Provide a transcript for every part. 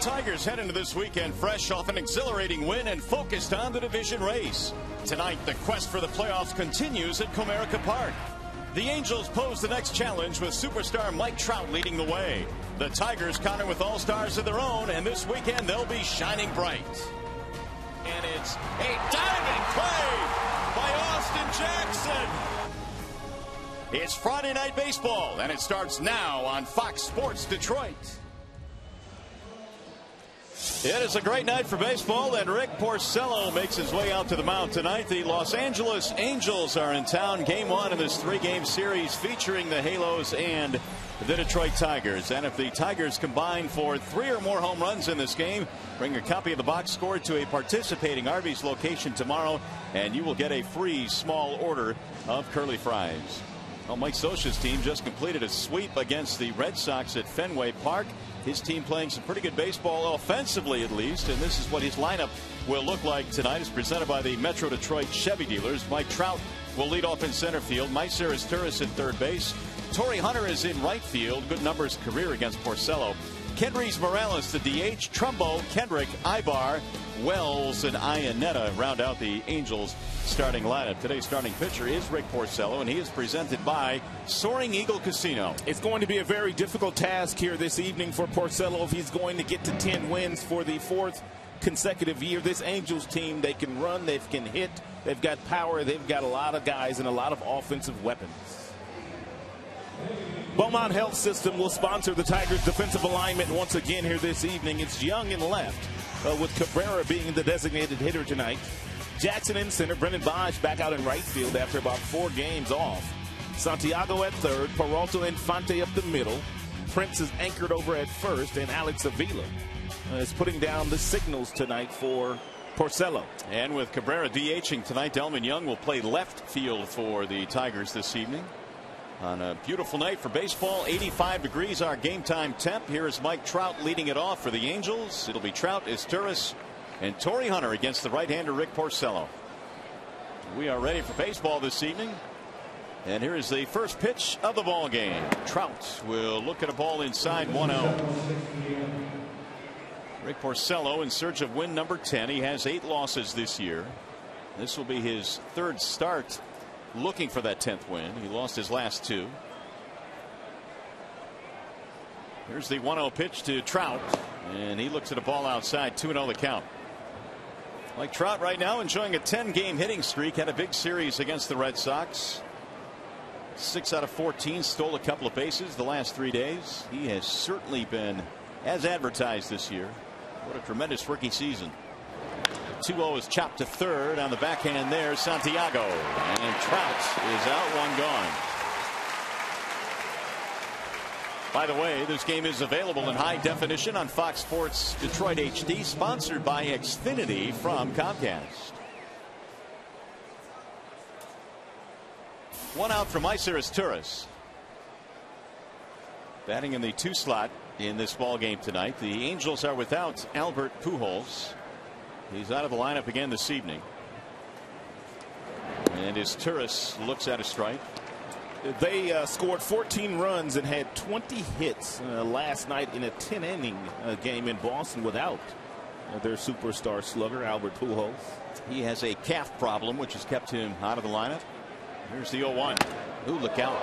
Tigers head into this weekend fresh off an exhilarating win and focused on the division race. Tonight, the quest for the playoffs continues at Comerica Park. The Angels pose the next challenge with superstar Mike Trout leading the way. The Tigers counter with all-stars of their own, and this weekend they'll be shining bright. And it's a diving play by Austin Jackson. It's Friday Night Baseball, and it starts now on Fox Sports Detroit. It is a great night for baseball, and Rick Porcello makes his way out to the mound tonight. The Los Angeles Angels are in town. Game one in this three-game series featuring the Halos and the Detroit Tigers. And if the Tigers combine for 3 or more home runs in this game, bring your copy of the box score to a participating Arby's location tomorrow, and you will get a free small order of curly fries. Well, Mike Scioscia's team just completed a sweep against the Red Sox at Fenway Park. His team playing some pretty good baseball offensively, at least, and this is what his lineup will look like tonight. It's presented by the Metro Detroit Chevy dealers. Mike Trout will lead off in center field. Myceris Turris in third base. Torrey Hunter is in right field. Good numbers career against Porcello. Kendrys Morales, the DH. Trumbo, Kendrick, Ibar, Wells, and Iannetta round out the Angels starting lineup. Today's starting pitcher is Rick Porcello, and he is presented by Soaring Eagle Casino. It's going to be a very difficult task here this evening for Porcello if he's going to get to 10 wins for the 4th consecutive year. This Angels team, they can run, they can hit, they've got power, they've got a lot of guys and a lot of offensive weapons. Beaumont Health System will sponsor the Tigers defensive alignment once again here this evening. It's Young in left, with Cabrera being the designated hitter tonight. Jackson in center. Brennan Bosch back out in right field after about 4 games off. Santiago at third. Peralta Infante up the middle. Prince is anchored over at first, and Alex Avila is putting down the signals tonight for Porcello. And with Cabrera DHing tonight, Delman Young will play left field for the Tigers this evening. On a beautiful night for baseball, 85 degrees our game time temp. Here is Mike Trout leading it off for the Angels. It'll be Trout, Turris, and Torrey Hunter against the right-hander Rick Porcello. We are ready for baseball this evening. And here is the first pitch of the ball game. Trout will look at a ball inside 1-0. Rick Porcello in search of win number 10. He has 8 losses this year. This will be his 3rd start looking for that 10th win. He lost his last 2. Here's the 1-0 pitch to Trout, and he looks at a ball outside. 2-0 the count. Mike Trout right now enjoying a 10-game hitting streak. Had a big series against the Red Sox. 6 out of 14. Stole a couple of bases the last 3 days. He has certainly been as advertised this year. What a tremendous rookie season. 2-0 is chopped to third on the backhand there. Santiago, and Trout is out, 1 gone. By the way, this game is available in high definition on Fox Sports Detroit HD, sponsored by Xfinity from Comcast. 1 out for Myceris Turris. Batting in the 2 slot in this ball game tonight. The Angels are without Albert Pujols. He's out of the lineup again this evening. And as Turris looks at a strike. They scored 14 runs and had 20 hits last night in a 10-inning game in Boston without their superstar slugger Albert Pujols. He has a calf problem, which has kept him out of the lineup. Here's the 0-1. Ooh, look out.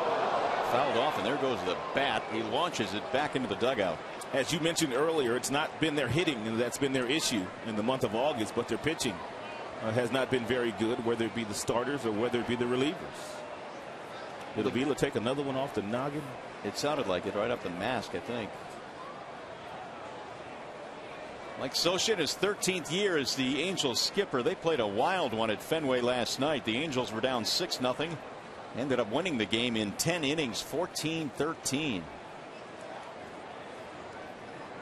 Fouled off, and there goes the bat. He launches it back into the dugout. As you mentioned earlier, it's not been their hitting and that's been their issue in the month of August, but their pitching has not been very good, whether it be the starters or whether it be the relievers. Did Avila take another one off the noggin? It sounded like it, right up the mask, I think. Mike Scioscia in his 13th year as the Angels skipper. They played a wild one at Fenway last night. The Angels were down 6-0. Ended up winning the game in 10 innings, 14-13.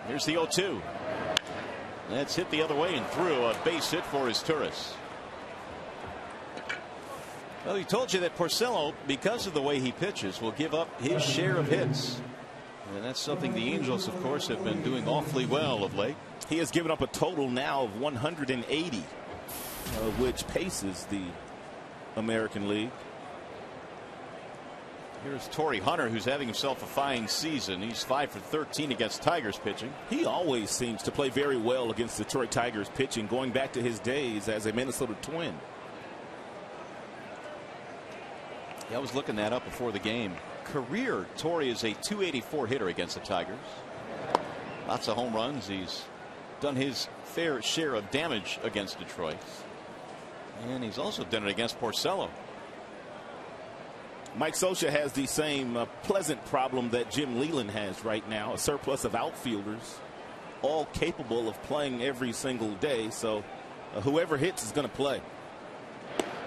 Here's the 0-2. That's hit the other way and through. A base hit for his Turris. Well, he told you that Porcello, because of the way he pitches, will give up his share of hits. And that's something the Angels, of course, have been doing awfully well of late. He has given up a total now of 180, which paces the American League. Here's Torrey Hunter, who's having himself a fine season. He's 5 for 13 against Tigers pitching. He always seems to play very well against Detroit Tigers pitching, going back to his days as a Minnesota Twin. Yeah, I was looking that up before the game. Career Torrey is a .284 hitter against the Tigers. Lots of home runs. He's done his fair share of damage against Detroit. And he's also done it against Porcello. Mike Scioscia has the same pleasant problem that Jim Leyland has right now, a surplus of outfielders, all capable of playing every single day. So whoever hits is going to play.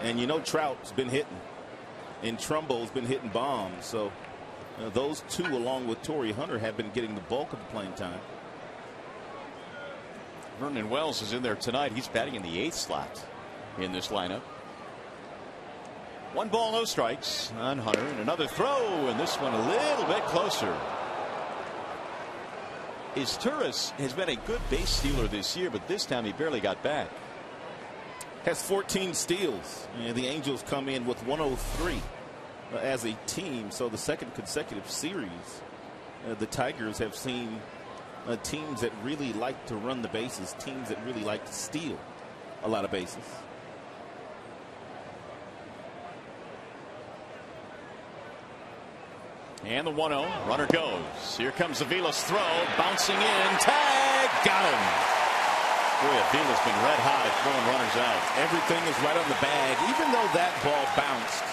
And you know Trout's been hitting, and Trumbo's been hitting bombs. So those two, along with Torrey Hunter, have been getting the bulk of the playing time. Vernon Wells is in there tonight. He's batting in the 8th slot in this lineup. 1 ball, no strikes on Hunter, and another throw, and this one a little bit closer. Izturis has been a good base stealer this year, but this time he barely got back. Has 14 steals, and the Angels come in with 103 as a team. So the second consecutive series, the Tigers have seen teams that really like to run the bases, teams that really like to steal a lot of bases. And the 1-0, runner goes. Here comes Avila's throw, bouncing in, tag, got him. Boy, Avila's been red hot at throwing runners out. Everything is right on the bag, even though that ball bounced.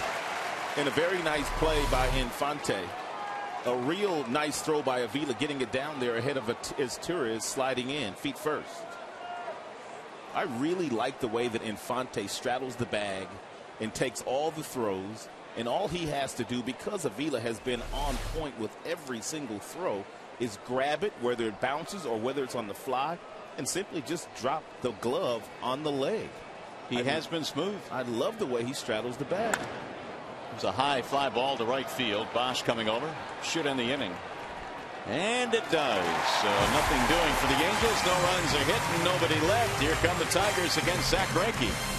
In a very nice play by Infante. A real nice throw by Avila, getting it down there ahead of Izturis sliding in, feet first. I really like the way that Infante straddles the bag and takes all the throws. And all he has to do, because Avila has been on point with every single throw, is grab it, whether it bounces or whether it's on the fly, and simply just drop the glove on the leg. He has been smooth. I love the way he straddles the bag. It's a high fly ball to right field. Bosch coming over. Should end the inning. And it does. So nothing doing for the Angels. No runs are hit and nobody left. Here come the Tigers against Zach Greinke.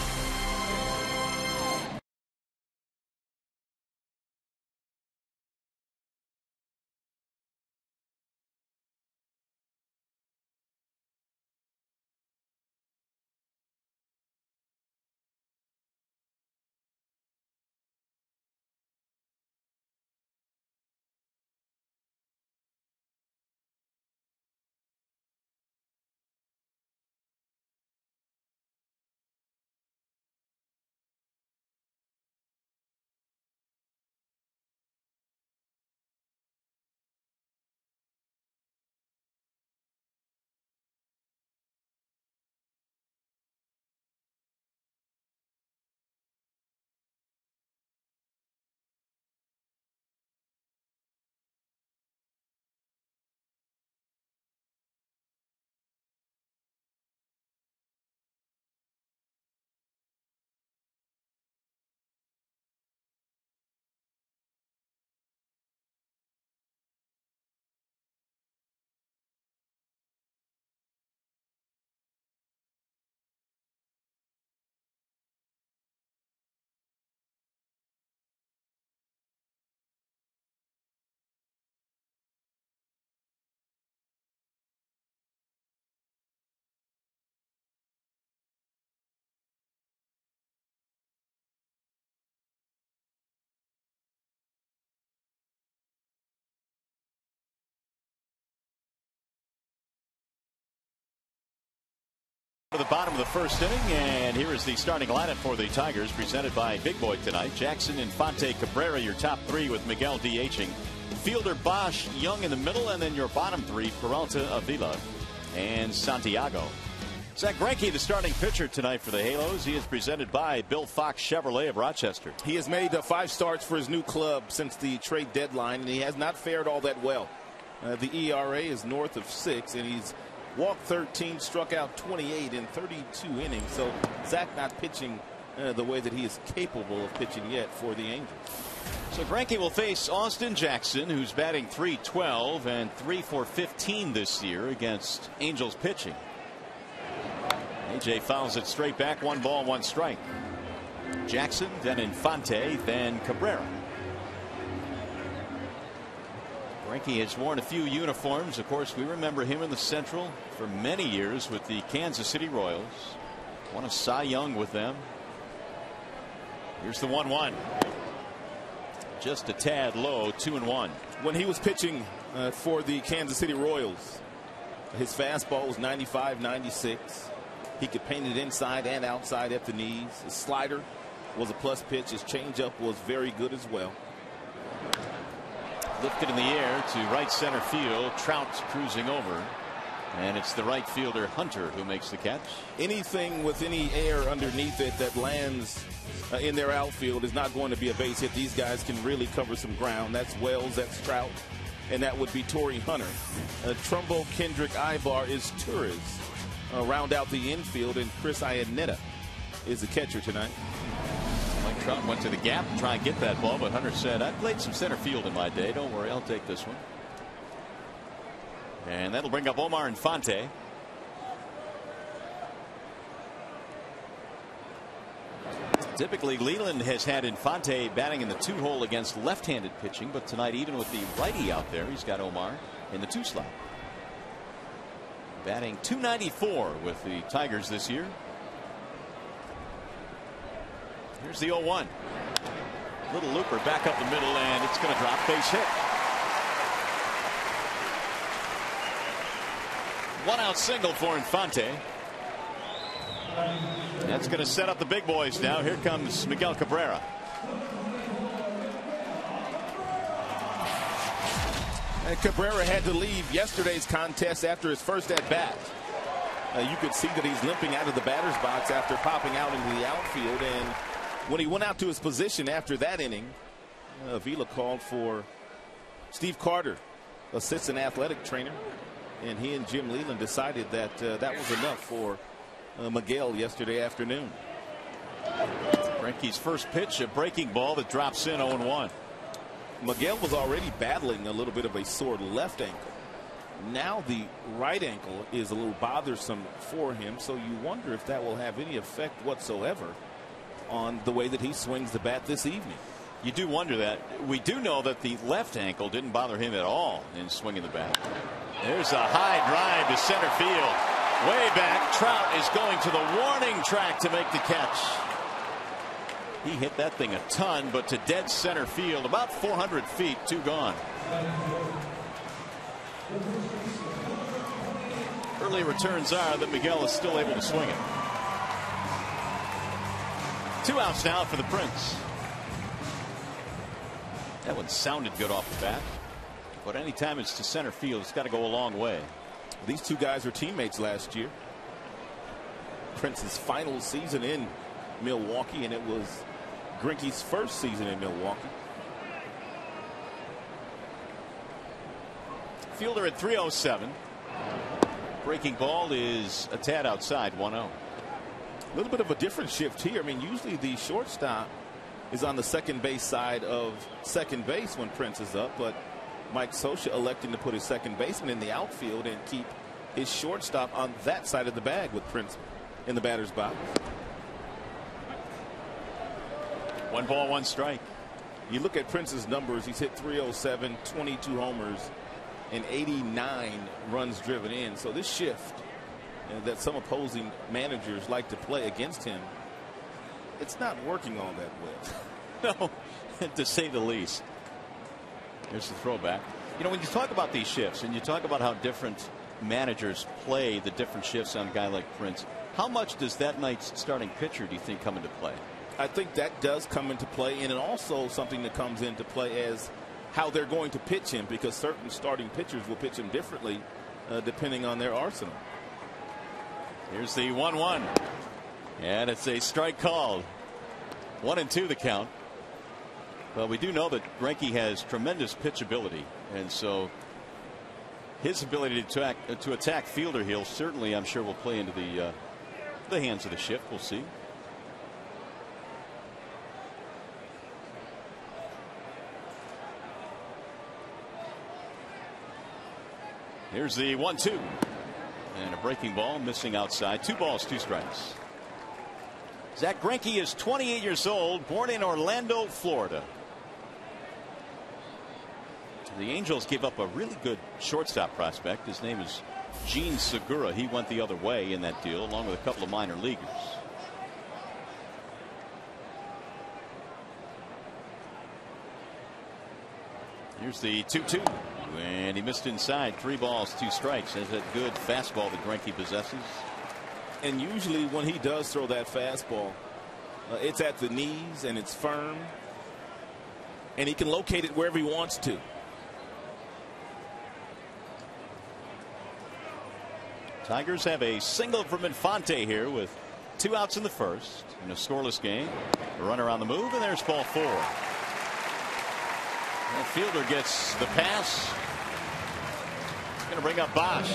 To the bottom of the first inning, and here is the starting lineup for the Tigers, presented by Big Boy tonight. Jackson, Infante, Cabrera, your top three, with Miguel DHing. Fielder Bosch, Young in the middle, and then your bottom three, Peralta, Avila, and Santiago. Zach Greinke, the starting pitcher tonight for the Halos. He is presented by Bill Fox Chevrolet of Rochester. He has made 5 starts for his new club since the trade deadline, and he has not fared all that well. The ERA is north of 6, and he's walked 13, struck out 28 in 32 innings. So Zach not pitching the way that he is capable of pitching yet for the Angels. So Greinke will face Austin Jackson, who's batting .312 and 3 for 15 this year against Angels pitching. AJ fouls it straight back. 1 ball, 1 strike. Jackson, then Infante, then Cabrera. Greinke has worn a few uniforms. Of course, we remember him in the Central for many years with the Kansas City Royals. Won a Cy Young with them. Here's the 1-1. Just a tad low, 2-1. When he was pitching for the Kansas City Royals, his fastball was 95, 96. He could paint it inside and outside at the knees. His slider was a plus pitch. His changeup was very good as well. Lifted in the air to right center field. Trout's cruising over. And it's the right fielder Hunter who makes the catch. Anything with any air underneath it that lands in their outfield is not going to be a base hit. These guys can really cover some ground. That's Wells, that's Trout, and that would be Torrey Hunter. Trumbo, Kendrick, Ibar is Torres. Round out the infield, and Chris Iannetta is the catcher tonight. Mike Trout went to the gap to try and get that ball, but Hunter said, I played some center field in my day. Don't worry, I'll take this one. And that'll bring up Omar Infante. Typically, Leland has had Infante batting in the 2-hole against left-handed pitching, but tonight, even with the righty out there, he's got Omar in the 2 slot. Batting .294 with the Tigers this year. Here's the 0-1. Little looper back up the middle, and it's going to drop. Base hit. 1-out single for Infante. That's going to set up the big boys now. Here comes Miguel Cabrera. And Cabrera had to leave yesterday's contest after his first at bat. You could see that he's limping out of the batter's box after popping out into the outfield. And when he went out to his position after that inning, Vila called for Steve Carter, assistant athletic trainer, and he and Jim Leland decided that that was enough for Miguel yesterday afternoon. Greinke's first pitch, a breaking ball that drops in 0-1. Miguel was already battling a little bit of a sore left ankle. Now the right ankle is a little bothersome for him, so you wonder if that will have any effect whatsoever on the way that he swings the bat this evening. You do wonder that. We do know that the left ankle didn't bother him at all in swinging the bat. There's a high drive to center field. Way back. Trout is going to the warning track to make the catch. He hit that thing a ton, but to dead center field, about 400 feet, 2 gone. Early returns are that Miguel is still able to swing it. 2 outs now for the Prince. That one sounded good off the bat, but anytime it's to center field, it's got to go a long way. These 2 guys were teammates last year. Prince's final season in Milwaukee, and it was Greinke's first season in Milwaukee. Fielder at 307. Breaking ball is a tad outside, 1-0. A little bit of a different shift here. I mean, usually the shortstop is on the second base side of second base when Prince is up, but Mike Scioscia electing to put his second baseman in the outfield and keep his shortstop on that side of the bag with Prince in the batter's box. 1 ball, 1 strike. You look at Prince's numbers, he's hit 307, 22 homers, and 89 runs driven in. So this shift that some opposing managers like to play against him, it's not working all that well. No, to say the least. Here's the throwback. You know, when you talk about these shifts and you talk about how different managers play the different shifts on a guy like Prince, how much does that night's starting pitcher, do you think, come into play? I think that does come into play, and also something that comes into play as how they're going to pitch him, because certain starting pitchers will pitch him differently depending on their arsenal. Here's the 1-1, and it's a strike called. 1-2 the count. Well, we do know that Greinke has tremendous pitchability, and so his ability to attack fielder he'll certainly, I'm sure, will play into the hands of the shift. We'll see. Here's the 1-2, and a breaking ball missing outside. 2 balls, 2 strikes. Zach Greinke is 28 years old, born in Orlando, Florida. The Angels gave up a really good shortstop prospect. His name is Gene Segura. He went the other way in that deal, along with a couple of minor leaguers. Here's the 2-2. And he missed inside. 3 balls, 2 strikes. Has that good fastball that Greinke possesses. And usually when he does throw that fastball, it's at the knees and it's firm. And he can locate it wherever he wants to. Tigers have a single from Infante here with 2 outs in the first in a scoreless game. A runner on the move, and there's ball 4. That fielder gets the pass. He's going to bring up Bosch.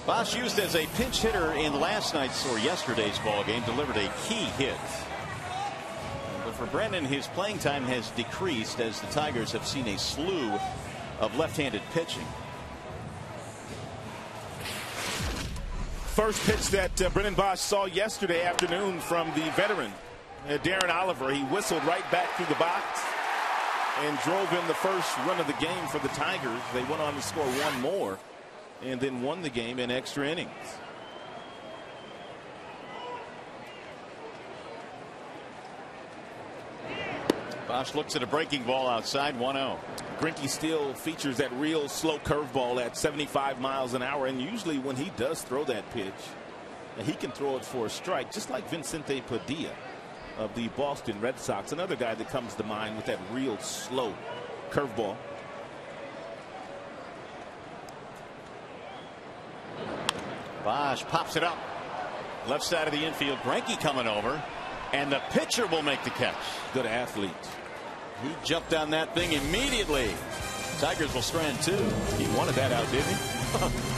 Bosch, used as a pinch hitter in last night's or yesterday's ball game, delivered a key hit. But for Brennan, his playing time has decreased as the Tigers have seen a slew of left-handed pitching. First pitch that Brennan Bosch saw yesterday afternoon from the veteran Darren Oliver. He whistled right back through the box and drove in the first run of the game for the Tigers. They went on to score 1 more and then won the game in extra innings. Bosch looks at a breaking ball outside. 1-0. Greinke still features that real slow curveball at 75 miles an hour, and usually when he does throw that pitch, he can throw it for a strike, just like Vicente Padilla of the Boston Red Sox, another guy that comes to mind with that real slow curveball. Bosch pops it up left side of the infield. Greinke coming over, and the pitcher will make the catch. Good athlete. He jumped on that thing immediately. Tigers will strand 2. He wanted that out, didn't he?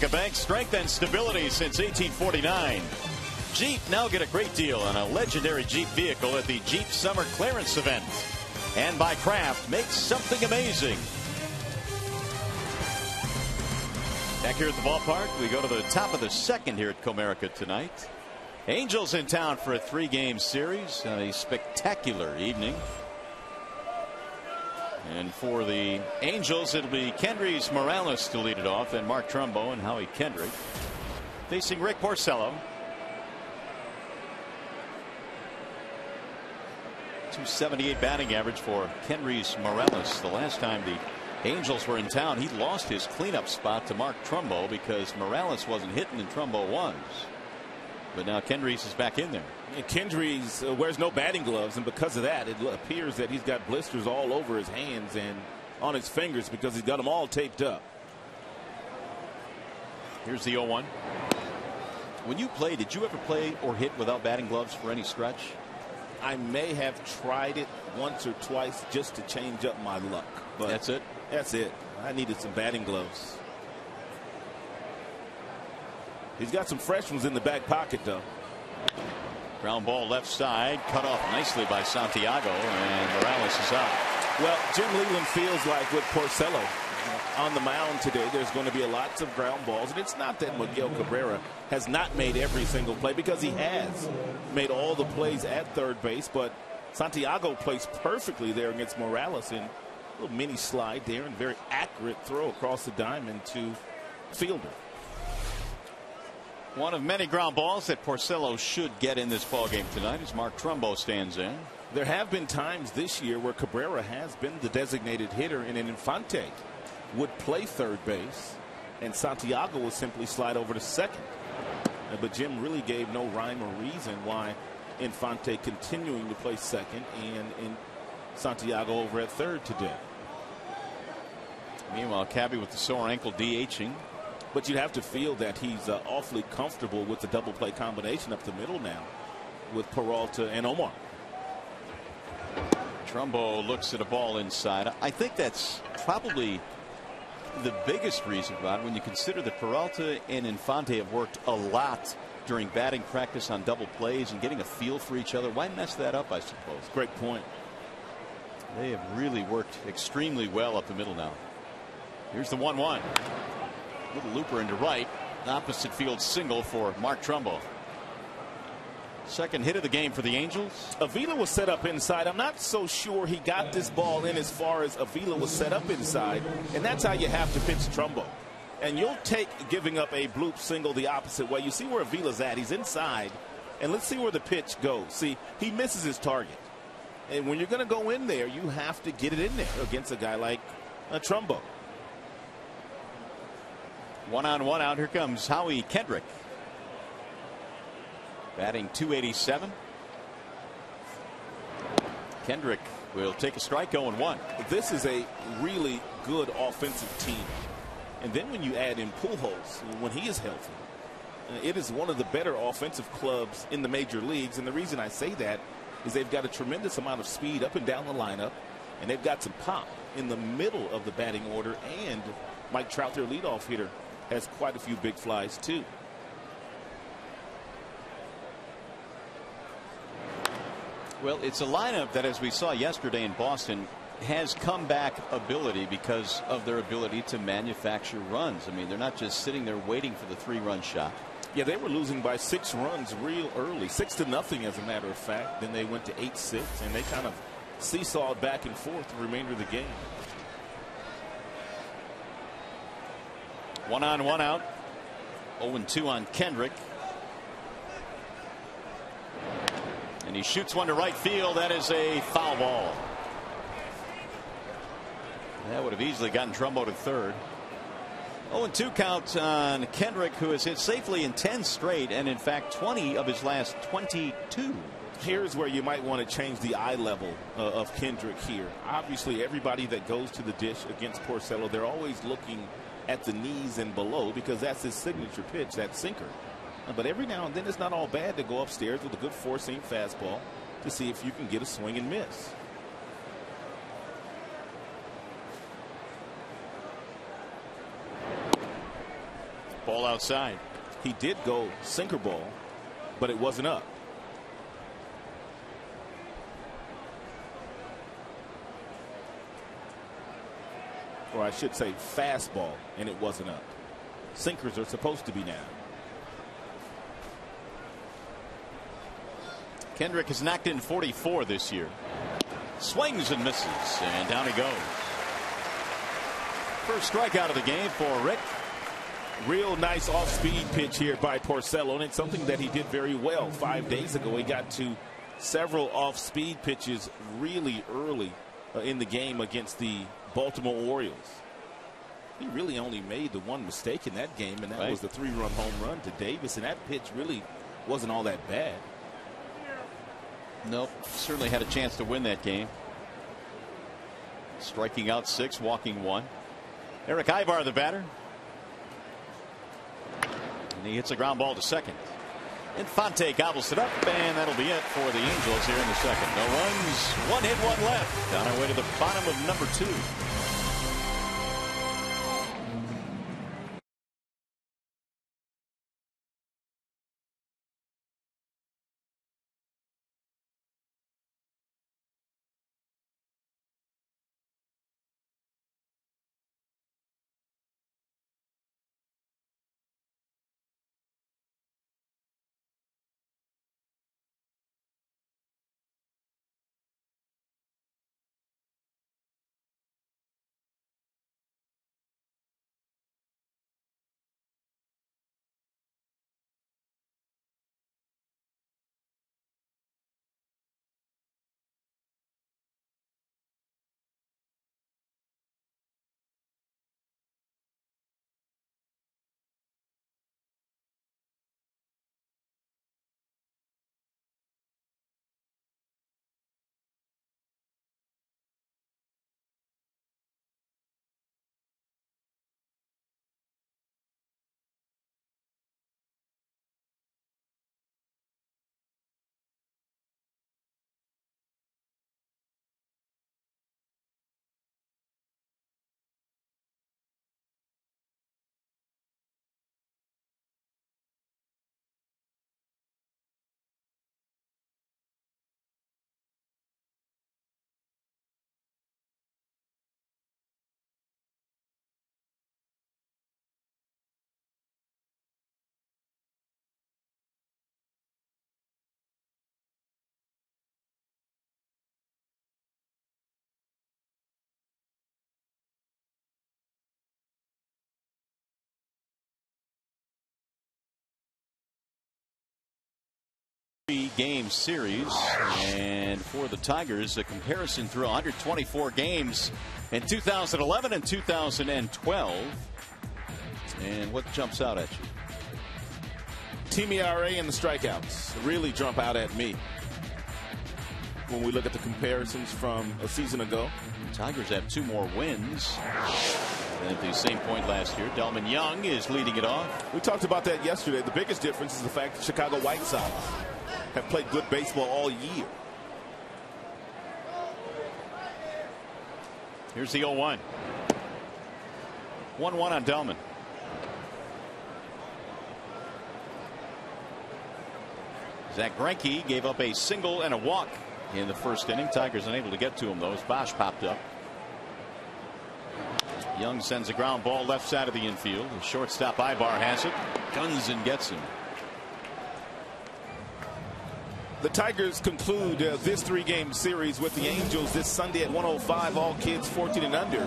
A bank strength and stability since 1849. Jeep now get a great deal on a legendary Jeep vehicle at the Jeep Summer Clearance Event. And by Kraft, make something amazing. Back here at the ballpark, we go to the top of the second here at Comerica tonight. Angels in town for a 3-game series. A spectacular evening. And for the Angels, it'll be Kendrys Morales to lead it off, and Mark Trumbo and Howie Kendrick facing Rick Porcello. .278 batting average for Kendrys Morales. The last time the Angels were in town, he lost his cleanup spot to Mark Trumbo because Morales wasn't hitting and Trumbo was. But now Kendrys is back in there. And Kendrys wears no batting gloves, and because of that, it appears that he's got blisters all over his hands and on his fingers because he's got them all taped up. Here's the 0-1. When you play, did you ever play or hit without batting gloves for any stretch? I may have tried it once or twice just to change up my luck. But that's it? That's it. I needed some batting gloves. He's got some fresh ones in the back pocket, though. Ground ball left side, cut off nicely by Santiago, and Morales is out. Well, Jim Leyland feels like with Porcello on the mound today, there's going to be lots of ground balls. And it's not that Miguel Cabrera has not made every single play, because he has made all the plays at third base. But Santiago plays perfectly there against Morales, and a little mini slide there and very accurate throw across the diamond to fielder. One of many ground balls that Porcello should get in this ballgame tonight as Mark Trumbo stands in. There have been times this year where Cabrera has been the designated hitter, and an Infante would play third base, and Santiago would simply slide over to second. But Jim really gave no rhyme or reason why Infante continuing to play second and Santiago over at third today. Meanwhile, Cabby with the sore ankle DHing. But you'd have to feel that he's awfully comfortable with the double play combination up the middle now with Peralta and Omar. Trumbo looks at a ball inside. I think that's probably the biggest reason, Rod, when you consider that Peralta and Infante have worked a lot during batting practice on double plays and getting a feel for each other. Why mess that up, I suppose? Great point. They have really worked extremely well up the middle now. Here's the 1-1. Little looper into right. Opposite field single for Mark Trumbo. Second hit of the game for the Angels. Avila was set up inside. I'm not so sure he got this ball in as far as Avila was set up inside. And that's how you have to pitch Trumbo. And you'll take giving up a bloop single the opposite way. You see where Avila's at. He's inside. And let's see where the pitch goes. See, he misses his target. And when you're going to go in there, you have to get it in there against a guy like Trumbo. 1 on 1 out. Here comes Howie Kendrick. Batting .287. Kendrick will take a strike, 0-1. This is a really good offensive team. And then when you add in Pujols, when he is healthy, it is one of the better offensive clubs in the major leagues. And the reason I say that is they've got a tremendous amount of speed up and down the lineup, and they've got some pop in the middle of the batting order. And Mike Trout, their leadoff hitter, has quite a few big flies too. Well, it's a lineup that, as we saw yesterday in Boston, has comeback ability because of their ability to manufacture runs. I mean, they're not just sitting there waiting for the 3-run shot. Yeah, they were losing by 6 runs real early, 6-0 as a matter of fact. Then they went to 8-6, and they kind of seesawed back and forth the remainder of the game. 1 on 1 out. 0-2 on Kendrick. And he shoots one to right field. That is a foul ball. That would have easily gotten Trumbo to third. 0-2 count on Kendrick, who has hit safely in 10 straight, and in fact 20 of his last 22. Here's where you might want to change the eye level of Kendrick here. Obviously, everybody that goes to the dish against Porcello, they're always looking at the knees and below because that's his signature pitch, that sinker. But every now and then it's not all bad to go upstairs with a good 4-seam fastball to see if you can get a swing and miss. Ball outside. He did go sinker ball, but it wasn't up. Or I should say fastball, and it wasn't up. Sinkers are supposed to be now. Kendrick has knocked in 44 this year. Swings and misses, and down he goes. First strikeout of the game for Rick. Real nice off-speed pitch here by Porcello, and it's something that he did very well 5 days ago. He got to several off-speed pitches really early in the game against the Baltimore Orioles. He really only made the one mistake in that game, and that was the 3-run home run to Davis, and that pitch really wasn't all that bad. Nope, certainly had a chance to win that game. Striking out 6, walking 1. Eric Ivar, the batter. And he hits a ground ball to second. Infante gobbles it up, and that'll be it for the Angels here in the second. No runs, 1 hit, 1 left. On our way to the bottom of number 2. Game series, and for the Tigers, a comparison through 124 games in 2011 and 2012. And what jumps out at you? Team ERA and the strikeouts really jump out at me when we look at the comparisons from a season ago. The Tigers have 2 more wins than at the same point last year. Delman Young is leading it off. We talked about that yesterday. The biggest difference is the fact that Chicago White Sox have played good baseball all year. Here's the 0-1. 1-1 on Delman. Zach Greinke gave up a single and a walk in the first inning. Tigers unable to get to him, though, as Bosch popped up. Young sends a ground ball left side of the infield. The shortstop Ibar has it. Guns and gets him. The Tigers conclude this 3-game series with the Angels this Sunday at 1:05. All kids 14 and under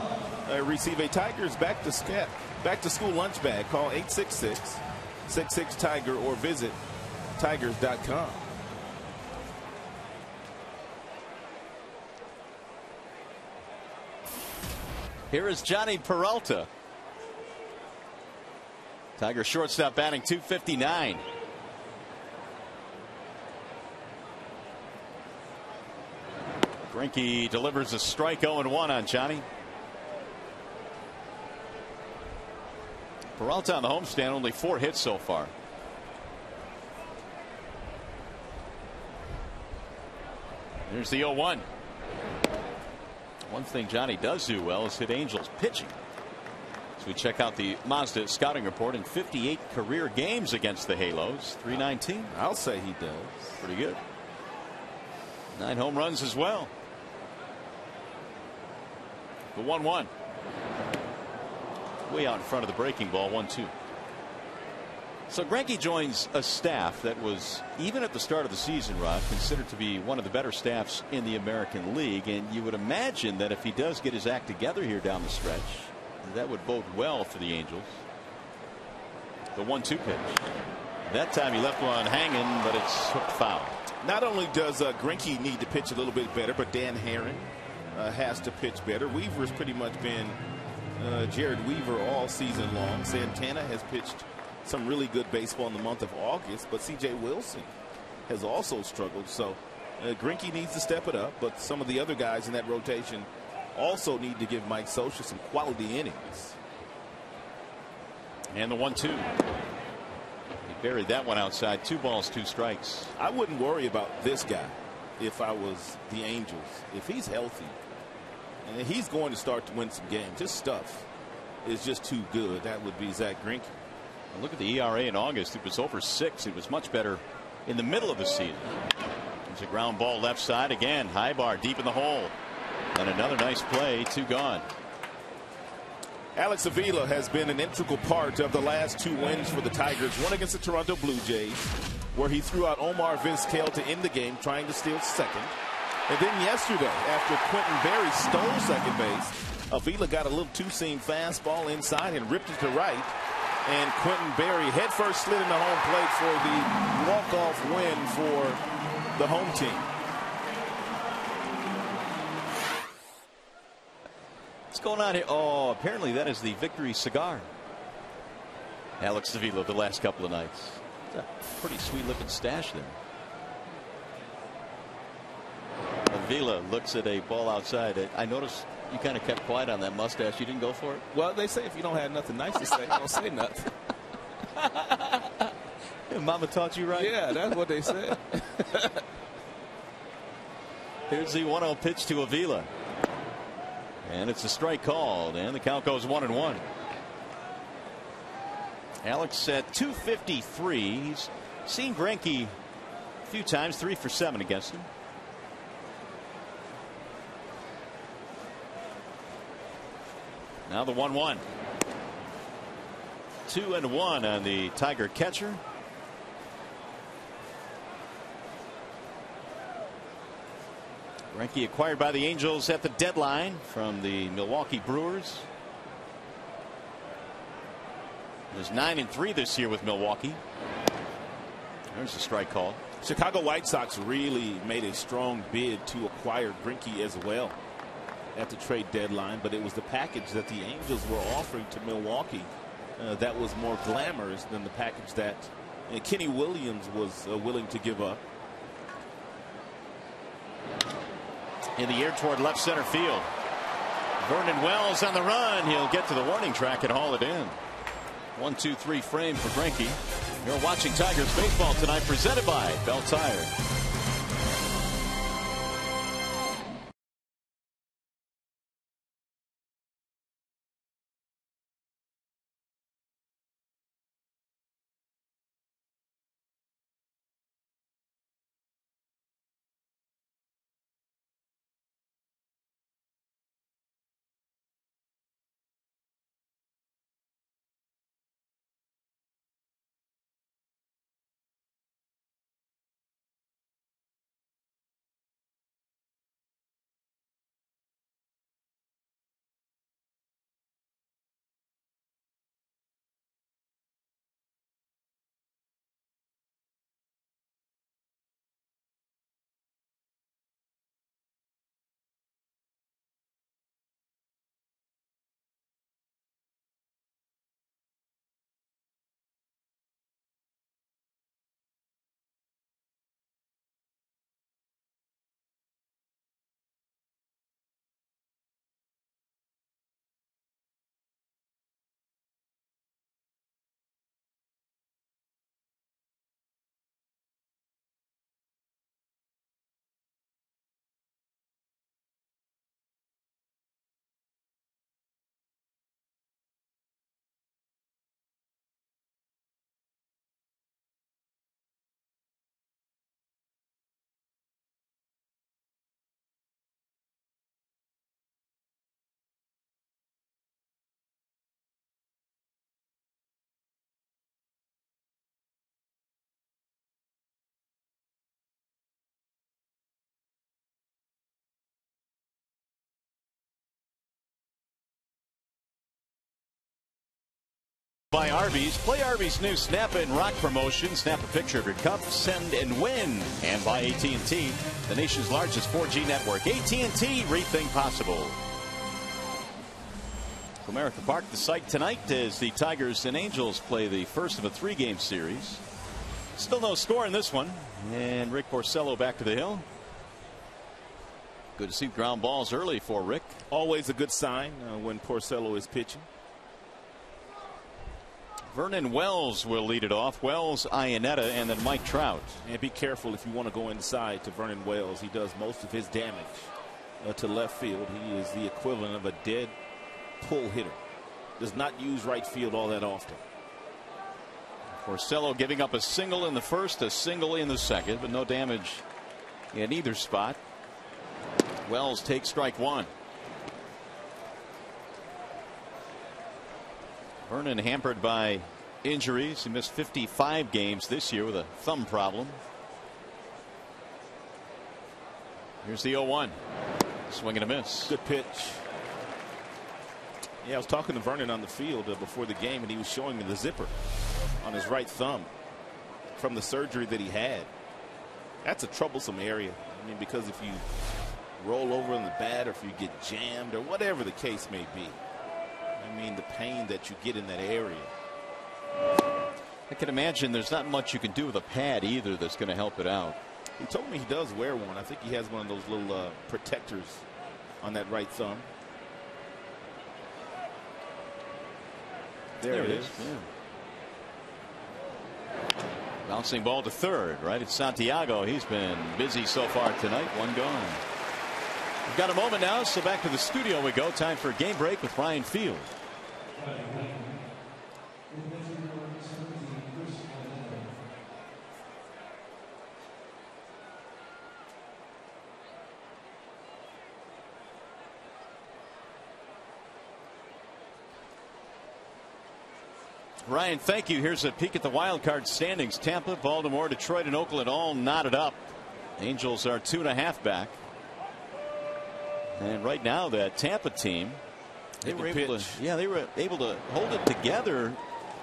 receive a Tigers back to school lunch bag. Call 866-66-TIGER or visit tigers.com. Here is Johnny Peralta. Tiger shortstop batting .259. Greinke delivers a strike. 0-1 on Johnny. Peralta on the homestand, only 4 hits so far. There's the 0-1. One thing Johnny does do well is hit Angels pitching. So we check out the Mazda scouting report. In 58 career games against the Halos, .319. I'll say he does. Pretty good. 9 home runs as well. The 1-1. Way out in front of the breaking ball. 1-2. So Greinke joins a staff that was, even at the start of the season, Rod, considered to be one of the better staffs in the American League. And you would imagine that if he does get his act together here down the stretch, that would bode well for the Angels. The 1-2 pitch. That time he left one hanging, but it's hooked foul. Not only does Greinke need to pitch a little bit better, but Dan Herron has to pitch better. Weaver's pretty much been Jared Weaver all season long. Santana has pitched some really good baseball in the month of August, but C.J. Wilson has also struggled. So Greinke needs to step it up, but some of the other guys in that rotation also need to give Mike Scioscia some quality innings. And the 1-2. Buried that one outside. 2 balls, 2 strikes. I wouldn't worry about this guy if I was the Angels. If he's healthy, and he's going to start to win some games. His stuff is just too good. That would be Zach Greinke. Look at the ERA in August. It was over 6. It was much better in the middle of the season. There's a ground ball left side again. High bar deep in the hole. And another nice play. 2 gone. Alex Avila has been an integral part of the last 2 wins for the Tigers. One against the Toronto Blue Jays, where he threw out Omar Vizquel to end the game, trying to steal second. And then yesterday, after Quentin Berry stole second base, Avila got a little two-seam fastball inside and ripped it to right. And Quentin Berry headfirst slid into home plate for the walk-off win for the home team. What's going on here? Oh, apparently that is the victory cigar. Alex Avila the last couple of nights. It's a pretty sweet-looking stash there. Avila looks at a ball outside. I noticed you kind of kept quiet on that mustache. You didn't go for it? Well, they say if you don't have nothing nice to say, don't say nothing. Mama taught you right? Yeah, that's what they said. Here's the 1-0 pitch to Avila. And it's a strike called, and the count goes 1-1. Alex at 253. He's seen Greinke a few times, 3 for 7 against him. Now the 1-1. 2-1 on the Tiger catcher. Greinke acquired by the Angels at the deadline from the Milwaukee Brewers. He was 9-3 this year with Milwaukee. There's a strike call. Chicago White Sox really made a strong bid to acquire Greinke as well at the trade deadline, but it was the package that the Angels were offering to Milwaukee that was more glamorous than the package that Kenny Williams was willing to give up. In the air toward left center field. Vernon Wells on the run. He'll get to the warning track and haul it in. 1-2-3 frame for Greinke. You're watching Tigers baseball tonight, presented by Bell Tire. By Arby's. Play Arby's new Snap and Rock promotion. Snap a picture of your cup, send and win. And by AT&T, the nation's largest 4G network. AT&T, rethink possible. Comerica Park, the site tonight as the Tigers and Angels play the first of a 3-game series. Still no score in this one. And Rick Porcello back to the hill. Good to see ground balls early for Rick. Always a good sign when Porcello is pitching. Vernon Wells will lead it off. Wells, Iannetta, and then Mike Trout. And be careful if you want to go inside to Vernon Wells. He does most of his damage to left field. He is the equivalent of a dead pull hitter. Does not use right field all that often. Porcello giving up a single in the first, a single in the second, but no damage in either spot. Wells takes strike one. Vernon hampered by injuries. He missed 55 games this year with a thumb problem. Here's the 0-1. Swing and a miss. Good pitch. Yeah, I was talking to Vernon on the field before the game, and he was showing me the zipper on his right thumb from the surgery that he had. That's a troublesome area. I mean, because if you roll over in the bat or if you get jammed or whatever the case may be, I mean, the pain that you get in that area. I can imagine there's not much you can do with a pad either that's going to help it out. He told me he does wear one. I think he has one of those little protectors on that right thumb. There it is. Yeah. Bouncing ball to third, right? It's Santiago. He's been busy so far tonight. One gone. We've got a moment now, so back to the studio we go. Time for a game break with Ryan Field. Ryan, thank you. Here's a peek at the wild card standings. Tampa, Baltimore, Detroit, and Oakland all knotted up. Angels are 2.5 back. And right now, that Tampa team, they were able to hold it together.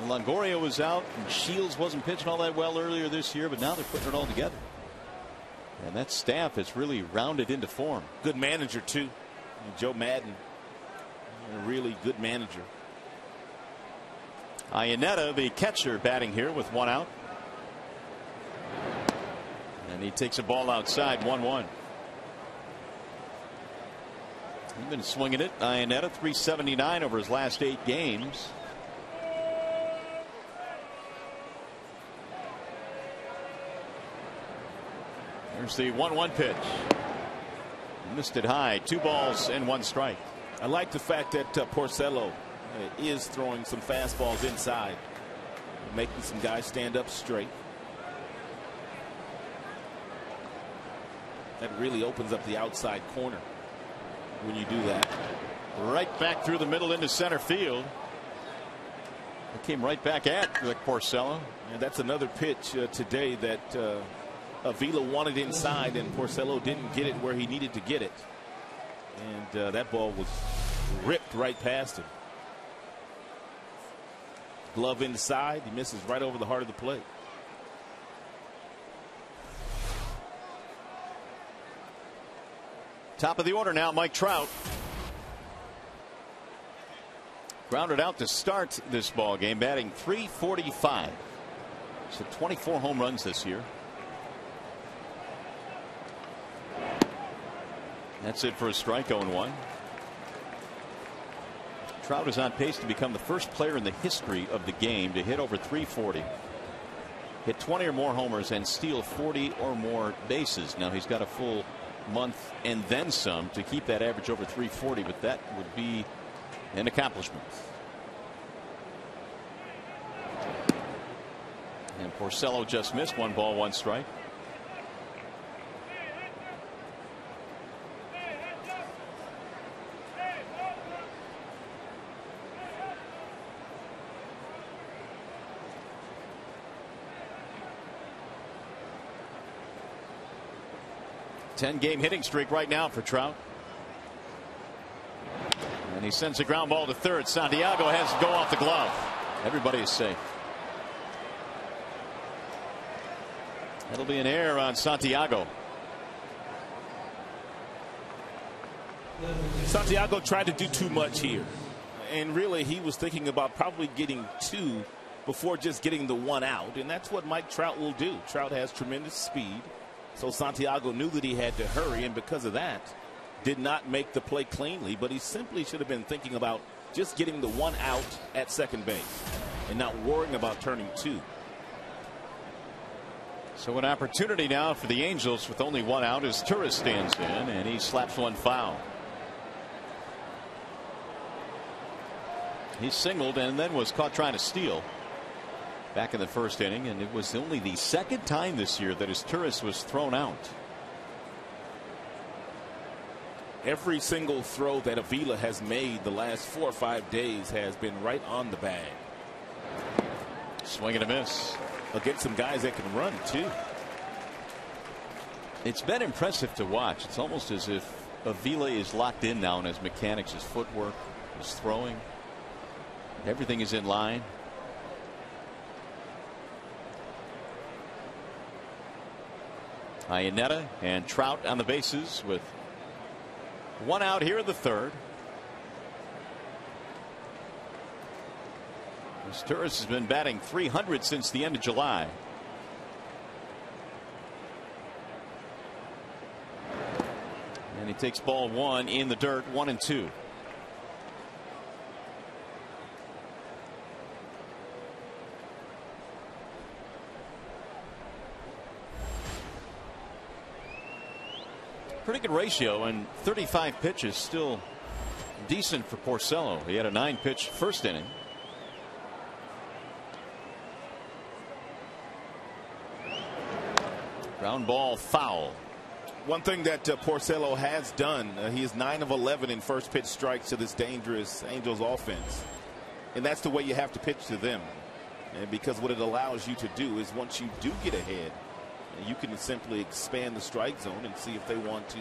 Longoria was out, and Shields wasn't pitching all that well earlier this year, but now they're putting it all together. And that staff is really rounded into form. Good manager, too. Joe Madden, a really good manager. Iannetta, the catcher, batting here with one out. And he takes a ball outside, 1-1. He's been swinging it. Iannetta, 379 over his last 8 games. There's the 1-1 pitch. Missed it high. 2 balls and 1 strike. I like the fact that Porcello is throwing some fastballs inside, making some guys stand up straight. That really opens up the outside corner when you do that. Right back through the middle into center field. It came right back at Porcello. And that's another pitch today that Avila wanted inside, and Porcello didn't get it where he needed to get it. And that ball was ripped right past him. Glove inside. He misses right over the heart of the plate. Top of the order now, Mike Trout. Grounded out to start this ball game, batting .345. So 24 home runs this year. That's it for a strike, 0-1. Trout is on pace to become the first player in the history of the game to hit over .340. Hit 20 or more homers and steal 40 or more bases. Now he's got a full month and then some to keep that average over .340, but that would be an accomplishment. And Porcello just missed. 1 ball, 1 strike. Ten-game hitting streak right now for Trout. And he sends a ground ball to third. Santiago has to go off the glove. Everybody is safe. That'll be an error on Santiago. Santiago tried to do too much here. And really, he was thinking about probably getting 2 before just getting the 1 out. And that's what Mike Trout will do. Trout has tremendous speed. So Santiago knew that he had to hurry, and because of that, did not make the play cleanly. But he simply should have been thinking about just getting the 1 out at second base. and not worrying about turning 2. So an opportunity now for the Angels with only 1 out as Turris stands in and he slaps 1 foul. He singled and then was caught trying to steal back in the first inning, and it was only the 2nd time this year that his Turris was thrown out. Every single throw that Avila has made the last 4 or 5 days has been right on the bag. Swing and a miss. Against some guys that can run too. It's been impressive to watch. It's almost as if Avila is locked in now in his mechanics, his footwork, his throwing. Everything is in line. Iannetta and Trout on the bases with 1 out here in the 3rd. Turris has been batting .300 since the end of July. And he takes ball 1 in the dirt, 1-2. Pretty good ratio, and 35 pitches still decent for Porcello. He had a 9-pitch first inning. Ground ball foul. One thing that Porcello has done, he is 9 of 11 in first pitch strikes to this dangerous Angels offense. And that's the way you have to pitch to them. And because what it allows you to do is once you do get ahead, you can simply expand the strike zone and see if they want to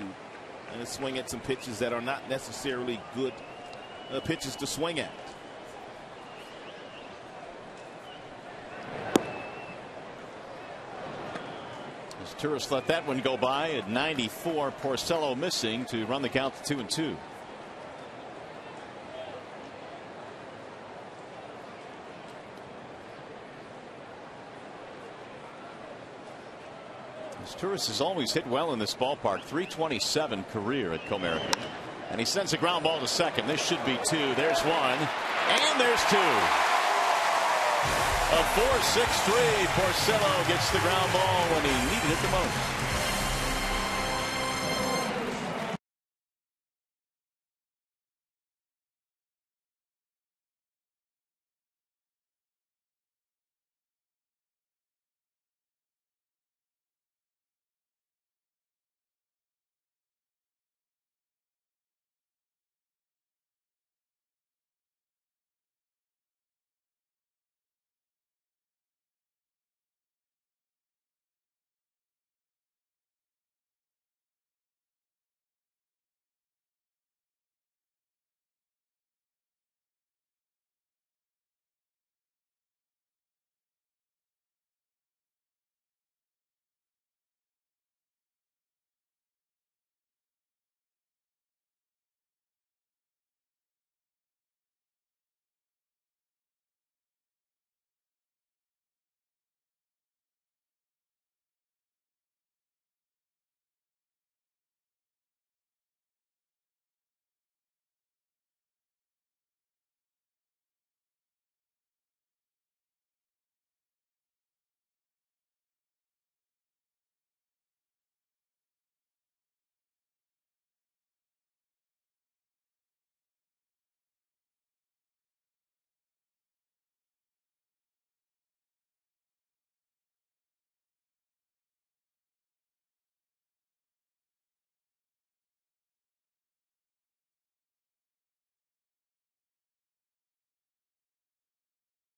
swing at some pitches that are not necessarily good pitches to swing at. Turris let that one go by at 94. Porcello missing to run the count to 2-2. Turris has always hit well in this ballpark. .327 career at Comerica. And he sends a ground ball to second. This should be 2. There's 1. And there's 2. A 4.63. Porcello gets the ground ball when he needed it the most.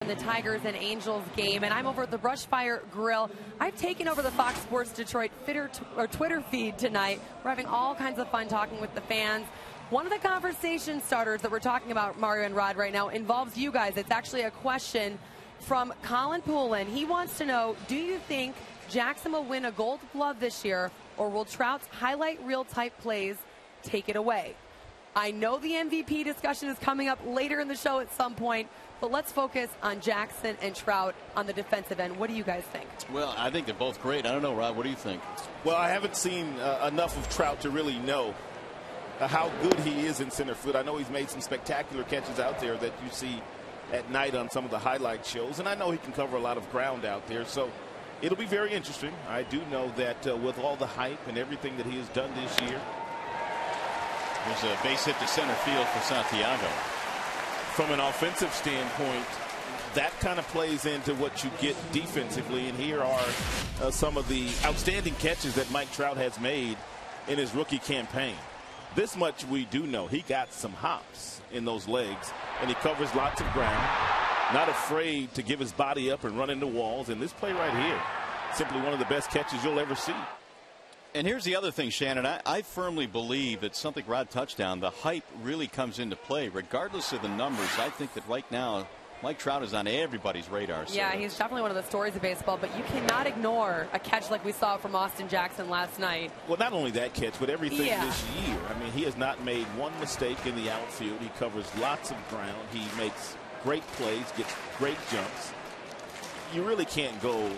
The Tigers and Angels game, and I'm over at the Brushfire Grill. I've taken over the Fox Sports Detroit Twitter feed tonight. We're having all kinds of fun talking with the fans. One of the conversation starters that we're talking about, Mario and Rod, right now involves you guys. It's actually a question from Colin Poulin. He wants to know, do you think Jackson will win a Gold Glove this year, or will Trout's highlight reel type plays take it away? I know the MVP discussion is coming up later in the show at some point, but let's focus on Jackson and Trout on the defensive end. What do you guys think? Well, I think they're both great. I don't know, Rod, what do you think? Well, I haven't seen enough of Trout to really know how good he is in center field. I know he's made some spectacular catches out there that you see at night on some of the highlight shows, and I know he can cover a lot of ground out there, so it'll be very interesting. I do know that with all the hype and everything that he has done this year. There's a base hit to center field for Santiago. From an offensive standpoint, that kind of plays into what you get defensively, and here are some of the outstanding catches that Mike Trout has made in his rookie campaign. This much we do know. He got some hops in those legs, and he covers lots of ground, not afraid to give his body up and run into walls. And this play right here, simply one of the best catches you'll ever see. And here's the other thing, Shannon. I firmly believe that something Rod touchdown, the hype really comes into play. Regardless of the numbers, I think that right now Mike Trout is on everybody's radar. So yeah, he's definitely one of the stories of baseball, but you cannot ignore a catch like we saw from Austin Jackson last night. Well, not only that catch, but everything this year. I mean, he has not made one mistake in the outfield. He covers lots of ground. He makes great plays, gets great jumps. You really can't go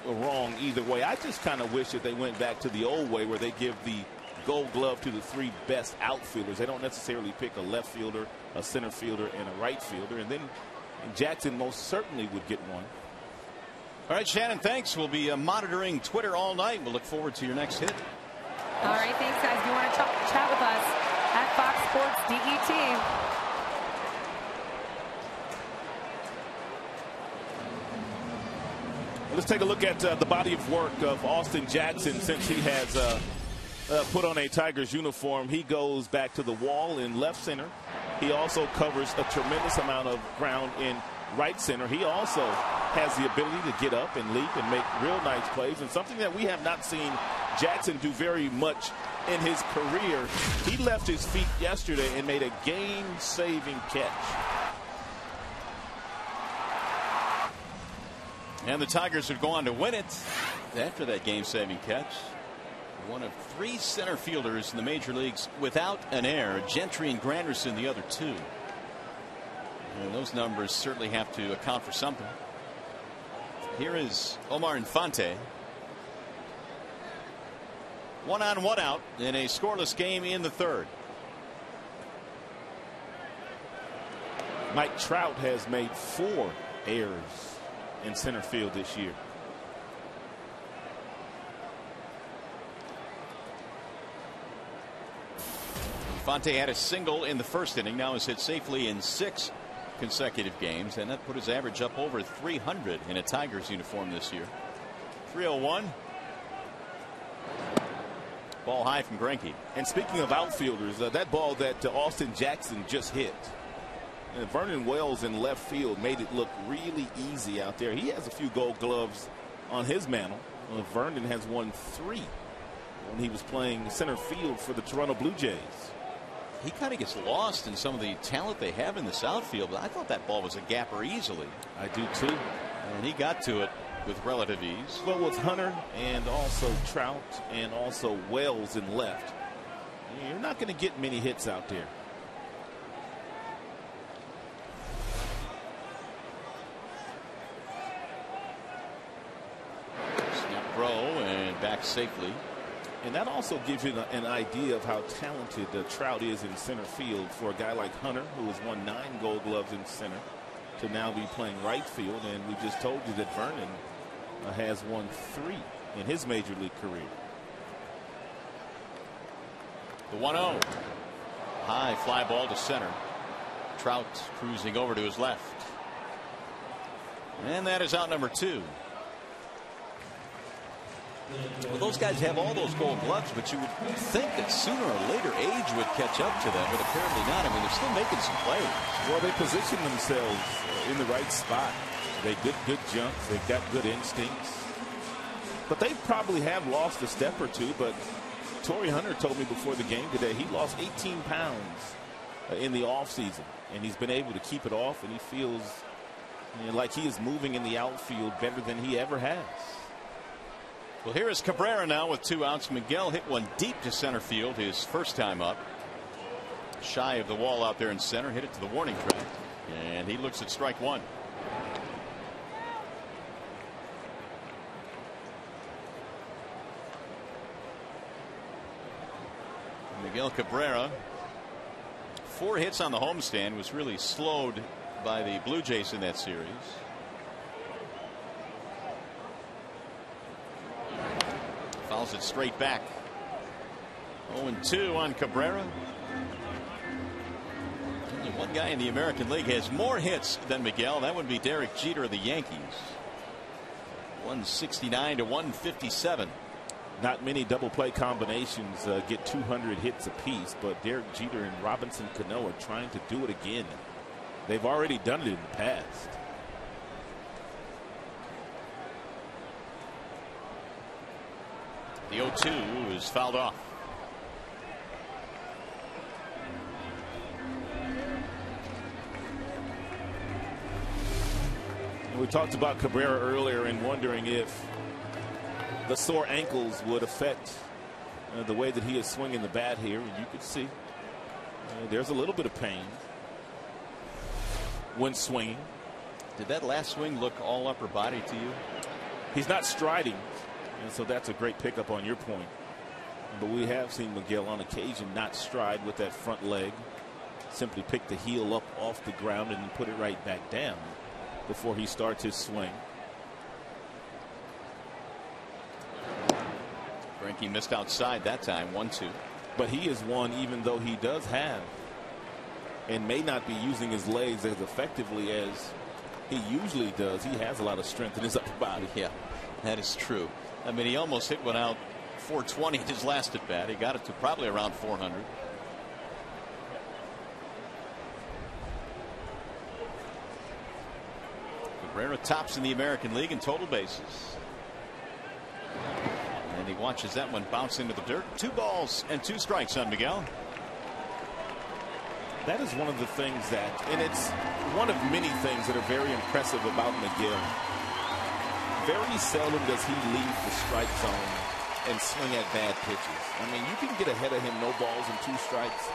wrong either way. I just kind of wish that they went back to the old way where they give the Gold Glove to the 3 best outfielders. They don't necessarily pick a left fielder, a center fielder, and a right fielder, and then Jackson most certainly would get one. All right, Shannon, thanks. We'll be monitoring Twitter all night. We'll look forward to your next hit. All right, thanks, guys. If you want to chat with us at Fox Sports DET. Let's take a look at the body of work of Austin Jackson since he has put on a Tigers uniform. He goes back to the wall in left center. He also covers a tremendous amount of ground in right center. He also has the ability to get up and leap and make real nice plays, and something that we have not seen Jackson do very much in his career. He left his feet yesterday and made a game-saving catch. And the Tigers would go on to win it after that game-saving catch. One of 3 center fielders in the major leagues without an error. Gentry and Granderson the other 2. And those numbers certainly have to account for something. Here is Omar Infante. 1 on 1 out in a scoreless game in the 3rd. Mike Trout has made 4 errors in center field this year. Infante had a single in the 1st inning. Now has hit safely in 6 consecutive games, and that put his average up over 300 in a Tigers uniform this year. 3-0-1. Ball high from Greinke. And speaking of outfielders, that ball that Austin Jackson just hit, and Vernon Wells in left field made it look really easy out there. He has a few Gold Gloves on his mantle. Vernon has won 3 when he was playing center field for the Toronto Blue Jays. He kind of gets lost in some of the talent they have in this outfield, but I thought that ball was a gapper easily. I do too. And he got to it with relative ease. Well, with Hunter and also Trout and also Wells in left, you're not going to get many hits out there. Snap throw and back safely. And that also gives you an idea of how talented Trout is in center field for a guy like Hunter, who has won 9 Gold Gloves in center, to now be playing right field. And we just told you that Vernon has won 3 in his major league career. The 1-0. High fly ball to center. Trout cruising over to his left. And that is out number 2. Well, those guys have all those Gold Gloves, but you would think that sooner or later age would catch up to them, but apparently not. I mean, they're still making some plays. Well, they position themselves in the right spot. They get good jumps. They've got good instincts. But they probably have lost a step or 2. But Torrey Hunter told me before the game today he lost 18 pounds in the offseason, and he's been able to keep it off, and he feels like he is moving in the outfield better than he ever has. Well, here is Cabrera now with 2 outs. Miguel hit one deep to center field his first time up. Shy of the wall out there in center. Hit it to the warning track. And he looks at strike 1. Miguel Cabrera, 4 hits on the homestand, was really slowed by the Blue Jays in that series. Fouls it straight back. 0-2 on Cabrera. Only one guy in the American League has more hits than Miguel. That would be Derek Jeter of the Yankees. 169 to 157. Not many double play combinations get 200 hits apiece, but Derek Jeter and Robinson Cano are trying to do it again. They've already done it in the past. The 0-2 is fouled off. We talked about Cabrera earlier and wondering if the sore ankles would affect the way that he is swinging the bat here. And you could see there's a little bit of pain when swinging. Did that last swing look all upper body to you? He's not striding, and so that's a great pickup on your point. But we have seen Miguel on occasion not stride with that front leg, simply pick the heel up off the ground and then put it right back down before he starts his swing. Greinke missed outside that time. 1-2. But he is one, even though he does have and may not be using his legs as effectively as he usually does. He has a lot of strength in his upper body. Yeah, that is true. I mean, he almost hit one out 420 in his last at bat. He got it to probably around 400. Cabrera tops in the American League in total bases. And he watches that one bounce into the dirt. 2 balls and 2 strikes on Miguel. That is one of the things that, and it's one of many things that are very impressive about Miguel. Very seldom does he leave the strike zone and swing at bad pitches. I mean, you can get ahead of him, no balls and 2 strikes,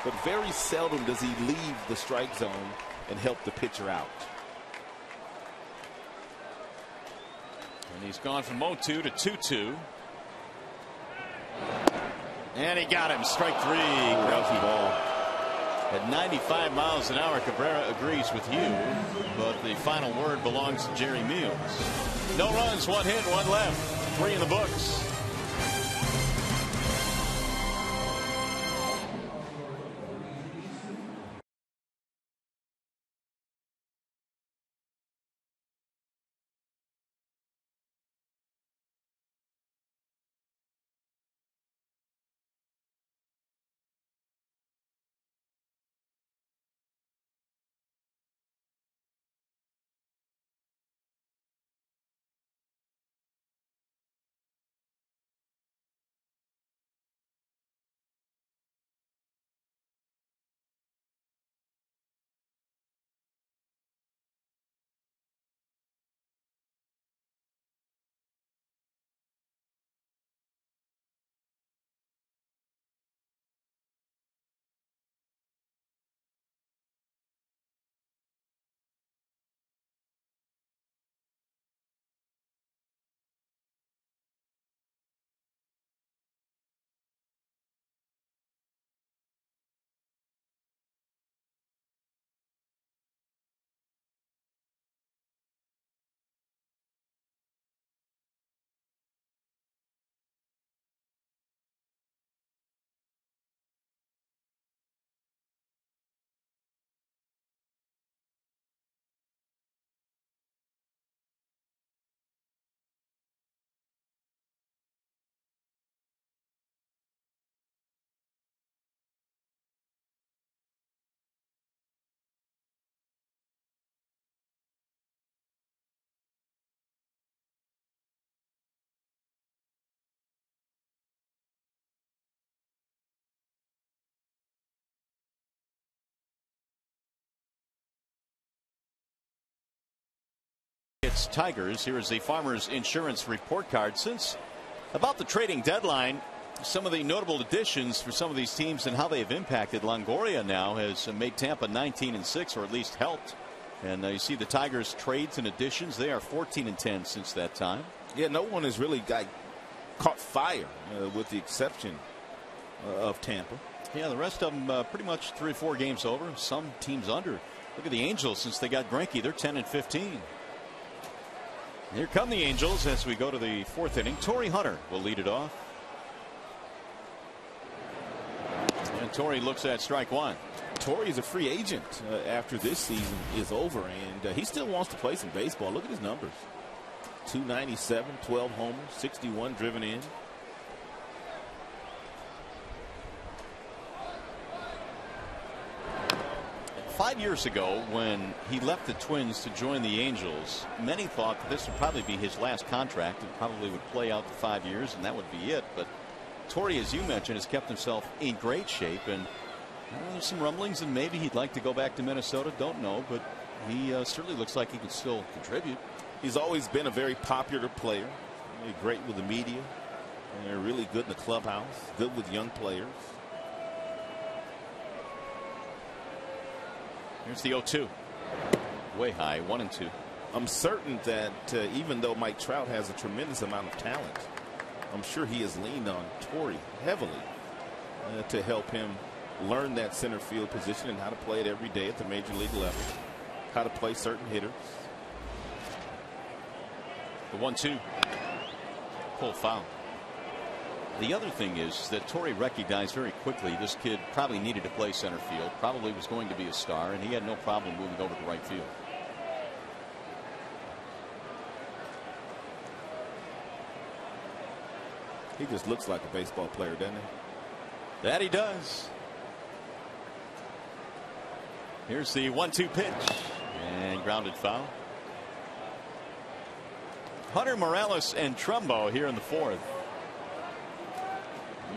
but very seldom does he leave the strike zone and help the pitcher out. And he's gone from 0-2 to 2-2. And he got him. Strike 3. Grousey ball. At 95 miles an hour, Cabrera agrees with you, but the final word belongs to Jerry Meals. No runs, 1 hit, 1 left. 3 in the books. It's Tigers. Here is the Farmers Insurance report card. Since about the trading deadline, some of the notable additions for some of these teams and how they have impacted. Longoria now has made Tampa 19-6, or at least helped. And you see the Tigers trades and additions. They are 14-10 since that time. Yeah, no one has really caught fire with the exception of Tampa. Yeah, the rest of them pretty much 3 or 4 games over. Some teams under Look at the Angels since they got Greinke. They're 10-15. Here come the Angels as we go to the 4th inning. Torrey Hunter will lead it off. And Torrey looks at strike one. Torrey is a free agent after this season is over, and he still wants to play some baseball. Look at his numbers. 297, 12 homers, 61 driven in. Five years ago, when he left the Twins to join the Angels, many thought that this would probably be his last contract and probably would play out the 5 years and that would be it. But Torrey, as you mentioned, has kept himself in great shape, and there's some rumblings and maybe he'd like to go back to Minnesota. Don't know, but he certainly looks like he can still contribute. He's always been a very popular player. Really great with the media. And they're really good in the clubhouse. Good with young players. Here's the 0-2. Way high, 1-2. I'm certain that even though Mike Trout has a tremendous amount of talent, I'm sure he has leaned on Torrey heavily to help him learn that center field position and how to play it every day at the major league level, how to play certain hitters. The 1-2. Pull foul. The other thing is that Torrey recognized very quickly this kid probably needed to play center field, probably was going to be a star, and he had no problem moving over to right field. He just looks like a baseball player, doesn't he? That he does. Here's the 1-2 pitch and grounded foul. Hunter, Morales, and Trumbo here in the 4th.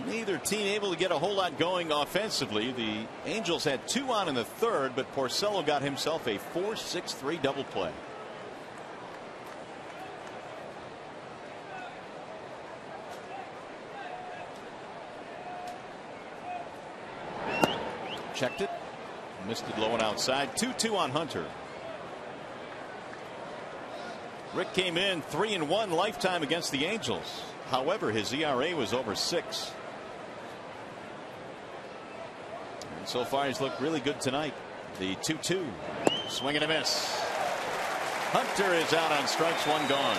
Neither team able to get a whole lot going offensively. The Angels had 2 on in the 3rd, but Porcello got himself a 4-6-3 double play. Checked it. Missed it low and outside. 2-2 on Hunter. Rick came in 3-1 lifetime against the Angels. However, his ERA was over 6. And so far he's looked really good tonight. The 2-2. Swing and a miss. Hunter is out on strikes, 1 gone.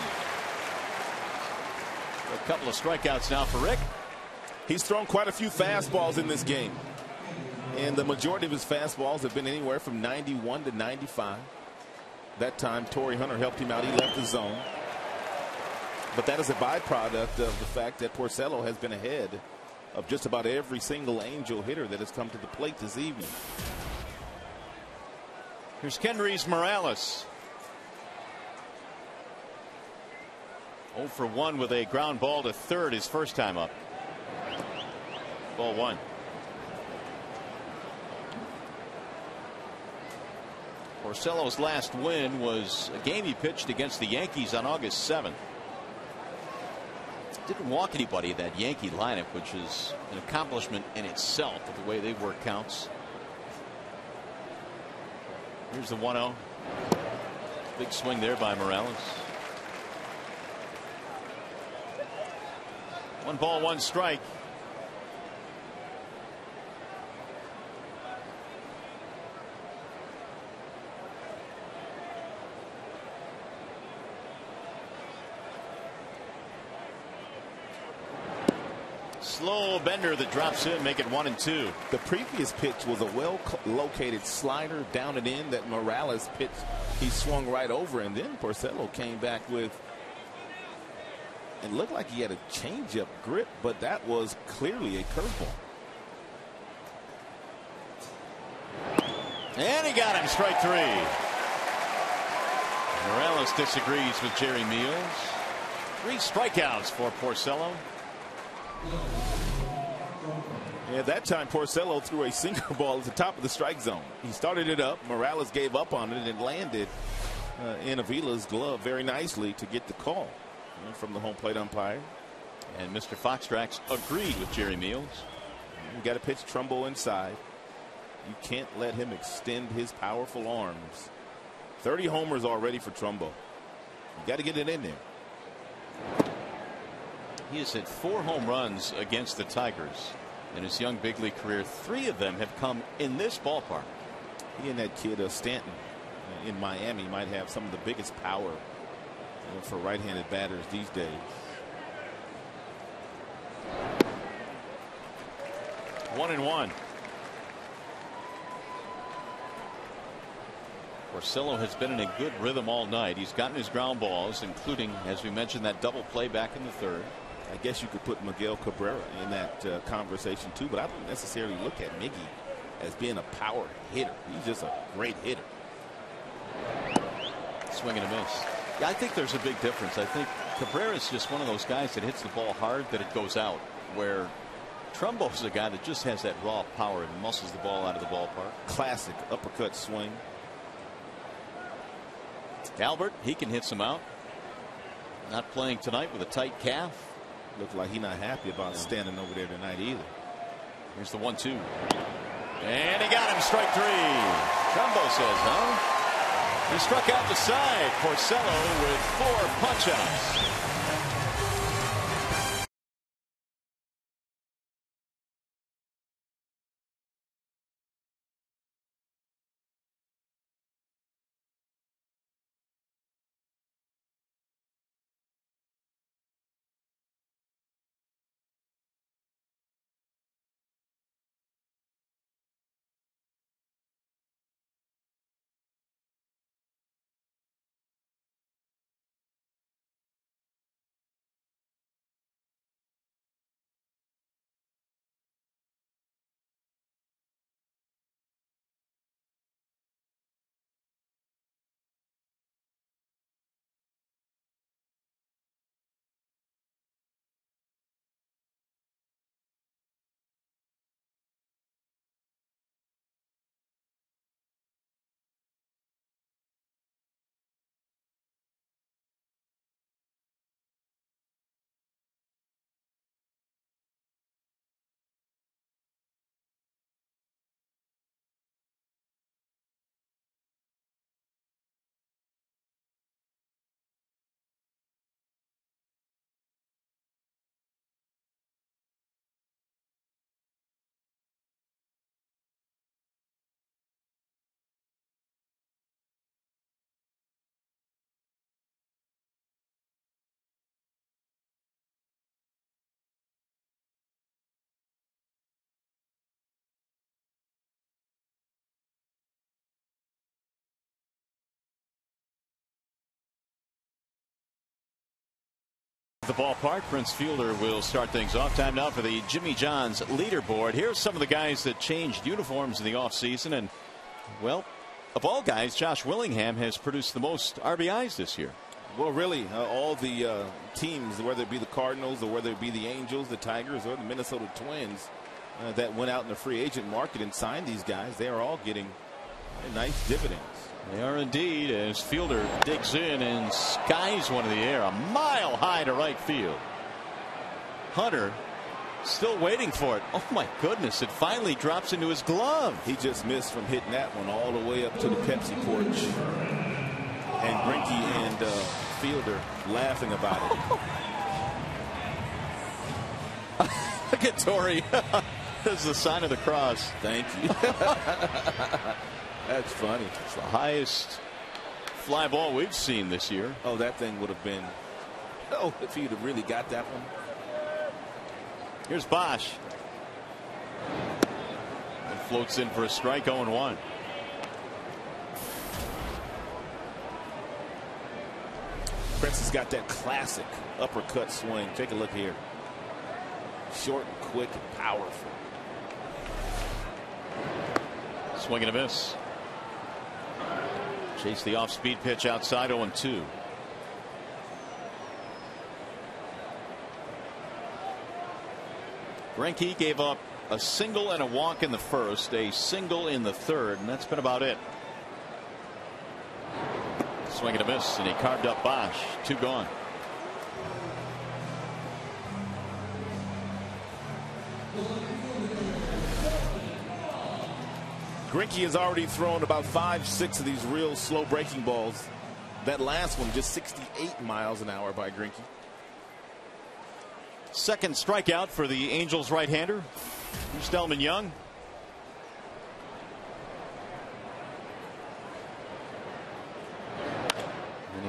A couple of strikeouts now for Rick. He's thrown quite a few fastballs in this game. And the majority of his fastballs have been anywhere from 91 to 95. That time Torrey Hunter helped him out. He left the zone. But that is a byproduct of the fact that Porcello has been ahead of just about every single Angel hitter that has come to the plate this evening. Here's Kendrys Morales. 0 for 1 with a ground ball to 3rd his first time up. Ball 1. Porcello's last win was a game he pitched against the Yankees on August 7th. Didn't walk anybody in that Yankee lineup, which is an accomplishment in itself with the way they work counts. Here's the 1-0. Big swing there by Morales. 1 ball, 1 strike. Slow bender that drops in, make it 1-2. The previous pitch was a well located slider down and in that Morales pitched. He swung right over, and then Porcello came back with, it looked like he had a changeup grip, but that was clearly a curveball. And he got him, strike 3. Morales disagrees with Jerry Meals. 3 strikeouts for Porcello. Yeah, that time Porcello threw a sinker ball at the top of the strike zone. He started it up. Morales gave up on it and landed in Avila's glove very nicely to get the call from the home plate umpire. And Mr. Foxtrax agreed with Jerry Meals. You got to pitch Trumbo inside. You can't let him extend his powerful arms. 30 homers already for Trumbo. You got to get it in there. He has hit 4 home runs against the Tigers in his young big league career. 3 of them have come in this ballpark. He and that kid Stanton in Miami might have some of the biggest power for right-handed batters these days. One and one. Porcello has been in a good rhythm all night. He's gotten his ground balls, including, as we mentioned, that double play back in the third. I guess you could put Miguel Cabrera in that conversation too, but I don't necessarily look at Miggy as being a power hitter. He's just a great hitter. Swing and a miss. Yeah, I think there's a big difference. I think Cabrera is just one of those guys that hits the ball hard that it goes out, where Trumbo's a guy that just has that raw power and muscles the ball out of the ballpark. Classic uppercut swing. Albert, he can hit some out. Not playing tonight with a tight calf. Looks like he's not happy about standing over there tonight either. Here's the 1-2. And he got him, strike three. Trumbo says, huh? He struck out the side. Porcello with 4 punch-outs. The ballpark. Prince Fielder will start things off. Time now for the Jimmy John's leaderboard. Here's some of the guys that changed uniforms in the offseason. And, well, of all guys, Josh Willingham has produced the most RBIs this year. Well, really, all the teams, whether it be the Cardinals or whether it be the Angels, the Tigers, or the Minnesota Twins that went out in the free agent market and signed these guys, they are all getting nice dividends. They are indeed, as Fielder digs in and skies one in the air a mile high to right field. Hunter still waiting for it. Oh my goodness, it finally drops into his glove. He just missed from hitting that one all the way up to the Pepsi porch. And Greinke and Fielder laughing about it. Look at Torrey. This is the sign of the cross. Thank you. That's funny. It's the highest fly ball we've seen this year. Oh, that thing would have been. Oh, if he'd have really got that one. Here's Bosch. And floats in for a strike. 0-1. Prince has got that classic uppercut swing. Take a look here. Short, quick, and powerful. Swing and a miss. Chase the off-speed pitch outside. 0-2. Greinke gave up a single and a walk in the first, a single in the third, and that's been about it. Swing and a miss, and he carved up Bosch. 2 gone. Greinke has already thrown about 5-6 of these real slow breaking balls. That last one just 68 miles an hour by Greinke. Second strikeout for the Angels right-hander. Stelman Young.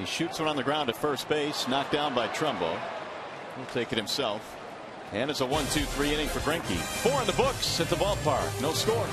He shoots one on the ground at first base, knocked down by Trumbo. He'll take it himself. And it's a 1-2-3 inning for Greinke. 4 in the books at the ballpark. No score.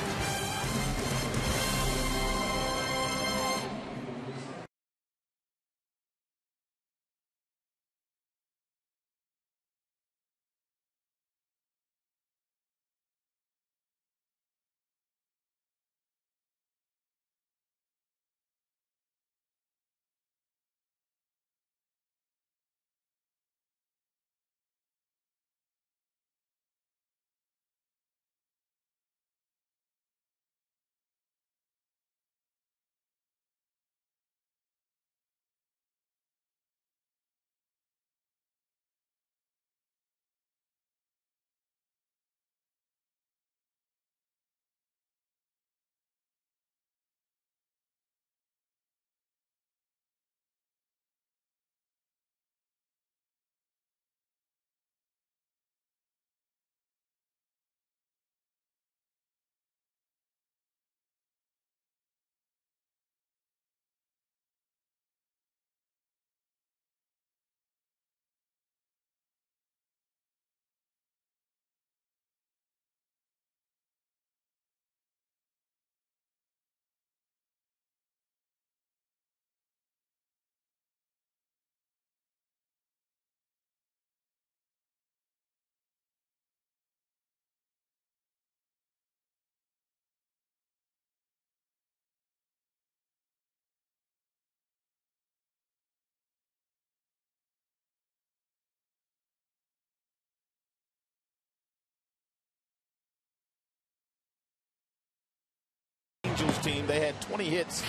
Angels team, they had 20 hits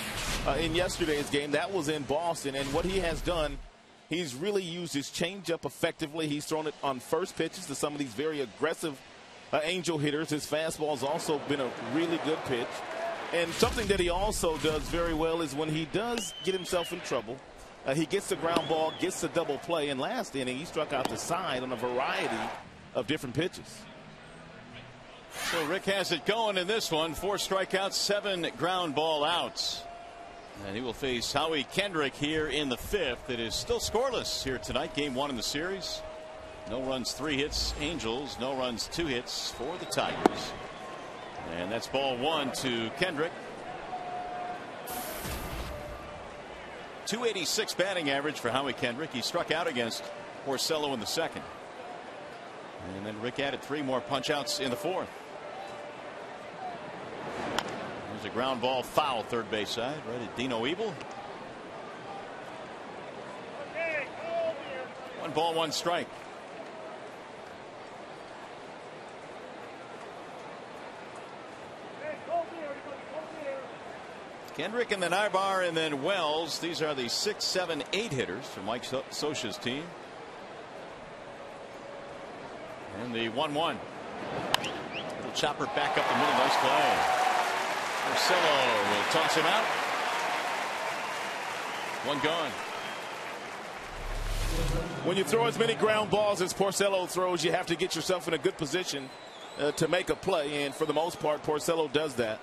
in yesterday's game. That was in Boston, and what he has done, he's really used his changeup effectively. He's thrown it on first pitches to some of these very aggressive Angel hitters. His fastball's also been a really good pitch. And something that he also does very well is when he does get himself in trouble, he gets the ground ball, gets the double play. And last inning, he struck out the side on a variety of different pitches. So Rick has it going in this one. 4 strikeouts, 7 ground ball outs. And he will face Howie Kendrick here in the 5th. It is still scoreless here tonight. Game 1 in the series. No runs, 3 hits. Angels. No runs, 2 hits for the Tigers. And that's ball 1 to Kendrick. .286 batting average for Howie Kendrick. He struck out against Porcello in the 2nd. And then Rick added 3 more punch-outs in the 4th. There's a ground ball foul, third base side, right at Dino Ebel. 1 ball, 1 strike. Kendrick and then Ibar and then Wells. These are the 6, 7, 8 hitters for Mike Scioscia's team. And the 1-1. Little chopper back up the middle. Nice play. Porcello will toss him out. 1 gone. When you throw as many ground balls as Porcello throws, you have to get yourself in a good position to make a play. And for the most part, Porcello does that.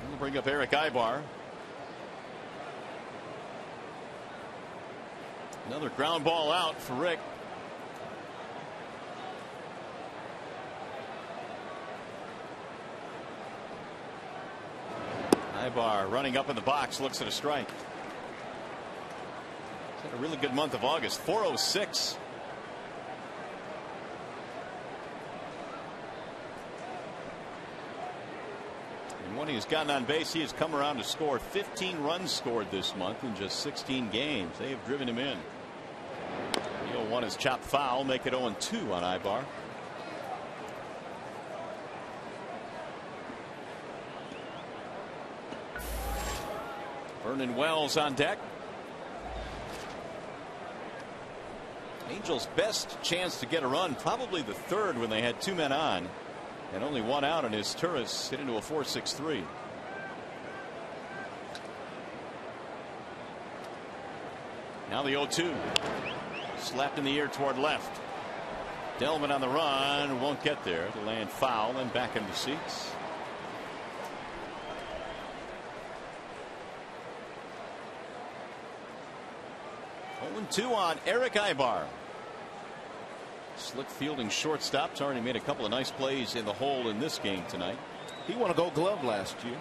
We'll bring up Eric Ibar. Another ground ball out for Rick. Ibar running up in the box, looks at a strike. He's had a really good month of August. 406. And when he's gotten on base, he has come around to score 15 runs scored this month in just 16 games. They have driven him in. The 0-1 is chopped foul, make it 0-2 on Ibar. Vernon Wells on deck. Angels' best chance to get a run, probably the 3rd when they had 2 men on. And only 1 out, and his Turris hit into a 4.63. Now the 0-2. Slapped in the air toward left. Delman on the run, won't get there. To land foul and back into seats. Two on Eric Ibar. Slick fielding shortstop's already made a couple of nice plays in the hole in this game tonight. He won a Gold Glove last year.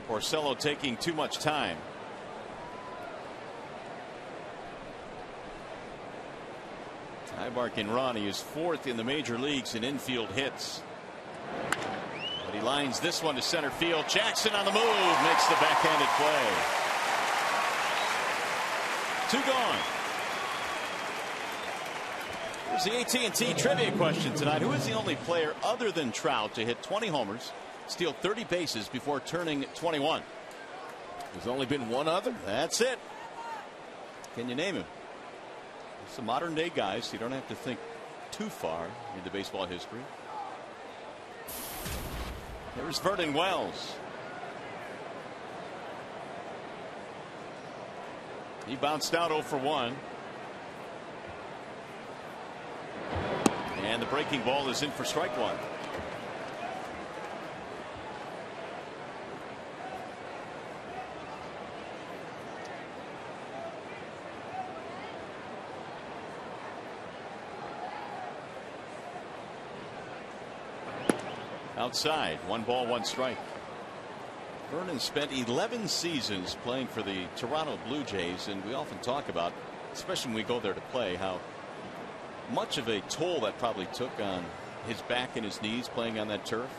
Porcello taking too much time. Ibar can run. He is 4th in the major leagues in infield hits. But he lines this one to center field. Jackson on the move makes the backhanded play. 2 gone. Here's the AT&T trivia question tonight. Who is the only player other than Trout to hit 20 homers, steal 30 bases before turning 21? There's only been one other. That's it. Can you name him? Some modern day guys, so you don't have to think too far into baseball history. There's Vernon Wells. He bounced out 0 for 1. And the breaking ball is in for strike 1. Outside, 1 ball, 1 strike. Vernon spent 11 seasons playing for the Toronto Blue Jays, and we often talk about, especially when we go there to play, how much of a toll that probably took on his back and his knees playing on that turf.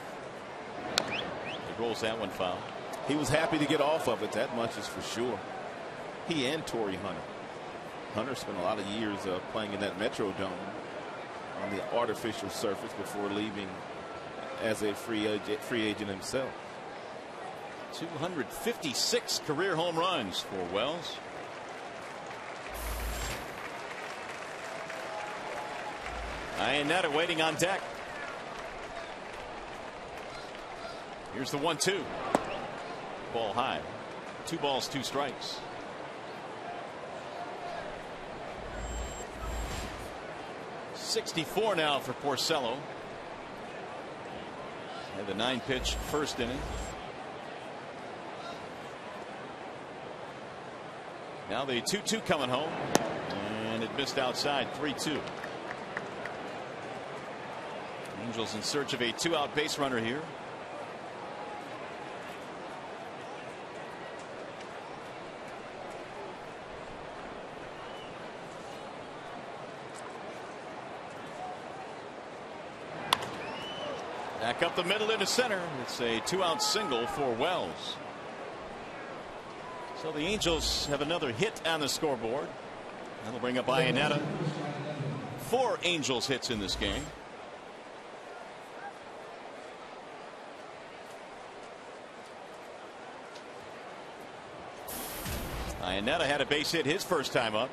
He rolls that one foul. He was happy to get off of it, that much is for sure. He and Torrey Hunter. Hunter spent a lot of years playing in that Metrodome on the artificial surface before leaving as a free agent himself. 256 career home runs for Wells. Iannetta waiting on deck. Here's the 1-2. Ball high. 2 balls, 2 strikes. .64 now for Porcello. Had the 9-pitch first inning. Now the 2-2 coming home, and it missed outside. 3-2. Angels in search of a 2-out base runner here. Back up the middle into center. It's a 2-out single for Wells. So the Angels have another hit on the scoreboard. That'll bring up Iannetta. 4 Angels hits in this game. Iannetta had a base hit his first time up.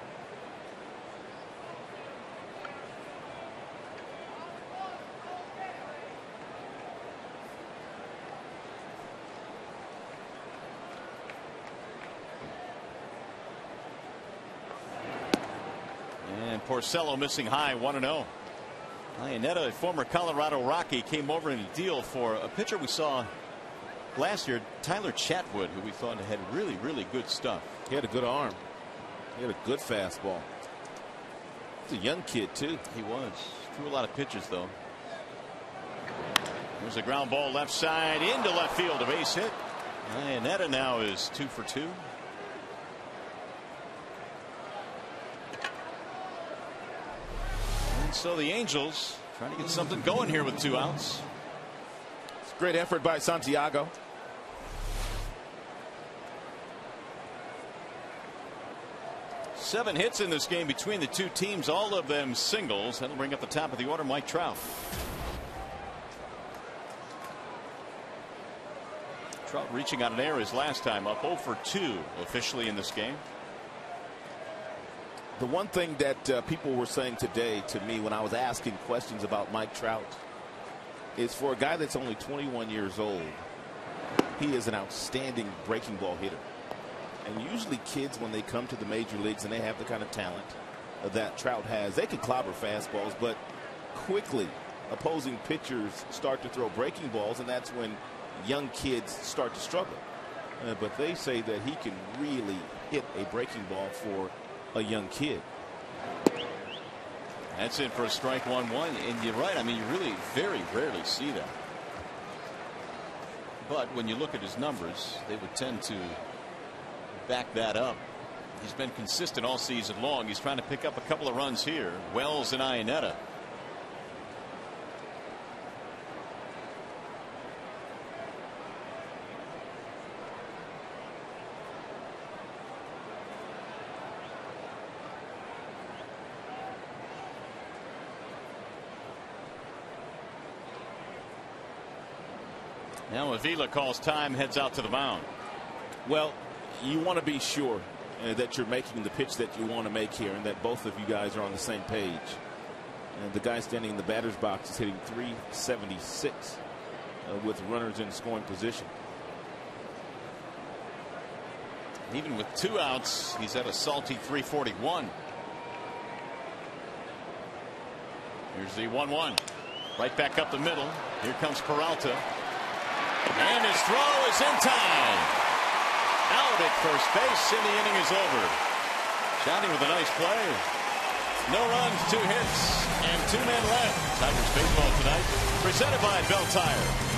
Porcello missing high, 1-0. Iannetta, a former Colorado Rocky, came over in a deal for a pitcher we saw last year, Tyler Chatwood, who we thought had really good stuff. He had a good arm. He had a good fastball. He's a young kid too. He was. Threw a lot of pitches though. There's a ground ball left side into left field, a base hit. Iannetta now is 2 for 2. So the Angels trying to get something going here with 2 outs. It's a great effort by Santiago. Seven hits in this game between the 2 teams, all of them singles. That'll bring up the top of the order, Mike Trout. Trout reaching on an error his last time up, 0 for 2 officially in this game. The one thing that people were saying today to me when I was asking questions about Mike Trout is, for a guy that's only 21 years old, he is an outstanding breaking ball hitter. And usually kids, when they come to the major leagues and they have the kind of talent that Trout has, they can clobber fastballs, but quickly opposing pitchers start to throw breaking balls, and that's when young kids start to struggle. But they say that he can really hit a breaking ball for a young kid. That's it for a strike 1-1. And you're right. I mean, you really very rarely see that. But when you look at his numbers, they would tend to back that up. He's been consistent all season long. He's trying to pick up a couple of runs here. Wells and Iannetta. Now Avila calls time, heads out to the mound. Well, you want to be sure that you're making the pitch that you want to make here, and that both of you guys are on the same page. And the guy standing in the batter's box is hitting .376 with runners in scoring position. Even with 2 outs, he's at a salty .341. Here's the 1-1. Right back up the middle. Here comes Peralta. And his throw is in time. Out at first base, and the inning is over. Johnny with a nice play. No runs, 2 hits, and 2 men left. Tigers baseball tonight, presented by Bell Tire.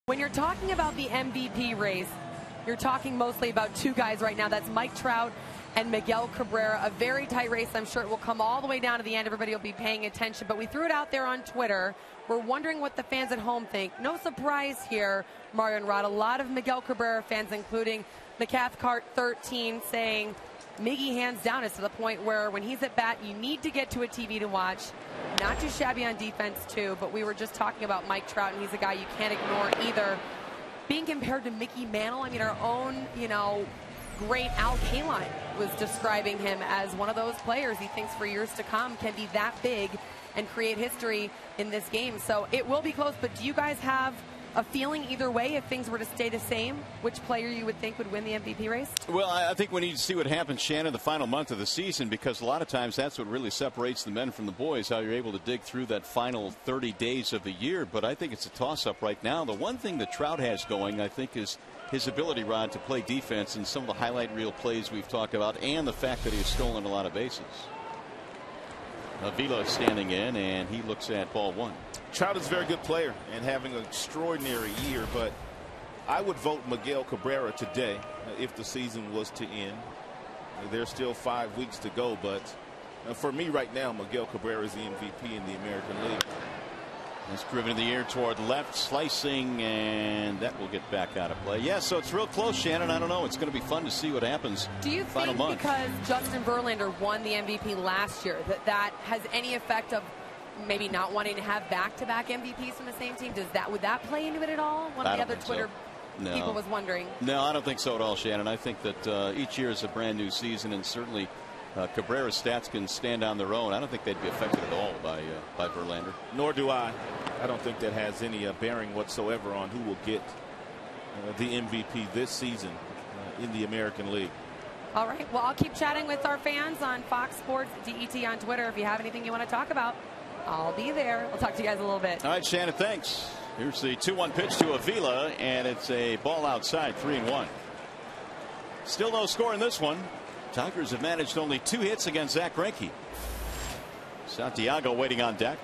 When you're talking about the MVP race, you're talking mostly about 2 guys right now. That's Mike Trout and Miguel Cabrera. A very tight race. I'm sure it will come all the way down to the end. Everybody will be paying attention. But we threw it out there on Twitter. We're wondering what the fans at home think. No surprise here, Mario and Rod. A lot of Miguel Cabrera fans, including McCathcart13, saying Miggy hands down is to the point where when he's at bat, you need to get to a TV to watch. Not too shabby on defense, too, but we were just talking about Mike Trout, and he's a guy you can't ignore either. Being compared to Mickey Mantle, I mean, our own, great Al Kaline was describing him as one of those players he thinks for years to come can be that big and create history in this game. So it will be close, but do you guys have a feeling either way if things were to stay the same, which player you would think would win the MVP race? Well, I think we need to see what happens, Shannon, the final month of the season, because a lot of times that's what really separates the men from the boys, how you're able to dig through that final 30 days of the year. But I think it's a toss-up right now. The one thing that Trout has going, I think, is his ability, Rod, to play defense and some of the highlight reel plays we've talked about, and the fact that he has stolen a lot of bases. Avila standing in, and he looks at ball 1. Trout is a very good player and having an extraordinary year, but I would vote Miguel Cabrera today if the season was to end. There's still 5 weeks to go, but for me right now, Miguel Cabrera is the MVP in the American League. He's driven in the air toward left, slicing, and that will get back out of play. Yeah, so it's real close, Shannon. I don't know. It's going to be fun to see what happens. Do you think because Justin Verlander won the MVP last year that has any effect of maybe not wanting to have back-to-back MVPs from the same team? Would that play into it at all? One of the other Twitter people was wondering. No, I don't think so at all, Shannon. I think that each year is a brand new season, and certainly Cabrera's stats can stand on their own. I don't think they'd be affected at all by Verlander. Nor do I. I don't think that has any bearing whatsoever on who will get the MVP this season in the American League. All right. Well, I'll keep chatting with our fans on Fox Sports DET on Twitter. If you have anything you want to talk about, I'll be there. We'll talk to you guys a little bit. All right, Shannon, thanks. Here's the 2-1 pitch to Avila, and it's a ball outside, 3-1. Still no score in this one. Tigers have managed only 2 hits against Zach Greinke. Santiago waiting on deck.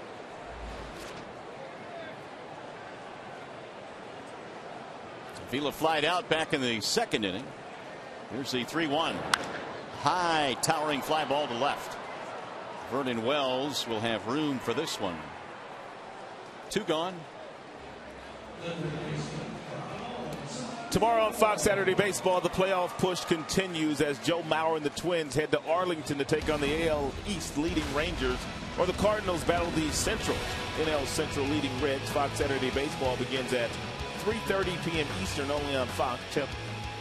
Avila flied out back in the 2nd inning. Here's the 3-1. High towering fly ball to left. Vernon Wells will have room for this one. 2 gone. Tomorrow on Fox Saturday Baseball, the playoff push continues as Joe Mauer and the Twins head to Arlington to take on the AL East leading Rangers, or the Cardinals battle the Central NL Central leading Reds. Fox Saturday Baseball begins at 3:30 p.m. Eastern only on Fox.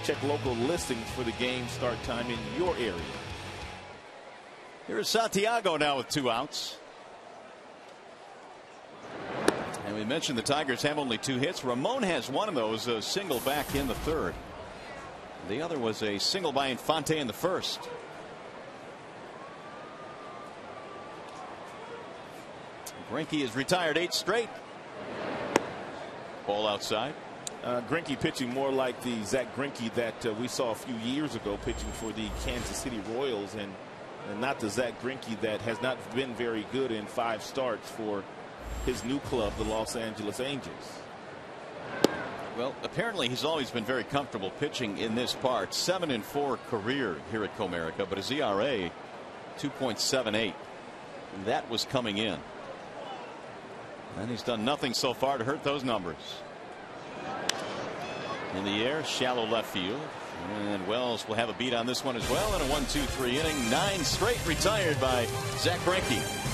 Check local listings for the game start time in your area. Here's Santiago now with 2 outs. And we mentioned the Tigers have only 2 hits. Ramon has one of those, a single back in the 3rd. The other was a single by Infante in the 1st. Greinke is retired 8 straight. Ball outside. Greinke pitching more like the Zach Greinke that we saw a few years ago pitching for the Kansas City Royals, and not the Zach Greinke that has not been very good in 5 starts for his new club, the Los Angeles Angels. Well, apparently he's always been very comfortable pitching in this part. 7-4 career here at Comerica, but his ERA 2.78. That was coming in. And he's done nothing so far to hurt those numbers. In the air, shallow left field. And Wells will have a beat on this one as well in a 1-2-3 inning. 9 straight retired by Zach Greinke.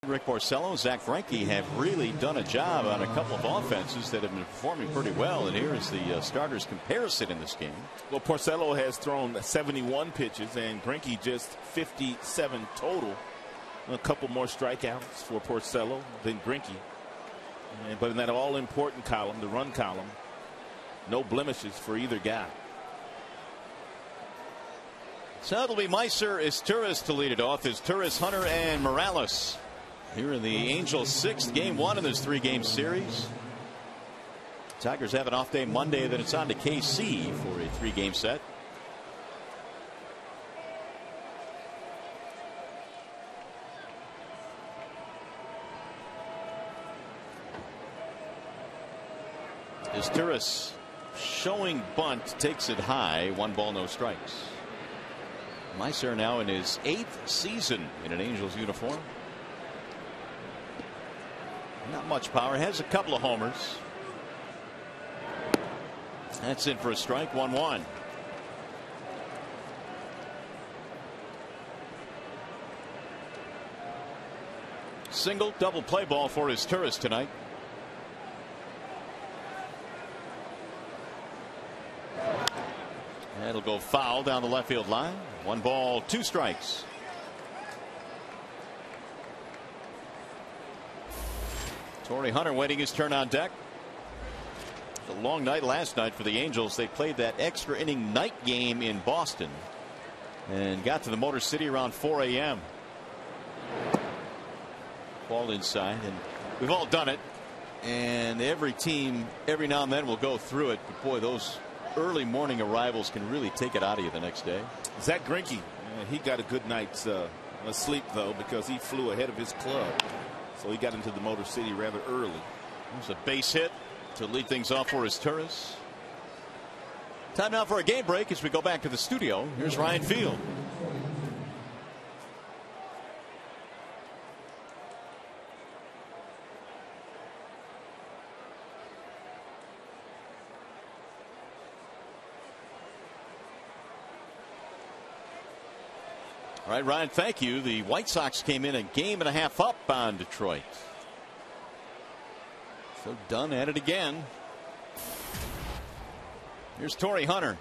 Rick Porcello, Zach Greinke have really done a job on a couple of offenses that have been performing pretty well. And here is the starters comparison in this game. Well, Porcello has thrown 71 pitches and Greinke just 57 total. A couple more strikeouts for Porcello than Greinke. But in that all-important column, the run column, no blemishes for either guy. So it'll be Meiser, Izturis to lead it off. Izturis, Hunter, and Morales here in the Angels' 6th game 1 in this 3-game series. Tigers have an off day Monday, then it's on to KC for a 3-game set. Izturis showing bunt, takes it high, 1 ball, no strikes. Meiser now in his 8th season in an Angels uniform. Not much power, has a couple of homers. That's in for a strike, 1-1. Single, double play ball for Izturis tonight. That'll go foul down the left field line. 1 ball, 2 strikes. Torrey Hunter waiting his turn on deck. It's a long night last night for the Angels. They played that extra inning night game in Boston and got to the Motor City around 4 a.m. Ball inside, and we've all done it. And every team, every now and then, will go through it. But boy, those early morning arrivals can really take it out of you the next day. Zach Greinke, he got a good night's sleep, though, because he flew ahead of his club. So he got into the Motor City rather early. There's a base hit to lead things off for Izturis. Time now for a game break as we go back to the studio. Here's Ryan Field. All right, Ryan, thank you. The White Sox came in a game and a half up on Detroit. So done at it again. Here's Torrey Hunter.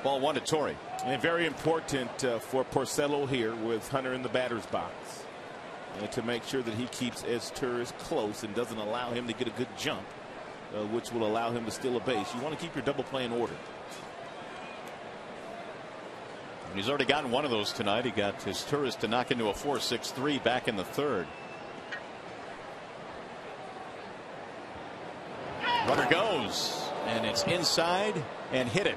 Ball 1 to Torrey. And very important for Porcello here with Hunter in the batter's box. To make sure that he keeps Izturis close and doesn't allow him to get a good jump, which will allow him to steal a base. You want to keep your double play in order. And he's already gotten one of those tonight. He got Izturis to knock into a 4-6-3 back in the 3rd. Runner goes, and it's inside and hit it.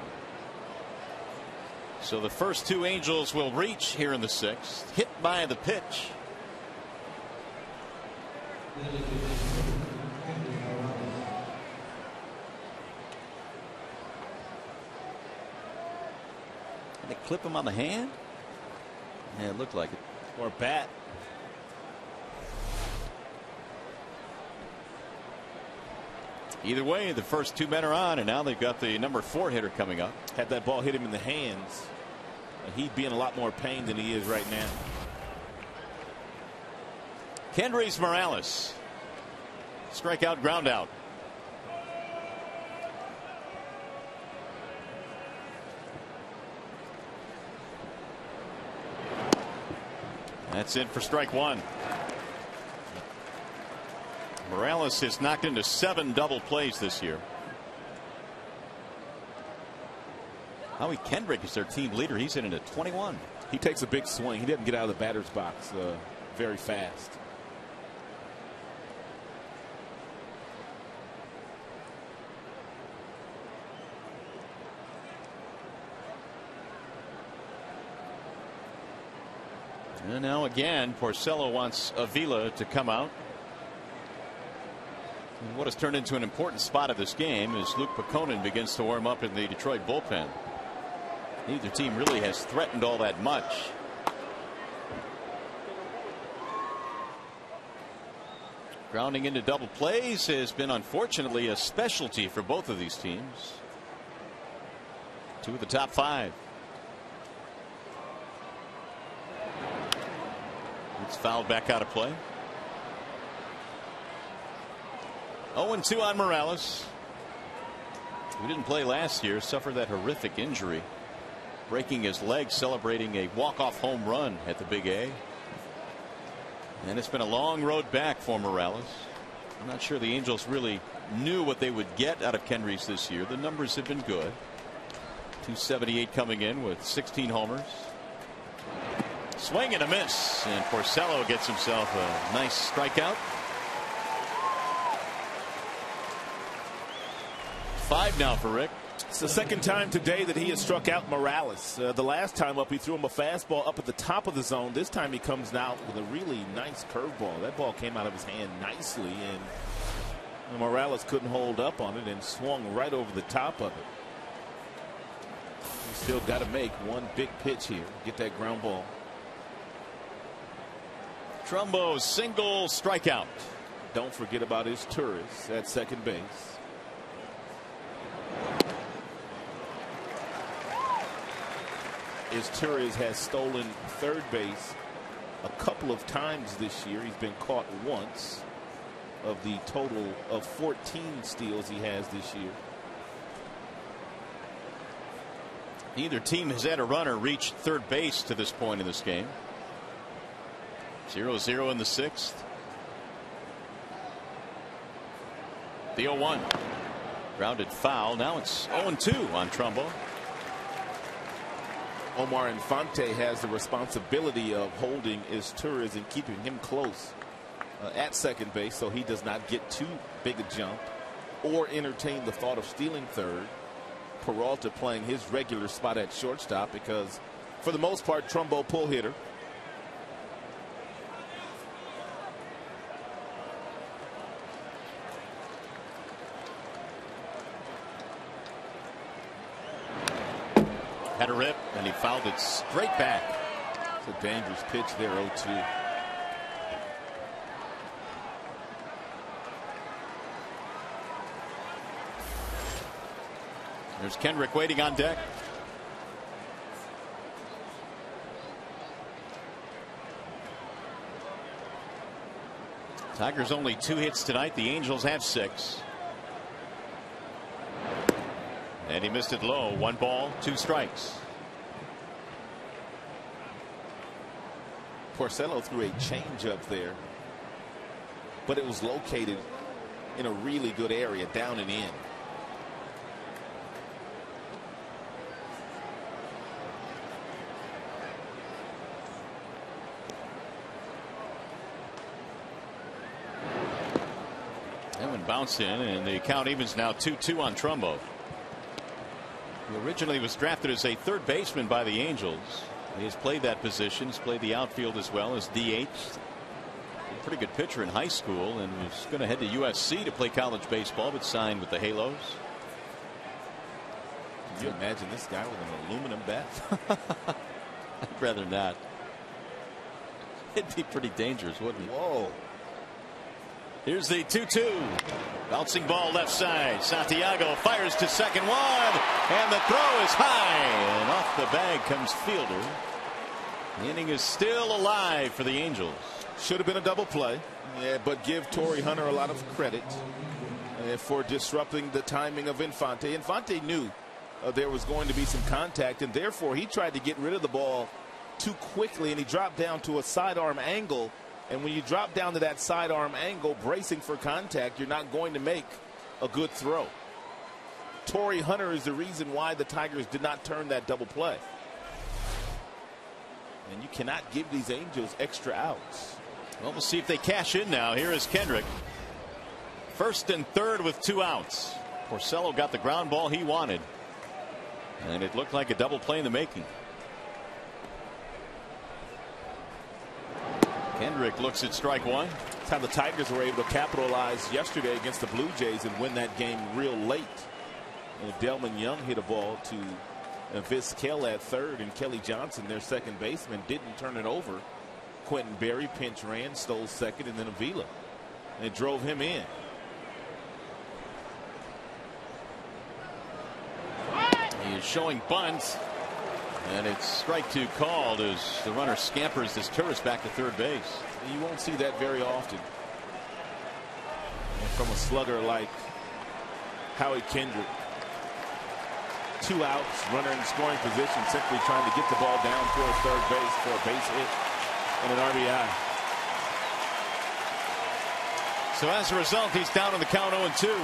So the first 2 Angels will reach here in the 6th. Hit by the pitch. Did they clip him on the hand? Yeah, it looked like it. Or bat. Either way, the first 2 men are on, and now they've got the number 4 hitter coming up. Had that ball hit him in the hands, he'd be in a lot more pain than he is right now. Kendrys Morales. Strikeout, ground out. That's it for strike 1. Morales has knocked into 7 double plays this year. Howie Kendrick is their team leader. He's in at 21. He takes a big swing. He doesn't get out of the batter's box very fast. And now again, Porcello wants Avila to come out. And what has turned into an important spot of this game is Luke Peconin begins to warm up in the Detroit bullpen. Neither team really has threatened all that much. Grounding into double plays has been unfortunately a specialty for both of these teams. 2 of the top 5. It's fouled back out of play. 0-2 on Morales, who didn't play last year, suffered that horrific injury breaking his leg, celebrating a walk-off home run at the Big A. And it's been a long road back for Morales. I'm not sure the Angels really knew what they would get out of Kenrys this year. The numbers have been good. 278 coming in with 16 homers. Swing and a miss, and Porcello gets himself a nice strikeout. 5 now for Rick. It's the second time today that he has struck out Morales. The last time up, he threw him a fastball up at the top of the zone. This time he comes out with a really nice curveball. That ball came out of his hand nicely, and Morales couldn't hold up on it and swung right over the top of it. He's still got to make one big pitch here, get that ground ball. Trumbo single strikeout. Don't forget about his Torres at second base. Torres has stolen third base a couple of times this year. He's been caught once of the total of 14 steals he has this year. Neither team has had a runner reach third base to this point in this game. 0-0 in the 6th. The 0-1. Grounded foul. Now it's 0-2 on Trumbo. Omar Infante has the responsibility of holding Torres and keeping him close at second base so he does not get too big a jump or entertain the thought of stealing third. Peralta playing his regular spot at shortstop because for the most part Trumbo pull hitter. Had a rip and he fouled it straight back. It's a dangerous pitch there. 0-2. There's Kendrick waiting on deck. Tigers only 2 hits tonight. The Angels have 6. And he missed it low. 1 ball, 2 strikes. Porcello threw a changeup there, but it was located in a really good area, down and in. That one bounced in, and the count evens now 2-2 on Trumbo. He originally was drafted as a third baseman by the Angels. He has played that position. He's played the outfield as well as DH. A pretty good pitcher in high school and was going to head to USC to play college baseball, but signed with the Halos. Can you imagine this guy with an aluminum bat? I'd rather not. It'd be pretty dangerous, wouldn't it? Whoa. Here's the 2-2. Bouncing ball left side. Santiago fires to second one. And the throw is high. And off the bag comes Fielder. The inning is still alive for the Angels. Should have been a double play. Yeah, but give Torrey Hunter a lot of credit for disrupting the timing of Infante. Infante knew there was going to be some contact, and therefore he tried to get rid of the ball too quickly, and he dropped down to a sidearm angle. And when you drop down to that sidearm angle, bracing for contact, you're not going to make a good throw. Torrey Hunter is the reason why the Tigers did not turn that double play. And you cannot give these Angels extra outs. Well, we'll see if they cash in now. Here is Kendrick. First and third with 2 outs. Porcello got the ground ball he wanted. And it looked like a double play in the making. Kendrick looks at strike 1. That's how the Tigers were able to capitalize yesterday against the Blue Jays and win that game real late. And Delman Young hit a ball to Vizquel at third, and Kelly Johnson, their second baseman, didn't turn it over. Quentin Berry pinch ran, stole second, and then Avila. And it drove him in. He is showing bunt. And it's strike 2 called as the runner scampers this tourist back to third base. You won't see that very often. And from a slugger like Howie Kendrick. 2 outs, runner in scoring position, simply trying to get the ball down towards third base for a base hit and an RBI. So as a result, he's down on the count 0-2.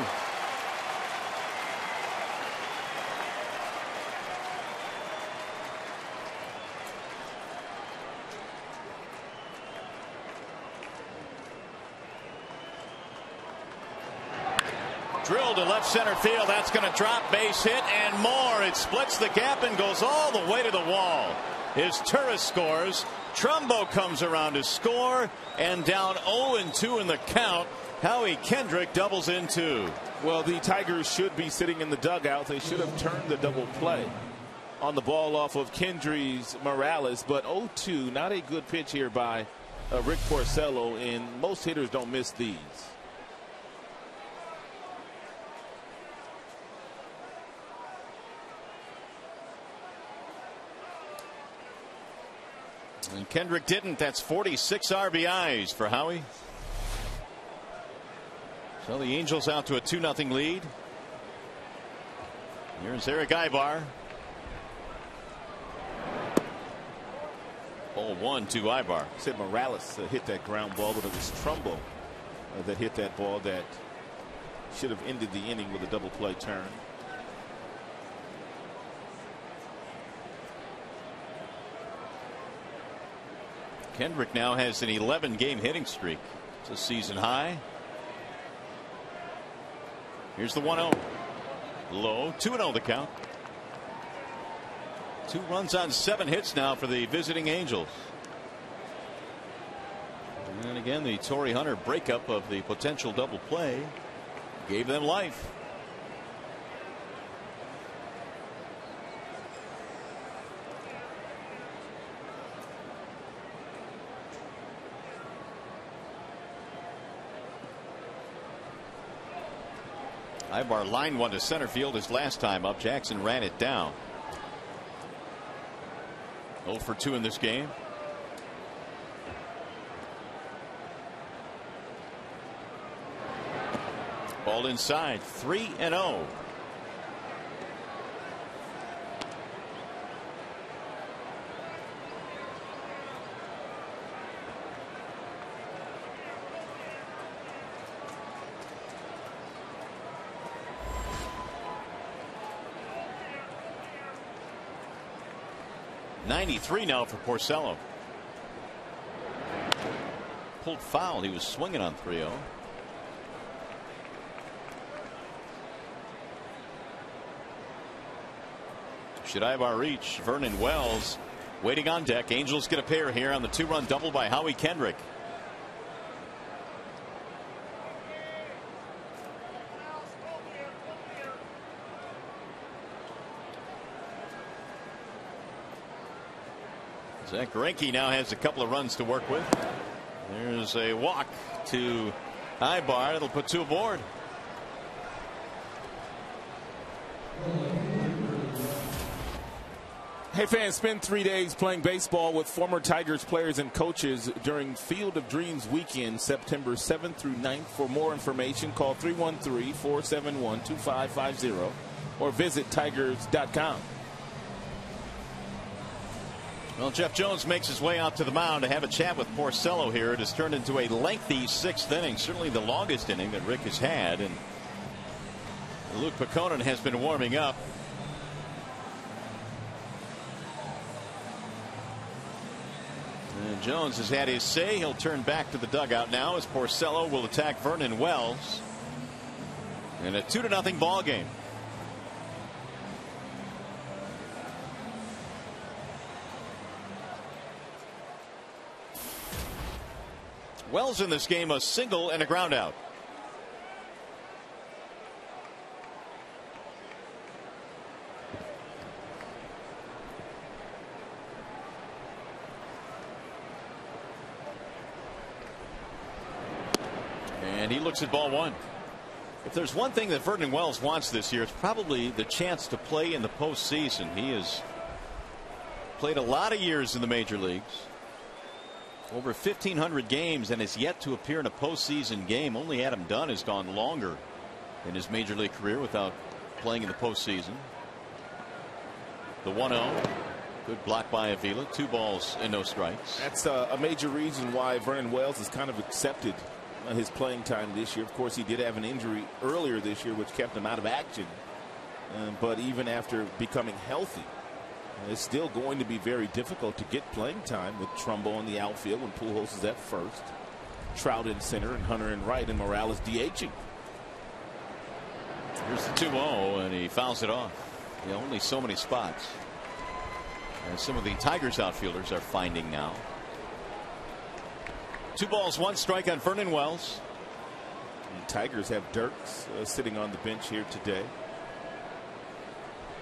Drilled to left center field. That's going to drop, base hit and more. It splits the gap and goes all the way to the wall. His Turris scores. Trumbo comes around to score, and down 0-2 in the count. Howie Kendrick doubles in 2. Well, the Tigers should be sitting in the dugout. They should have turned the double play on the ball off of Kendry's Morales, but 0-2, not a good pitch here by Rick Porcello, and most hitters don't miss these. And Kendrick didn't. That's 46 RBIs for Howie. So the Angels out to a 2-0 lead. Here's Eric Ibar. Ball 1 to Ibar. Said Morales hit that ground ball, but it was Trumbo that hit that ball that should have ended the inning with a double play turn. Kendrick now has an 11-game hitting streak. It's a season high. Here's the 1-0. Low. 2-0 the count. 2 runs on 7 hits now for the visiting Angels. And again, the Torrey Hunter breakup of the potential double play gave them life. Ibar line one to center field his last time up. Jackson ran it down. 0 for 2 in this game. Ball inside. 3-0. .93 now for Porcello. Pulled foul. He was swinging on 3-0. Should Ibar reach? Vernon Wells waiting on deck. Angels get a pair here on the 2-run double by Howie Kendrick. Zach Greinke now has a couple of runs to work with. There's a walk to Ibar. It'll put 2 aboard. Hey fans, spend 3 days playing baseball with former Tigers players and coaches during Field of Dreams weekend, September 7th through 9th. For more information, call 313-471-2550 or visit tigers.com. Well, Jeff Jones makes his way out to the mound to have a chat with Porcello here. It has turned into a lengthy 6th inning, certainly the longest inning that Rick has had. And Luke Peconen has been warming up. And Jones has had his say. He'll turn back to the dugout now as Porcello will attack Vernon Wells in a 2-0 ball game. Wells in this game a single and a ground out. And he looks at ball 1. If there's one thing that Vernon Wells wants this year, it's probably the chance to play in the postseason. He has played a lot of years in the major leagues. Over 1,500 games and has yet to appear in a postseason game. Only Adam Dunn has gone longer in his major league career without playing in the postseason. The 1-0. Good block by Avila. 2 balls and no strikes. That's a major reason why Vernon Wells has kind of accepted his playing time this year. Of course, he did have an injury earlier this year which kept him out of action. But even after becoming healthy, it's still going to be very difficult to get playing time with Trumbo in the outfield when Pujols is at first, Trout in center, and Hunter in right, and Morales DHing. Here's the 2-0, and he fouls it off. Only so many spots. And some of the Tigers outfielders are finding now. 2 balls, 1 strike on Vernon Wells. And Tigers have Dirks sitting on the bench here today.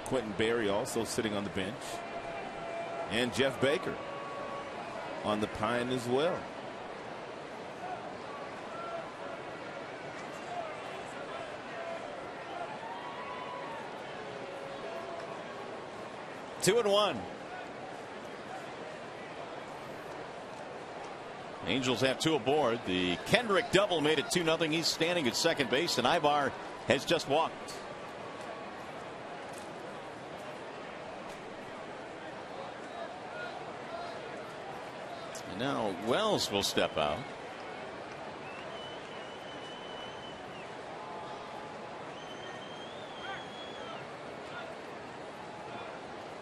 Quentin Berry also sitting on the bench. And Jeff Baker on the pine as well. Two and one. Angels have 2 aboard. The Kendrick double made it 2-0. He's standing at second base, and Ibar has just walked. And now Wells will step out.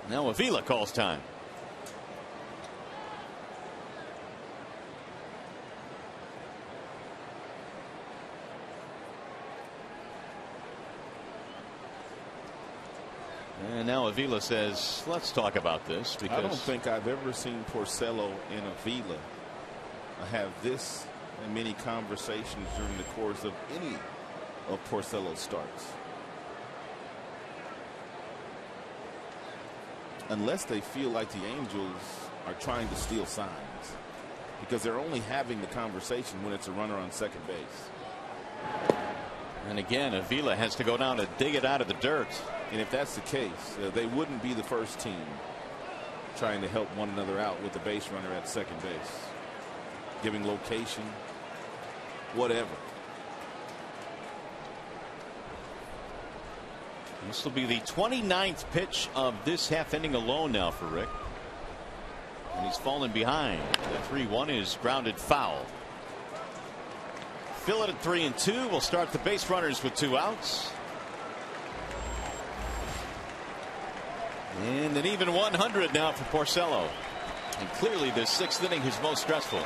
Now Avila calls time. And now Avila says, let's talk about this, because I don't think I've ever seen Porcello and Avila have this many conversations during the course of any of Porcello's starts. Unless they feel like the Angels are trying to steal signs, because they're only having the conversation when it's a runner on second base. And again, Avila has to go down and dig it out of the dirt. And if that's the case, they wouldn't be the first team trying to help one another out with the base runner at second base, giving location, whatever. This will be the 29th pitch of this half inning alone now for Rick. And he's fallen behind. The 3-1 is grounded foul. Fill it at 3-2. We'll start the base runners with 2 outs. And an even 100 now for Porcello. And clearly the 6th inning is most stressful.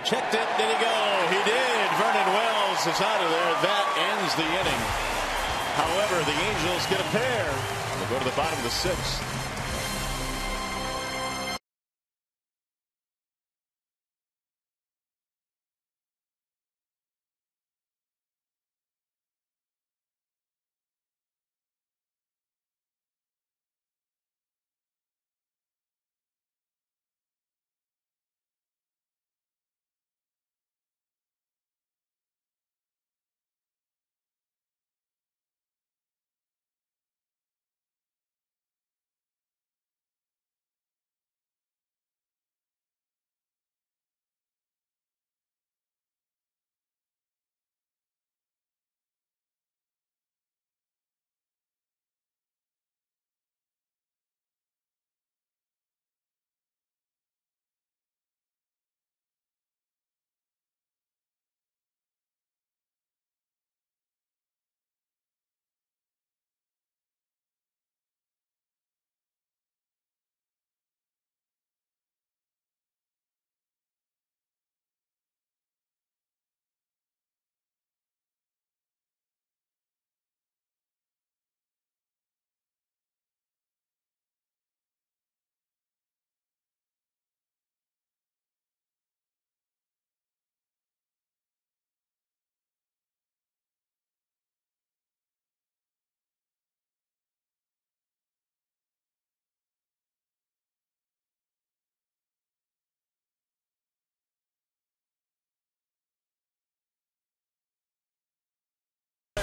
Checked it. Did he go? He did. Vernon Wells is out of there. That ends the inning. However, the Angels get a pair. They'll go to the bottom of the 6th.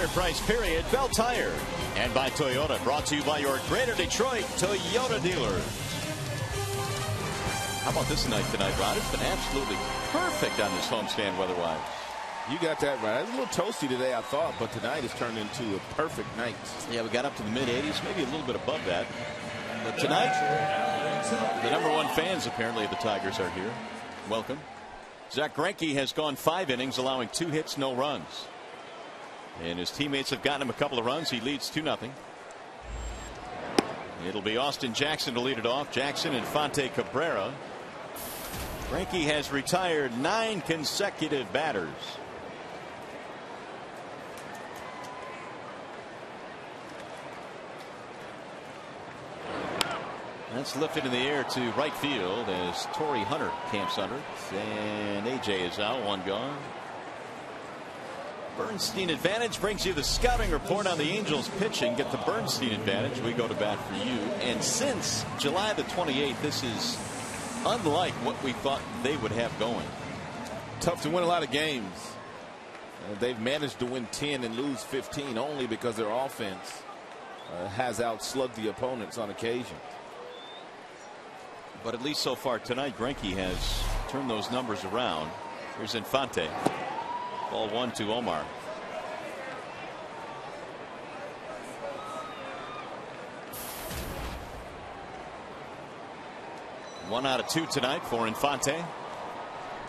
price period. Bell Tire. And by Toyota, brought to you by your Greater Detroit Toyota dealers. How about this night tonight, Rod? It's been absolutely perfect on this homestand weather-wise. You got that right. It's a little toasty today, I thought, but tonight has turned into a perfect night. Yeah, we got up to the mid-80s, maybe a little bit above that. But tonight, the #1 fans apparently of the Tigers are here. Welcome. Zach Greinke has gone 5 innings, allowing 2 hits, no runs. And his teammates have gotten him a couple of runs. He leads 2-0. It'll be Austin Jackson to lead it off. Jackson and Fonte Cabrera. Greinke has retired 9 consecutive batters. That's lifted in the air to right field as Torrey Hunter camps under it. And AJ is out, 1 gone. Bernstein Advantage brings you the scouting report on the Angels pitching. Get the Bernstein Advantage. We go to bat for you. And since July the 28th, this is unlike what we thought they would have going. Tough to win a lot of games. They've managed to win 10 and lose 15 only because their offense has outslugged the opponents on occasion. But at least so far tonight, Greinke has turned those numbers around. Here's Infante. Ball 1 to Omar. One out of 2 tonight for Infante.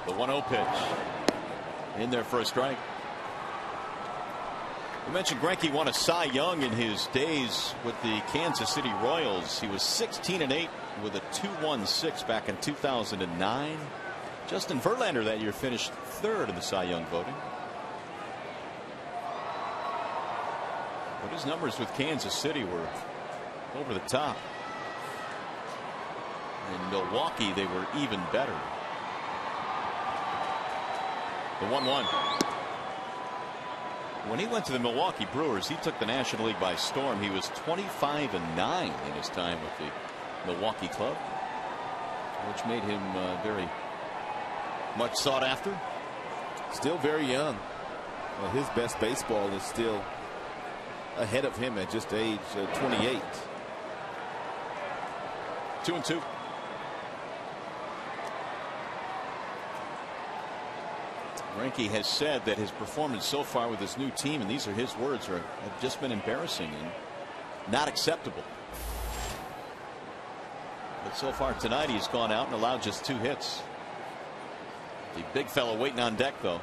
The 1-0 pitch. In there for a strike. We mentioned Greinke won a Cy Young in his days with the Kansas City Royals. He was 16-8 with a 2.16 back in 2009. Justin Verlander that year finished 3rd in the Cy Young voting. But his numbers with Kansas City were over the top. In Milwaukee, they were even better. The 1-1. When he went to the Milwaukee Brewers, he took the National League by storm. He was 25-9 in his time with the Milwaukee club, which made him very much sought after. Still very young. His best baseball is still ahead of him at just age 28. 2-2. Greinke has said that his performance so far with his new team, and these are his words, have just been embarrassing and not acceptable. But so far tonight, he's gone out and allowed just 2 hits. The big fellow waiting on deck, though.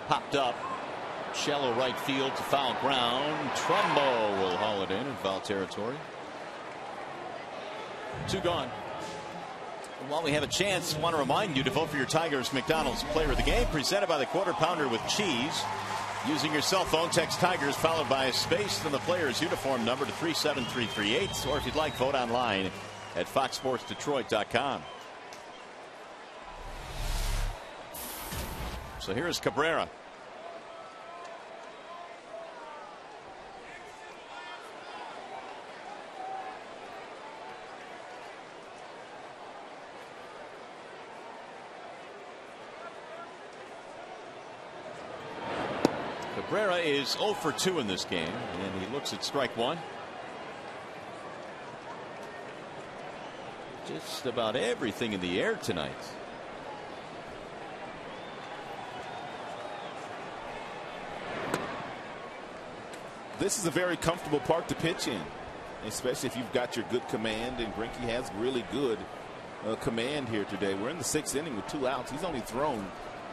Popped up. Shallow right field to foul ground. Trumbo will haul it in foul territory. 2 gone. And while we have a chance, I want to remind you to vote for your Tigers McDonald's Player of the Game, presented by the Quarter Pounder with cheese. Using your cell phone, text Tigers followed by a space and the player's uniform number to 37338. Or if you'd like, vote online at foxsportsdetroit.com. So here's Cabrera. Cabrera is 0 for 2 in this game, and he looks at strike 1. Just about everything in the air tonight. This is a very comfortable park to pitch in, especially if you've got your good command, and Greinke has really good command here today. We're in the 6th inning with 2 outs. He's only thrown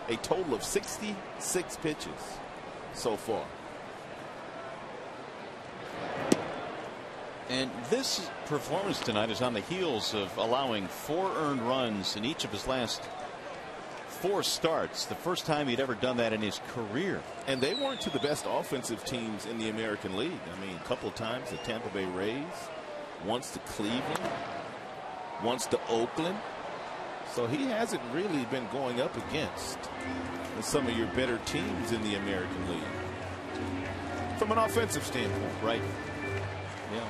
a total of 66 pitches so far. And this performance tonight is on the heels of allowing 4 earned runs in each of his last 4 starts. The first time he'd ever done that in his career. And they weren't to the best offensive teams in the American League. I mean, a couple of times the Tampa Bay Rays, once to Cleveland, once to Oakland. So he hasn't really been going up against some of your better teams in the American League from an offensive standpoint. Right. Yeah.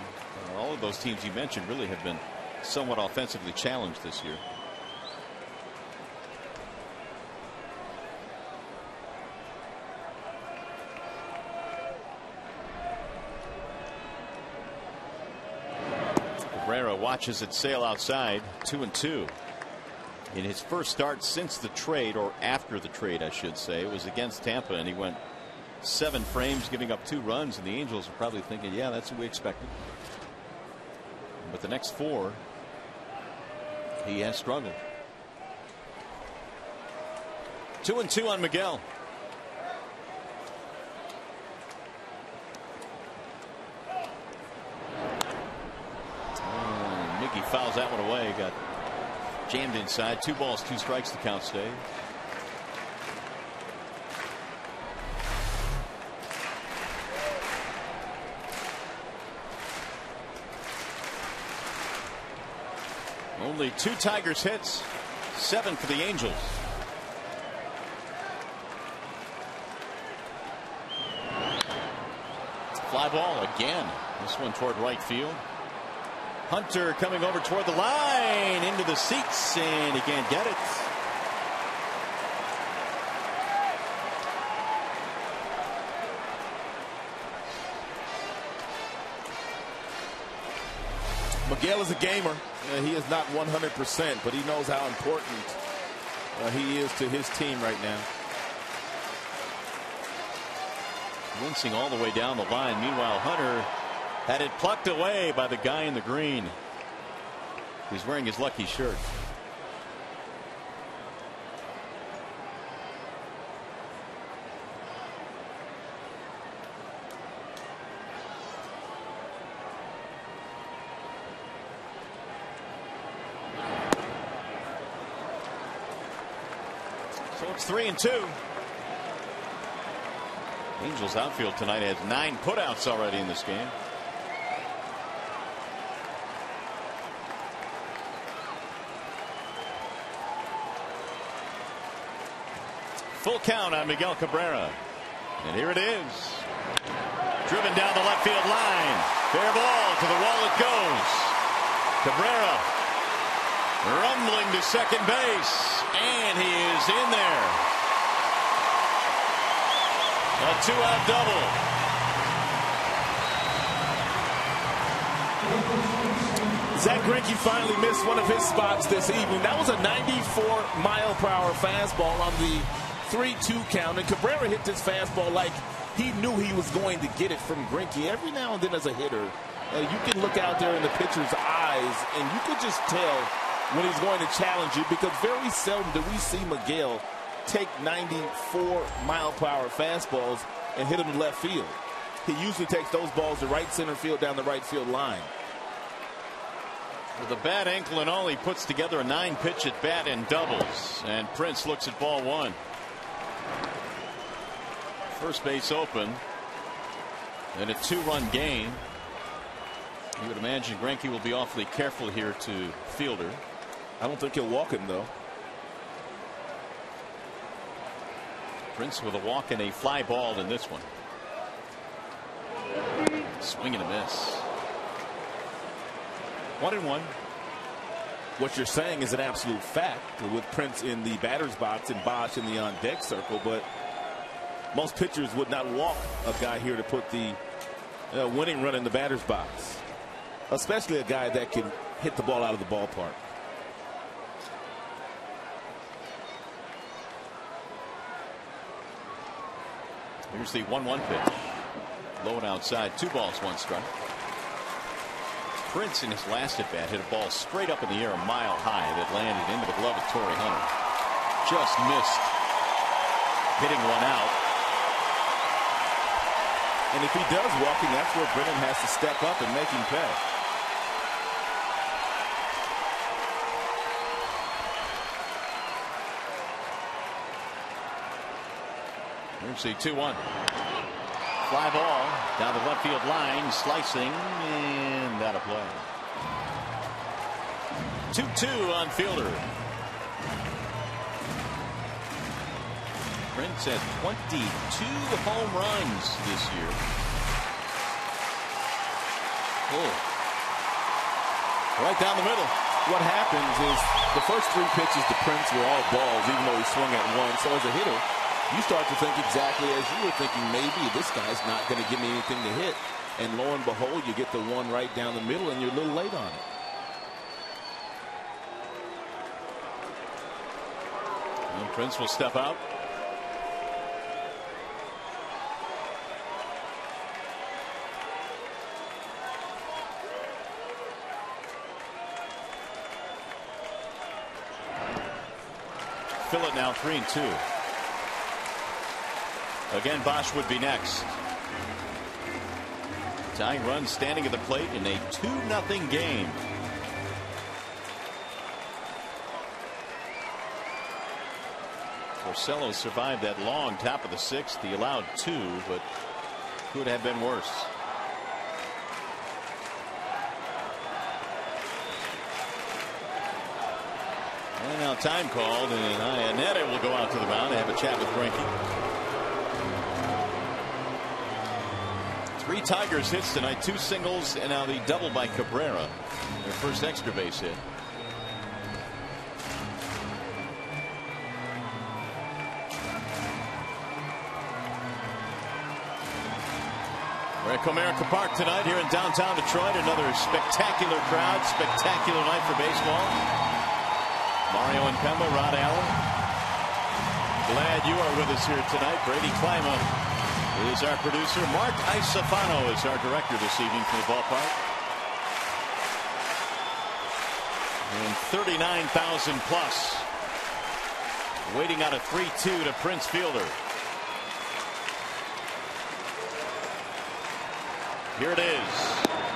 All of those teams you mentioned really have been somewhat offensively challenged this year. Cabrera watches it sail outside. 2-2. In his first start since the trade, or after the trade I should say, it was against Tampa, and he went 7 frames giving up 2 runs, and the Angels are probably thinking, yeah, that's what we expected. But the next 4 he has struggled. 2-2 on Miguel. Miggy fouls that one away. Got jammed inside. 2 balls, 2 strikes. The count stays. Only 2 Tigers hits, 7 for the Angels. Fly ball again. This one toward right field. Hunter coming over toward the line, into the seats, and he can't get it. Miguel is a gamer. He is not 100%, but he knows how important he is to his team right now. Wincing all the way down the line. Meanwhile, Hunter had it plucked away by the guy in the green. He's wearing his lucky shirt. So it's 3-2. Angels outfield tonight has 9 putouts already in this game. Full count on Miguel Cabrera. And here it is. Driven down the left field line. Fair ball, to the wall it goes. Cabrera rumbling to second base. And he is in there. A 2-out double. Zach Greinke finally missed one of his spots this evening. That was a 94-mile-per-hour fastball on the 3-2 count, and Cabrera hit this fastball like he knew he was going to get it from Greinke. Every now and then as a hitter, you can look out there in the pitcher's eyes, and you could just tell when he's going to challenge you, because very seldom do we see Miguel take 94-mile-per-hour fastballs and hit them to left field. He usually takes those balls to right center field down the right field line. With a bad ankle and all, he puts together a 9-pitch at bat and doubles. And Prince looks at ball 1. First base open. And a 2-run game. You would imagine Greinke will be awfully careful here to Fielder. I don't think he'll walk him, though. Prince with a walk and a fly ball in this one. Swing and a miss. 1-1. What you're saying is an absolute fact with Prince in the batter's box and Bosch in the on-deck circle, but most pitchers would not walk a guy here to put the winning run in the batter's box, especially a guy that can hit the ball out of the ballpark. Here's the 1-1 pitch. Low and outside. 2 balls, 1 strike. Prince in his last at bat hit a ball straight up in the air a mile high that landed into the glove of Torrey Hunter. Just missed hitting one out. And if he does walk him, that's where Brennan has to step up and make him pay. Here's the 2-1. Fly ball down the left field line, slicing, and out of play. 2-2 on Fielder. Prince had 22 home runs this year. Oh. Right down the middle. What happens is the first 3 pitches to Prince were all balls, even though he swung at one. So as a hitter, you start to think exactly as you were thinking, maybe this guy's not going to give me anything to hit. And lo and behold, you get the one right down the middle, and you're a little late on it. And Prince will step out. Fill it now 3-2. Again, Bosch would be next. Tying runs standing at the plate in a 2-0 game. Porcello survived that long top of the 6th. He allowed 2, but could have been worse. And now time called, and Iannetta will go out to the mound to have a chat with Greinke. 3 Tigers hits tonight, 2 singles, and now the double by Cabrera, their first extra base hit. We're at Comerica Park tonight here in downtown Detroit. Another spectacular crowd, spectacular night for baseball. Mario and Pemba, Rod Allen. Glad you are with us here tonight. Brady Klima is our producer. Mark Isofano is our director this evening from the ballpark. And 39,000 plus waiting on a 3-2 to Prince Fielder. Here it is.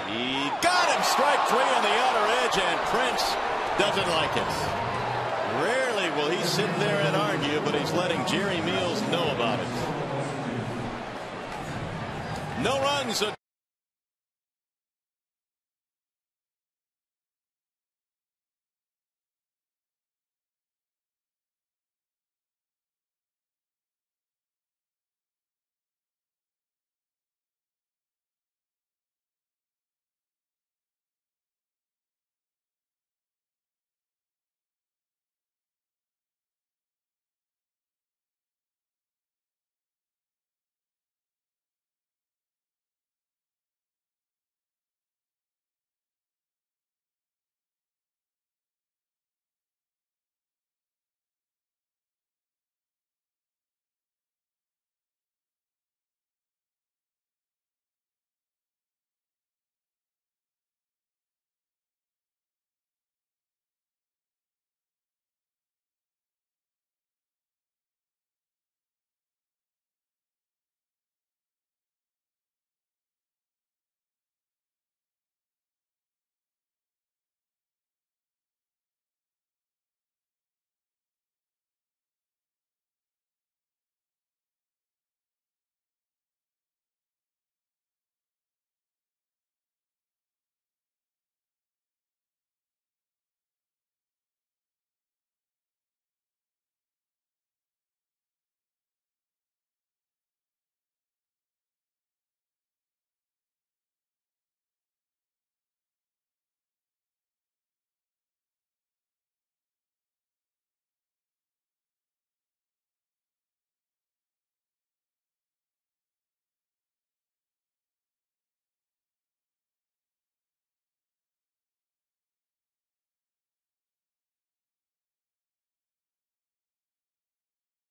He got him. Strike 3 on the outer edge, and Prince doesn't like it. Rarely will he sit there and argue, but he's letting Jerry Meals know about it. No runs.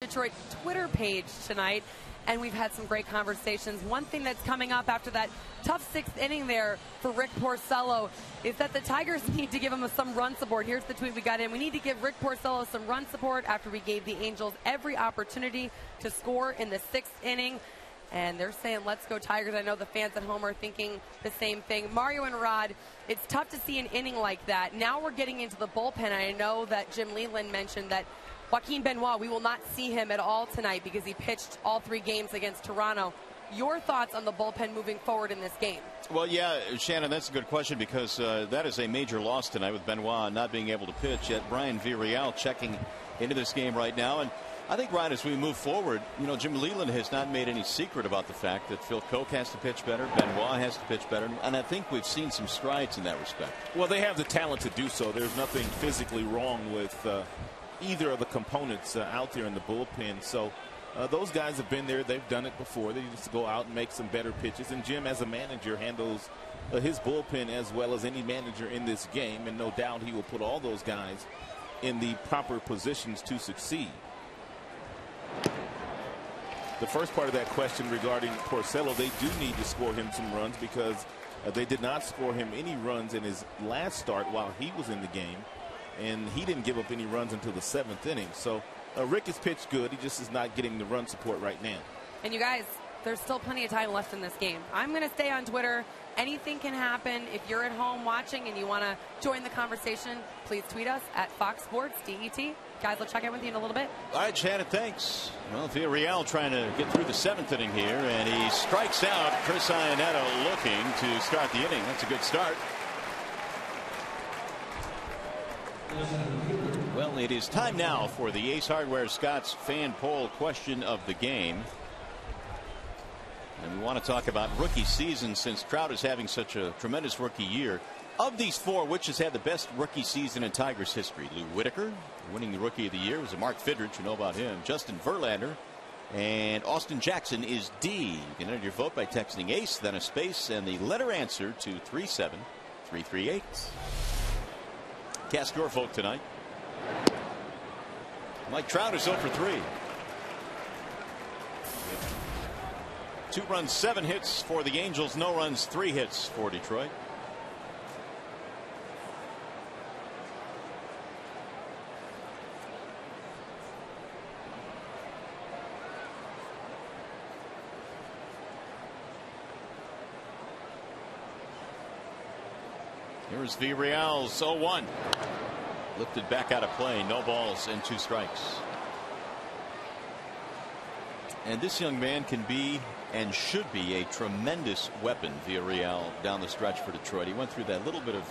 Detroit Twitter page tonight, and we've had some great conversations. One thing that's coming up after that tough 6th inning there for Rick Porcello is that the Tigers need to give him some run support. Here's the tweet we got in. We need to give Rick Porcello some run support after we gave the Angels every opportunity to score in the 6th inning. And they're saying, let's go Tigers. I know the fans at home are thinking the same thing. Mario and Rod, it's tough to see an inning like that. Now we're getting into the bullpen. I know that Jim Leland mentioned that Joaquin Benoit, we will not see him at all tonight because he pitched all 3 games against Toronto. Your thoughts on the bullpen moving forward in this game? Well, yeah, Shannon, that's a good question because that is a major loss tonight with Benoit not being able to pitch. Yet Brian Villarreal checking into this game right now. And I think, Ryan, as we move forward, you know, Jim Leland has not made any secret about the fact that Phil Koch has to pitch better, Benoit has to pitch better, and I think we've seen some strides in that respect. Well, they have the talent to do so. There's nothing physically wrong with either of the components out there in the bullpen. So those guys have been there. They've done it before. They just go out and make some better pitches. And Jim, as a manager, handles his bullpen as well as any manager in this game. And no doubt he will put all those guys in the proper positions to succeed. the first part of that question regarding Porcello, they do need to score him some runs because they did not score him any runs in his last start while he was in the game, and he didn't give up any runs until the 7th inning. So Rick has pitched good. He just is not getting the run support right now. And you guys, there's still plenty of time left in this game. I'm going to stay on Twitter. Anything can happen. If you're at home watching and you want to join the conversation, please tweet us at Fox Sports DET. Guys, we'll check in with you in a little bit. All right, Shannon, thanks. Well, Villarreal trying to get through the 7th inning here, and he strikes out. Chris Iannetta looking to start the inning. That's a good start. Well, it is time now for the Ace Hardware Scott's fan poll question of the game. And we want to talk about rookie season since Trout is having such a tremendous rookie year. Of these four, which has had the best rookie season in Tigers history? Lou Whitaker, winning the Rookie of the Year, was a Mark Fidrich. You know about him. Justin Verlander and Austin Jackson is D. You can enter your vote by texting ACE, then a space, and the letter answer to 37338. Cast your vote tonight. Mike Trout is 0 for 3. 2 runs, 7 hits for the Angels. No runs, 3 hits for Detroit. Here's Villarreal's 0-1. Lifted back out of play. No balls and 2 strikes. And this young man can be and should be a tremendous weapon. Villarreal down the stretch for Detroit. He went through that little bit of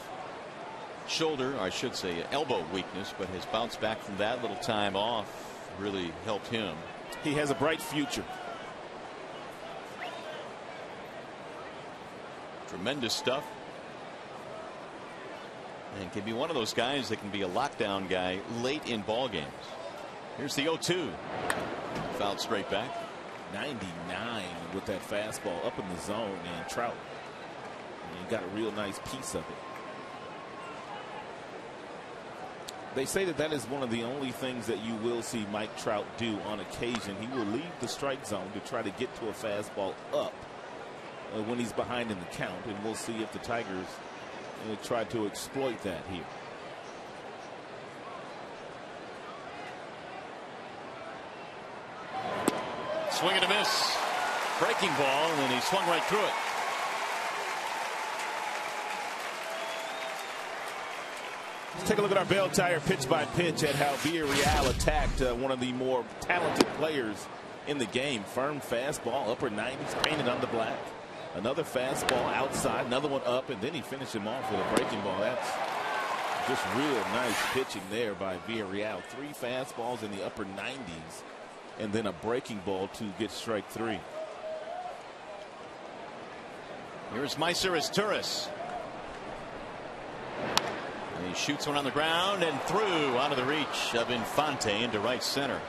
shoulder, I should say elbow weakness, but has bounced back from that. Little time off really helped him. He has a bright future. Tremendous stuff. And can be one of those guys that can be a lockdown guy late in ball games. Here's the 0-2. Fouled straight back. 99 with that fastball up in the zone, and Trout, and he got a real nice piece of it. They say that that is one of the only things that you will see Mike Trout do on occasion. He will leave the strike zone to try to get to a fastball up when he's behind in the count, and we'll see if the Tigers try to exploit that here. Swing and a miss. Breaking ball, and he swung right through it. Let's take a look at our Bell Tire pitch by pitch at how Villarreal attacked one of the more talented players in the game. Firm fastball, upper 90s, painted on the black. Another fastball outside, another one up, and then he finished him off with a breaking ball. That's just real nice pitching there by Villarreal. 3 fastballs in the upper 90s, and then a breaking ball to get strike 3. Here's Meiser Turris. He shoots one on the ground and through onto the reach of Infante into right center.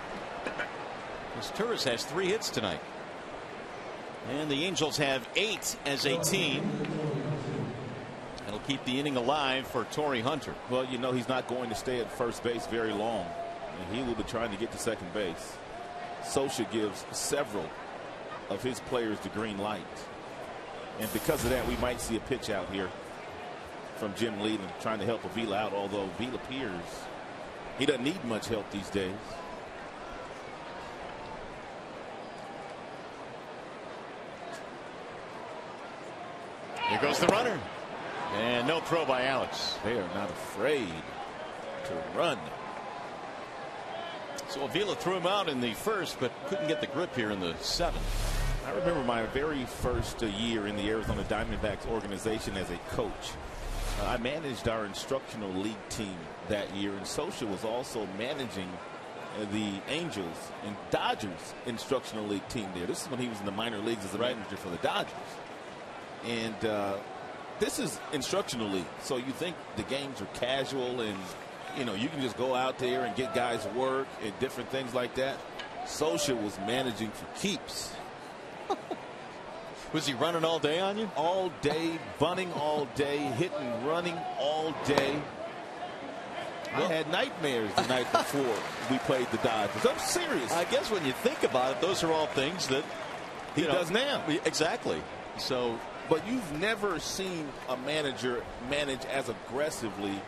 Turris has 3 hits tonight. And the Angels have 8 as a team. That'll keep the inning alive for Torrey Hunter. Well, you know he's not going to stay at first base very long, and he will be trying to get to second base. Scioscia gives several of his players the green light, and because of that, we might see a pitch out here from Jim Leland trying to help Avila out, although Avila appears he doesn't need much help these days. Here goes the runner, and no throw by Alex. They are not afraid to run. So Avila threw him out in the first, but couldn't get the grip here in the 7th. I remember my very first year in the Arizona Diamondbacks organization as a coach. I managed our instructional league team that year, and Scioscia was also managing the Angels and Dodgers instructional league team there. This is when he was in the minor leagues as a manager for the Dodgers. And this is instructional league, so you think the games are casual and you can just go out there and get guys work and different things like that. Scioscia was managing for keeps. Was he running all day on you? All day, bunting all day, hitting, running all day. I had nightmares the night before we played the Dodgers. I'm serious. I guess when you think about it, those are all things that he does now. Exactly. So, but you've never seen a manager manage as aggressively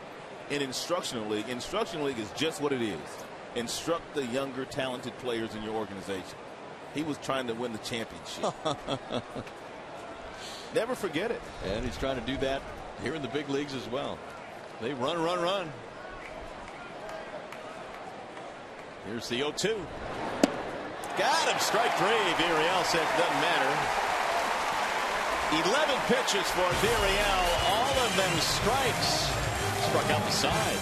in instructional league. Instructional league is just what it is. Instruct the younger, talented players in your organization. He was trying to win the championship. Never forget it. And he's trying to do that here in the big leagues as well. They run, run, run. Here's the 0-2. Got him. Strike three. Villarreal said it doesn't matter. 11 pitches for Villarreal. All of them strikes. Struck out the side.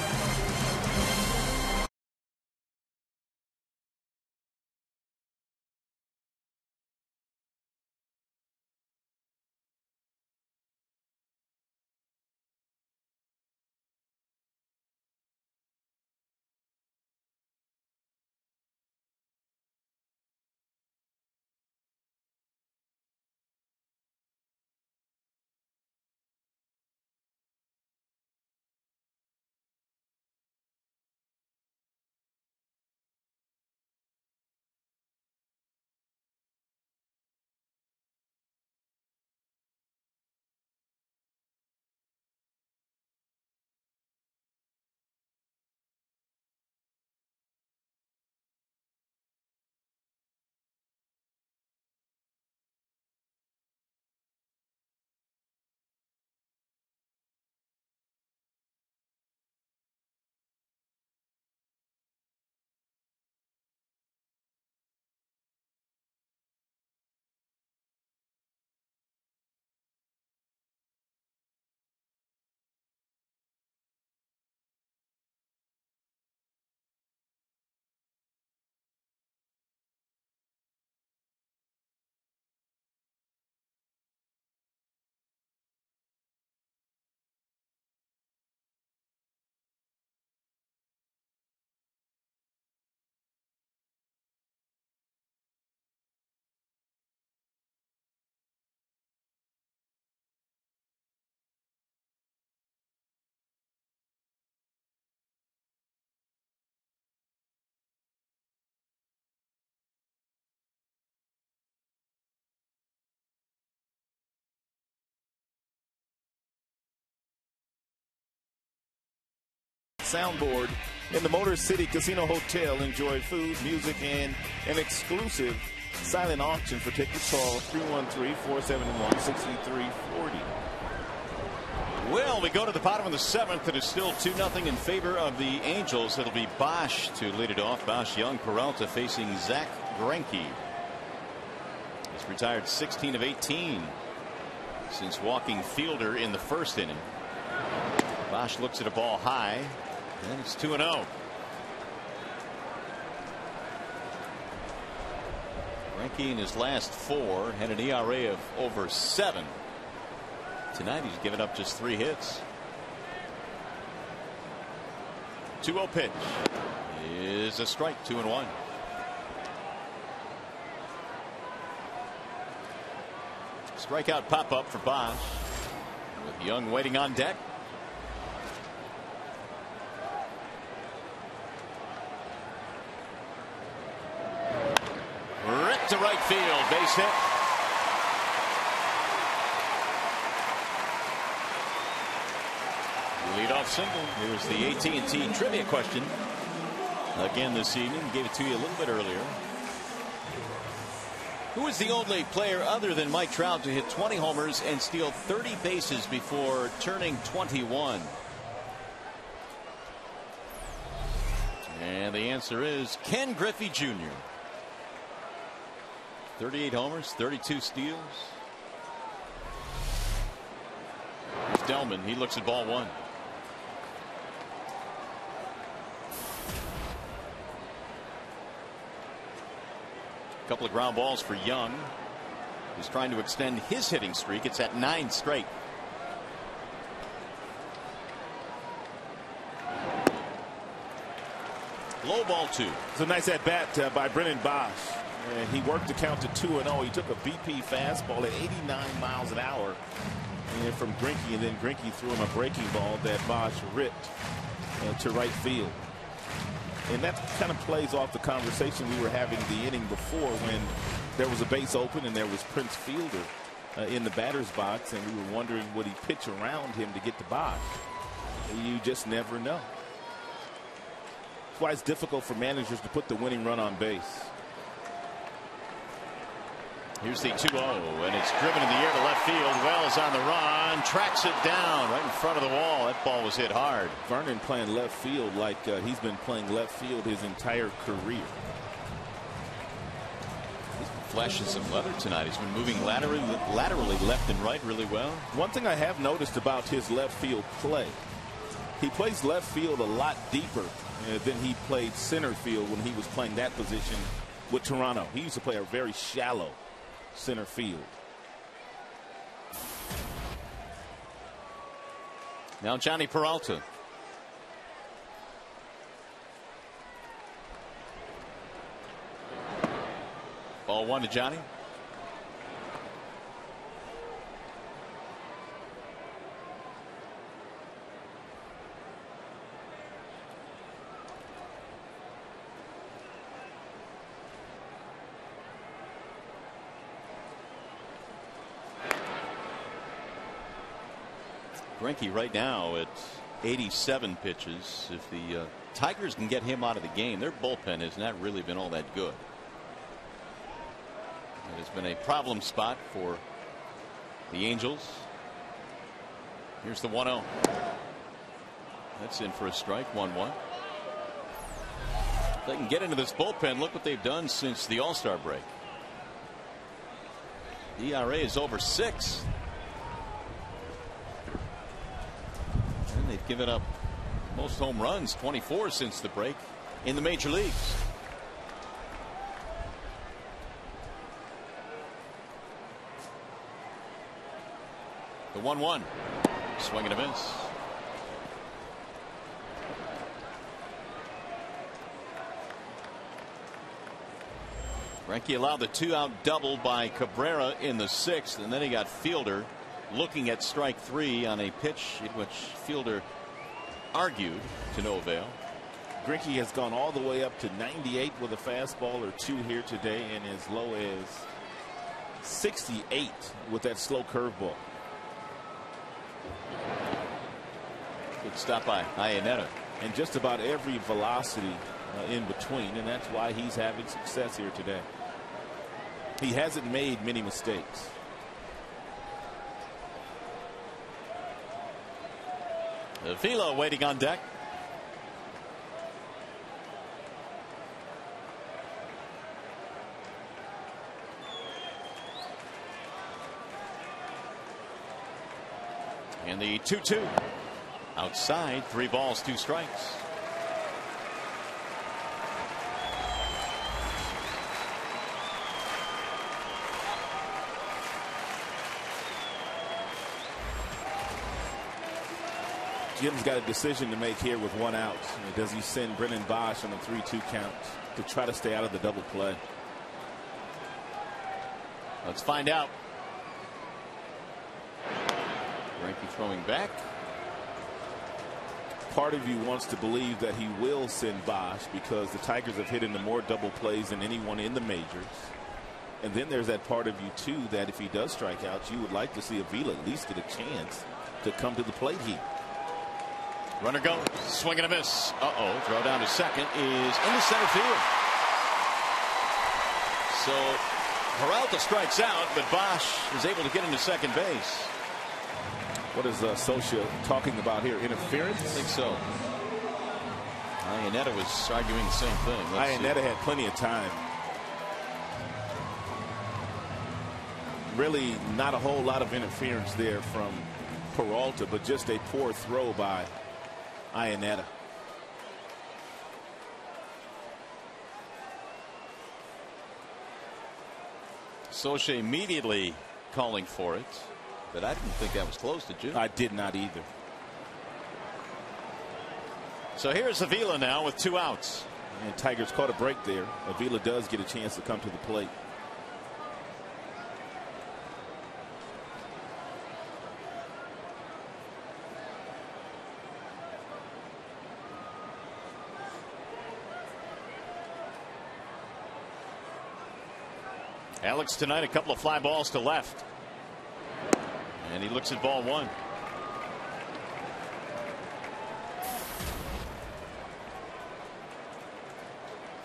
Soundboard in the Motor City Casino Hotel. Enjoy food, music, and an exclusive silent auction. For tickets, call 313-471-6340. Well, we go to the bottom of the seventh. It is still 2-0 in favor of the Angels. It'll be Bosch to lead it off. Bosch, Young, Peralta facing Zach Greinke. He's retired 16 of 18 since walking Fielder in the first inning. Bosch looks at a ball high, and it's 2-0. Greinke in his last 4 had an ERA of over 7. Tonight he's given up just 3 hits. 2-0 pitch is a strike. 2-1. Strikeout pop up for Bosch with Young waiting on deck. Ripped to right field, base hit. Leadoff single. Here's the AT&T trivia question again this evening. Gave it to you a little bit earlier. Who is the only player other than Mike Trout to hit 20 homers and steal 30 bases before turning 21? And the answer is Ken Griffey Jr. 38 homers, 32 steals. Here's Delman. He looks at ball 1. Couple of ground balls for Young. He's trying to extend his hitting streak. It's at 9 straight. Low ball 2. It's a nice at bat by Brennan Bosch. And he worked the count to 2-0. He took a BP fastball at 89 miles an hour from Greinke, and then Greinke threw him a breaking ball that Bosch ripped. to right field. And that kind of plays off the conversation we were having the inning before when there was a base open and there was Prince Fielder in the batter's box, and we were wondering would he pitch around him to get to Bosch. You just never know. That's why it's difficult for managers to put the winning run on base. Here's the 2-0, and it's driven in the air to left field. Wells on the run, tracks it down right in front of the wall. That ball was hit hard. Vernon playing left field like he's been playing left field his entire career. He's been flashing some leather tonight. He's been moving laterally left and right really well. One thing I have noticed about his left field play, he plays left field a lot deeper than he played center field when he was playing that position with Toronto. He used to play a very shallow center field. Now Johnny Peralta. Ball 1 to Johnny. Greinke right now at 87 pitches. If the Tigers can get him out of the game, their bullpen has not really been all that good. It has been a problem spot for the Angels. Here's the 1-0. That's in for a strike. 1-1. If they can get into this bullpen, look what they've done since the All-Star break. ERA is over 6. They've given up most home runs, 24 since the break in the major leagues. The 1-1. Swing and a miss. Greinke allowed the 2-out double by Cabrera in the 6th, and then he got Fielder looking at strike 3 on a pitch in which Fielder argued to no avail. Greinke has gone all the way up to 98 with a fastball or 2 here today, and as low as 68 with that slow curveball. Good stop by Iannetta. And just about every velocity in between, and that's why he's having success here today. He hasn't made many mistakes. Avila waiting on deck. And the 2-2 outside. 3 balls, 2 strikes. Jim's got a decision to make here with 1 out. Does he send Brennan Bosch on a 3-2 count to try to stay out of the double play? Let's find out. Greinke throwing back. Part of you wants to believe that he will send Bosch because the Tigers have hit into more double plays than anyone in the majors. And then there's that part of you too that if he does strike out, you would like to see Avila at least get a chance to come to the plate here. Runner goes. Swing and a miss. Throw down to second is into center field. So Peralta strikes out, but Bosch is able to get into second base. What is Socia talking about here? Interference? I think so. Iannetta was arguing the same thing. Iannetta had plenty of time. Really not a whole lot of interference there from Peralta, but just a poor throw by Iannetta. Socia immediately calling for it, but I didn't think that was close, did you? I did not either. So here's Avila now with 2 outs. And Tigers caught a break there. Avila does get a chance to come to the plate. Alex tonight, a couple of fly balls to left. And he looks at ball one.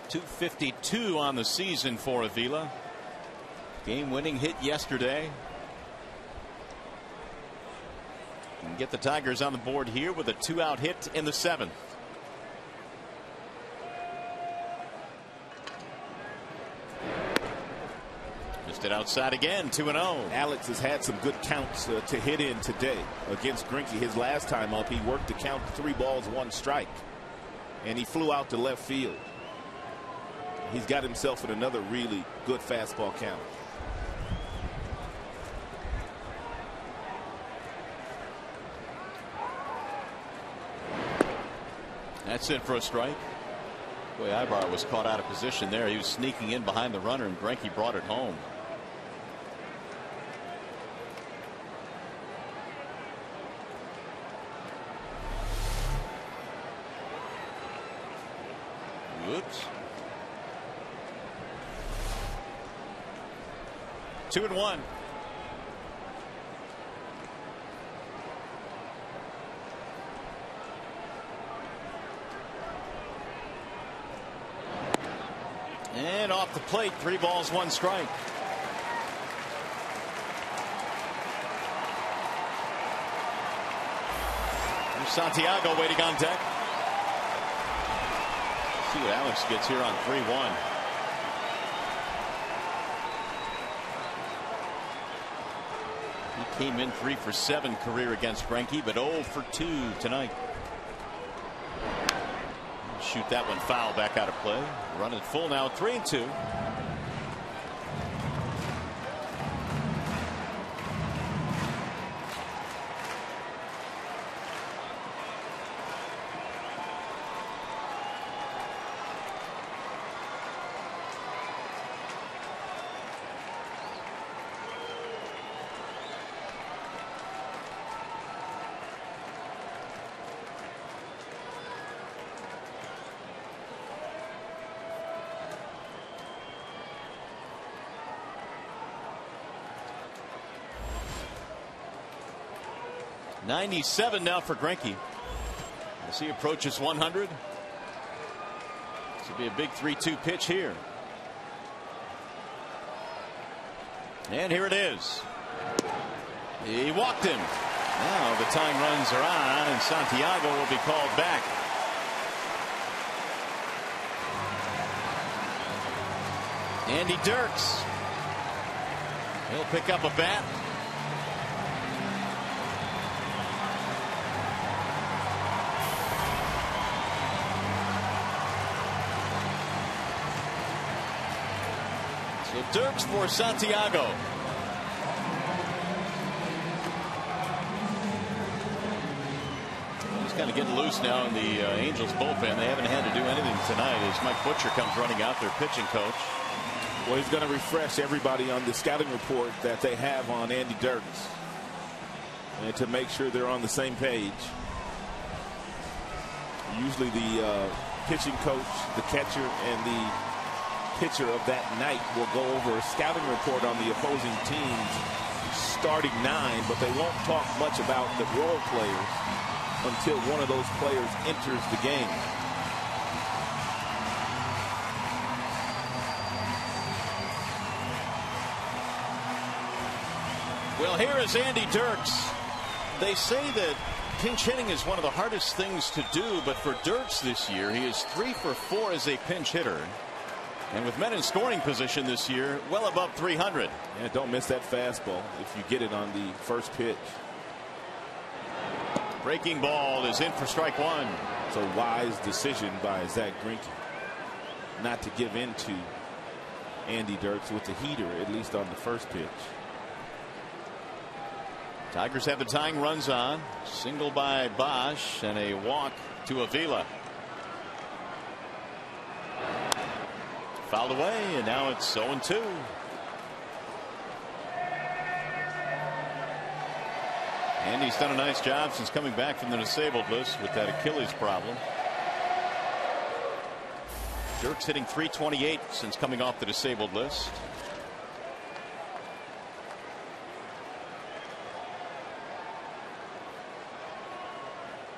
.252 on the season for Avila. Game-winning hit yesterday. And get the Tigers on the board here with a 2-out hit in the 7th. Missed it outside again. 2-0. Alex has had some good counts to hit in today against Greinke. His last time up, he worked the count 3 balls 1 strike, and he flew out to left field. He's got himself in another really good fastball count. That's it for a strike. Boy, Ibar was caught out of position there. He was sneaking in behind the runner, and Greinke brought it home. Whoops. 2-1. And off the plate, 3 balls 1 strike. Here's Santiago waiting on deck. See what Alex gets here on 3-1. He came in 3 for 7 career against Greinke, but 0 for 2 tonight. Shoot that one foul back out of play. Running full now, 3-2. .97 now for Greinke as he approaches 100. This will be a big 3-2 pitch here. And here it is. He walked him. Now the tying runs are on, and Santiago will be called back. Andy Dirks. He'll pick up a bat. So Dirks for Santiago. He's kind of getting loose now in the Angels bullpen. They haven't had to do anything tonight as Mike Butcher comes running out, their pitching coach. Well, he's going to refresh everybody on the scouting report that they have on Andy Dirks, and to make sure they're on the same page. Usually the pitching coach, the catcher, and the pitcher of that night will go over a scouting report on the opposing team's starting 9, but they won't talk much about the role players until one of those players enters the game. Well, here is Andy Dirks. They say that pinch hitting is one of the hardest things to do, but for Dirks this year, he is 3 for 4 as a pinch hitter. And with men in scoring position this year, well above 300. And don't miss that fastball if you get it on the first pitch. Breaking ball is in for strike 1. It's a wise decision by Zach Greinke not to give in to Andy Dirks with the heater, at least on the first pitch. Tigers have the tying runs on. Single by Bosch and a walk to Avila. Fouled away, and now it's 0-2. Andy's done a nice job since coming back from the disabled list with that Achilles problem. Dirks hitting .328 since coming off the disabled list.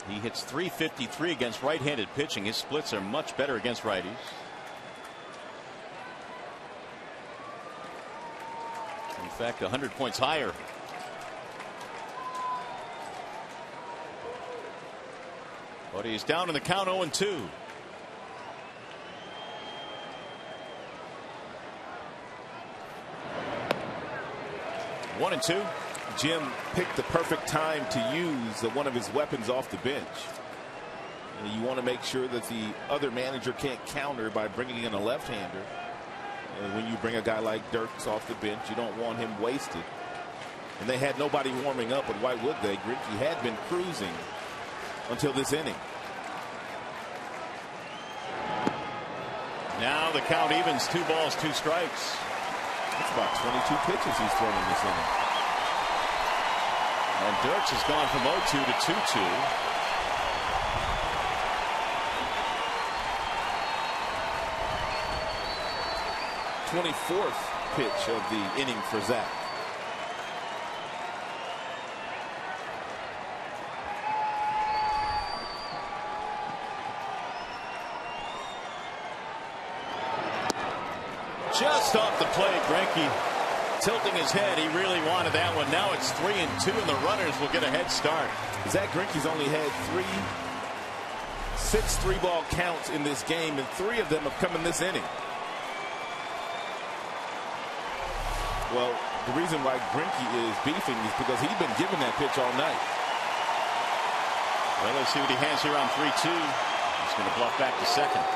He hits .353 against right-handed pitching. His splits are much better against righties. In fact, 100 points higher. But he's down in the count 0-2. One and two. Jim picked the perfect time to use one of his weapons off the bench. And you want to make sure that the other manager can't counter by bringing in a left-hander. And when you bring a guy like Dirks off the bench, you don't want him wasted. And they had nobody warming up, but why would they? Greinke had been cruising until this inning. Now the count evens, 2 balls, 2 strikes. That's about 22 pitches he's thrown in this inning. And Dirks has gone from 0-2 to 2-2. th pitch of the inning for Zach. Just off the plate, Greinke tilting his head. He really wanted that one. Now it's 3-2, and the runners will get a head start. Zach Greinke's only had 6 3-ball counts in this game, and 3 of them have come in this inning. Well, the reason why Greinke is beefing is because he's been given that pitch all night. Well, let's see what he has here on 3-2. He's going to bluff back to second.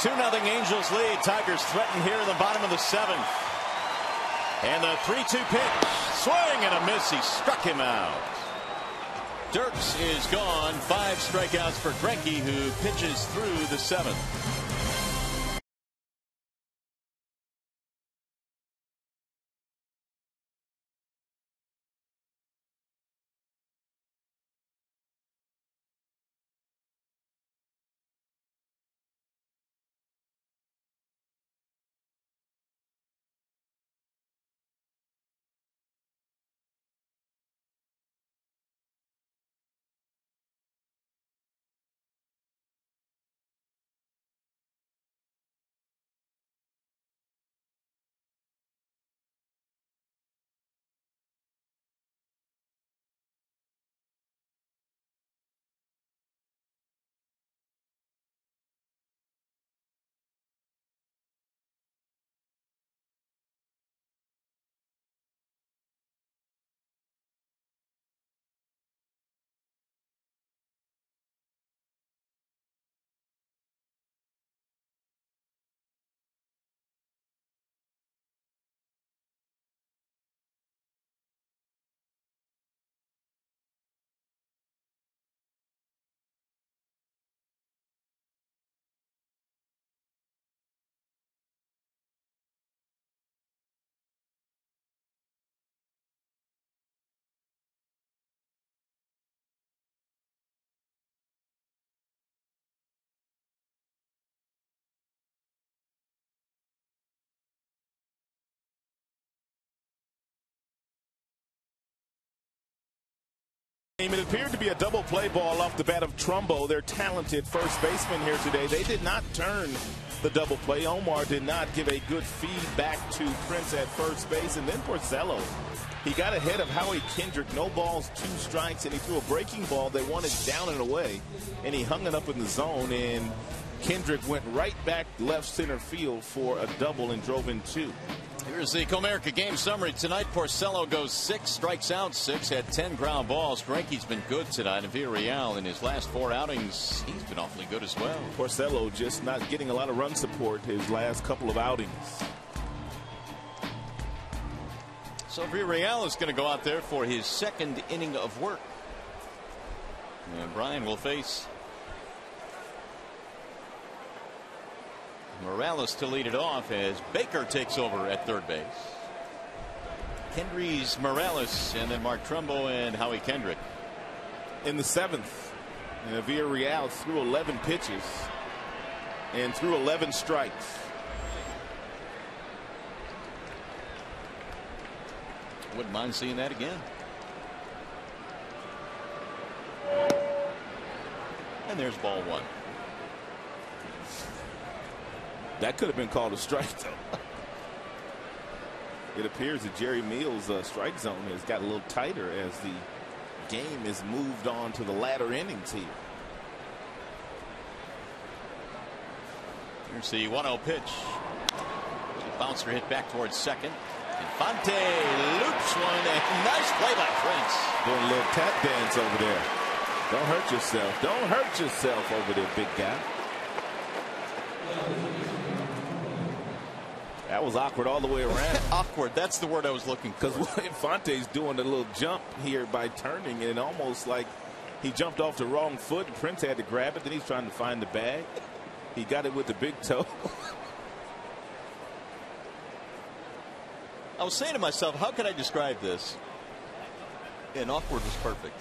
Two 2-0 Angels lead. Tigers threaten here in the bottom of the 7th. And the 3-2 pitch. Swing and a miss. He struck him out. Dirks is gone. 5 strikeouts for Greinke, who pitches through the 7th. It appeared to be a double play ball off the bat of Trumbo, their talented first baseman here today. They did not turn the double play. Omar did not give a good feed back to Prince at first base. And then Porcello, he got ahead of Howie Kendrick. No balls, 2 strikes, and he threw a breaking ball. They wanted down and away, and he hung it up in the zone. And Kendrick went right back left center field for a double and drove in 2. Here's the Comerica game summary tonight. Porcello goes 6, strikes out 6, had 10 ground balls. Greinke's been good tonight, and Villarreal in his last 4 outings, he's been awfully good as well. Porcello just not getting a lot of run support his last couple of outings. So Villarreal is going to go out there for his 2nd inning of work. And Brian will face Morales to lead it off as Baker takes over at third base. Kendrys, Morales, and then Mark Trumbo and Howie Kendrick. In the 7th, And Villarreal threw 11 pitches and threw 11 strikes. Wouldn't mind seeing that again. And there's ball one. That could have been called a strike, though. It appears that Jerry Meals' strike zone has got a little tighter as the game has moved on to the latter innings here. Here's the 1-0 pitch. Bouncer hit back towards second. Infante loops one, and nice play by Prince. Doing a little tap dance over there. Don't hurt yourself. Don't hurt yourself over there, big guy. That was awkward all the way around. Awkward. That's the word I was looking for. Because Infante's doing a little jump here by turning, and almost like he jumped off the wrong foot. Prince had to grab it. Then he's trying to find the bag. He got it with the big toe. I was saying to myself, how can I describe this? And awkward was perfect.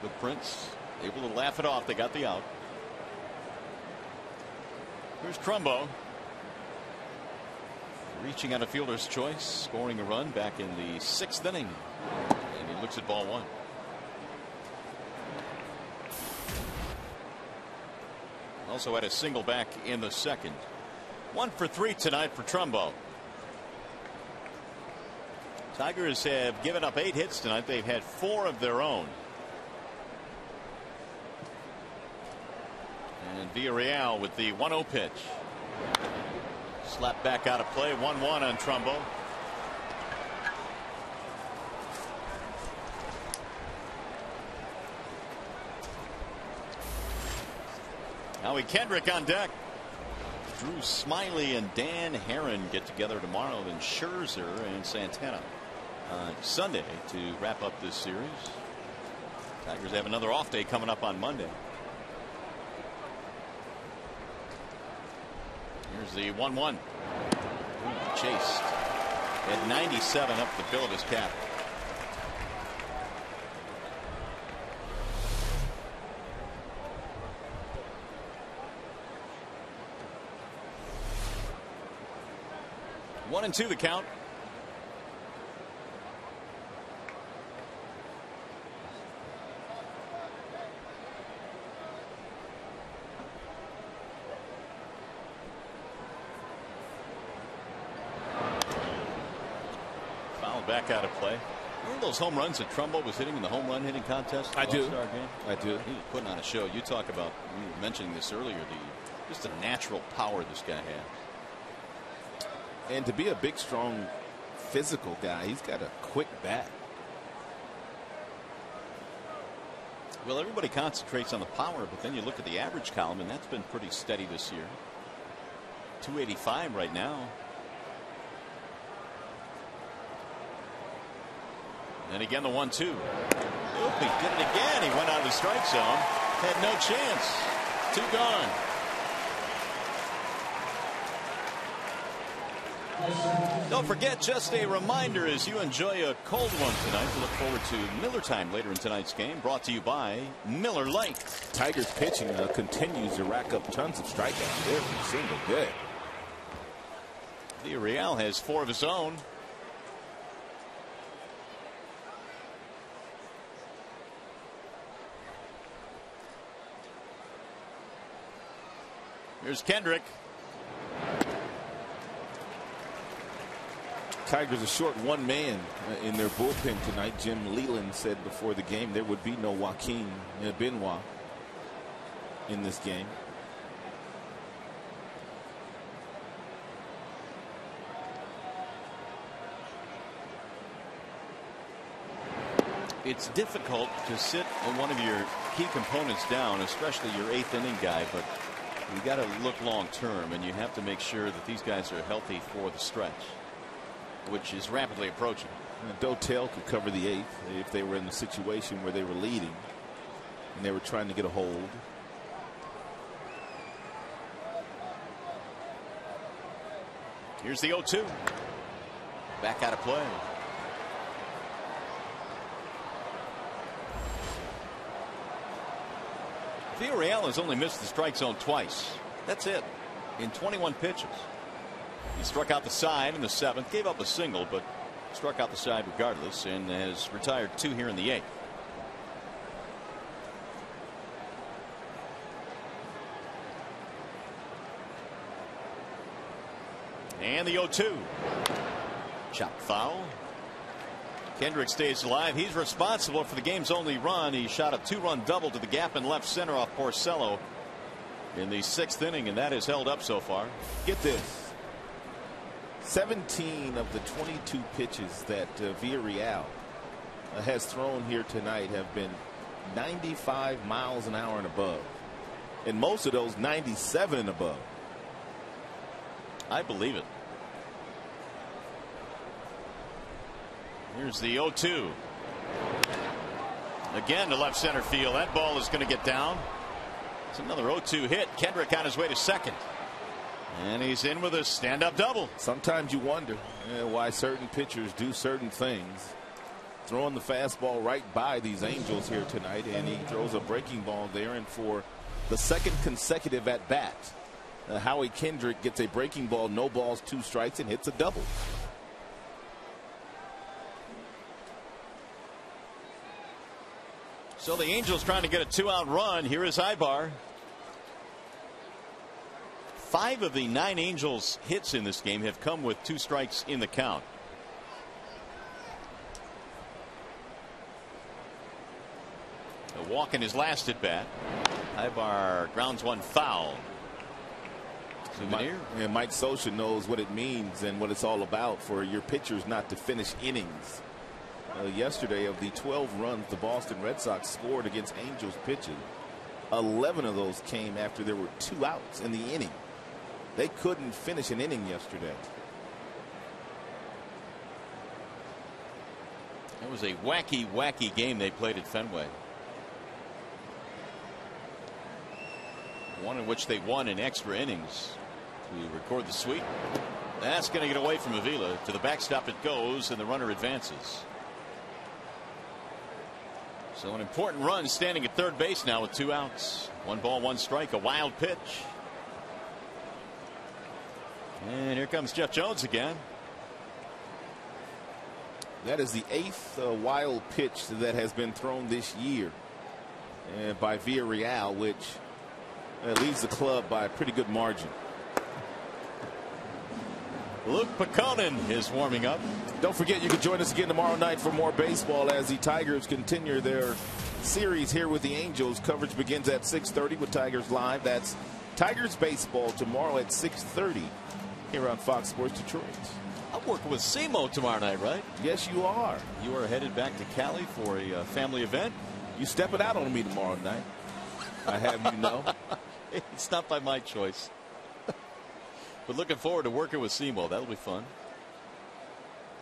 With Prince able to laugh it off. They got the out. Here's Trumbo. Reaching out a fielder's choice, scoring a run back in the 6th inning. And he looks at ball one. Also had a single back in the 2nd. 1 for 3 tonight for Trumbo. Tigers have given up 8 hits tonight. They've had 4 of their own. And Villarreal with the 1-0 pitch. Slapped back out of play. 1-1 on Trumbo. Howie Kendrick on deck. Drew Smiley and Dan Herron get together tomorrow. Then Scherzer and Santana on Sunday to wrap up this series. Tigers have another off day coming up on Monday. Here's the 1-1. Chased at 97 up the bill of his cap. One and two the count. Back out of play. Remember those home runs that Trumbo was hitting in the home run hitting contest? I do. Game? I do. He was putting on a show. You talk about, you were mentioning this earlier, just the natural power this guy has. And to be a big, strong, physical guy, he's got a quick bat. Well, everybody concentrates on the power, but then you look at the average column, and that's been pretty steady this year. 285 right now. And again, the 1-2. Oop, he did it again. He went out of the strike zone. Had no chance. 2 gone. Don't forget, just a reminder as you enjoy a cold one tonight, to look forward to Miller time later in tonight's game, brought to you by Miller Lite. Tigers pitching continues to rack up tons of strikeouts every single day. Villarreal has 4 of his own. Here's Kendrick. Tigers are short 1 man in their bullpen tonight. Jim Leland said before the game there would be no Joaquin Benoit in this game. It's difficult to sit one of your key components down, especially your 8th inning guy, but you got to look long term, and you have to make sure that these guys are healthy for the stretch, which is rapidly approaching. Dotel could cover the 8th if they were in the situation where they were leading and they were trying to get a hold. Here's the 0-2. Back out of play. Villarreal has only missed the strike zone twice. That's it in 21 pitches. He struck out the side in the 7th, gave up a single, but struck out the side regardless, and has retired 2 here in the 8th. And the 0-2. Chop foul. Kendrick stays alive. He's responsible for the game's only run. He shot a 2-run double to the gap in left center off Porcello in the 6th inning, and that has held up so far. Get this. 17 of the 22 pitches that Villarreal has thrown here tonight have been 95 miles an hour and above. And most of those 97 and above. I believe it. Here's the 0-2. Again to left center field. That ball is going to get down. It's another 0-2 hit. Kendrick on his way to second. And he's in with a stand-up double. Sometimes you wonder why certain pitchers do certain things. Throwing the fastball right by these Angels here tonight, and he throws a breaking ball there, and for the 2nd consecutive at bat, Howie Kendrick gets a breaking ball, no balls, 2 strikes, and hits a double. So the Angels trying to get a 2-out run. Here is Ibar. 5 of the 9 Angels hits in this game have come with 2 strikes in the count. A walk in his last at bat. Ibar grounds one foul. Mike Scioscia knows what it means and what it's all about for your pitchers not to finish innings. Yesterday, of the 12 runs the Boston Red Sox scored against Angels pitching, 11 of those came after there were 2 outs in the inning. They couldn't finish an inning yesterday. It was a wacky game they played at Fenway. One in which they won in extra innings to record the sweep. That's going to get away from Avila. To the backstop it goes, and the runner advances. So an important run standing at third base now with 2 outs. 1 ball, 1 strike, a wild pitch. And here comes Jeff Jones again. That is the 8th wild pitch that has been thrown this year by Villarreal, which leads the club by a pretty good margin. Luke Peconin is warming up. Don't forget, you can join us again tomorrow night for more baseball as the Tigers continue their series here with the Angels. Coverage begins at 6:30 with Tigers Live. That's Tigers baseball tomorrow at 6:30 here on Fox Sports Detroit. I'm working with Simo tomorrow night, right? Yes, you are. You are headed back to Cali for a family event. You stepping out on me tomorrow night. I have you know. It's not by my choice. But looking forward to working with Simo. That'll be fun.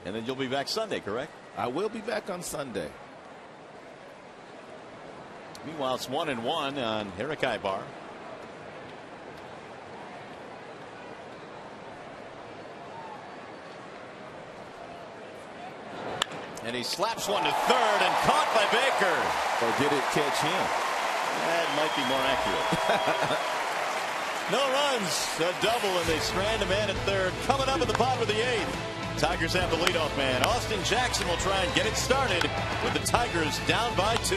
And then you'll be back Sunday, correct? I will be back on Sunday. Meanwhile, it's 1-1 on Eric Ibar. And he slaps one to third and caught by Baker. Or did it catch him? That might be more accurate. No runs, a double, and they strand a man at third. Coming up at the bottom of the 8th. Tigers have the leadoff man. Austin Jackson will try and get it started with the Tigers down by 2.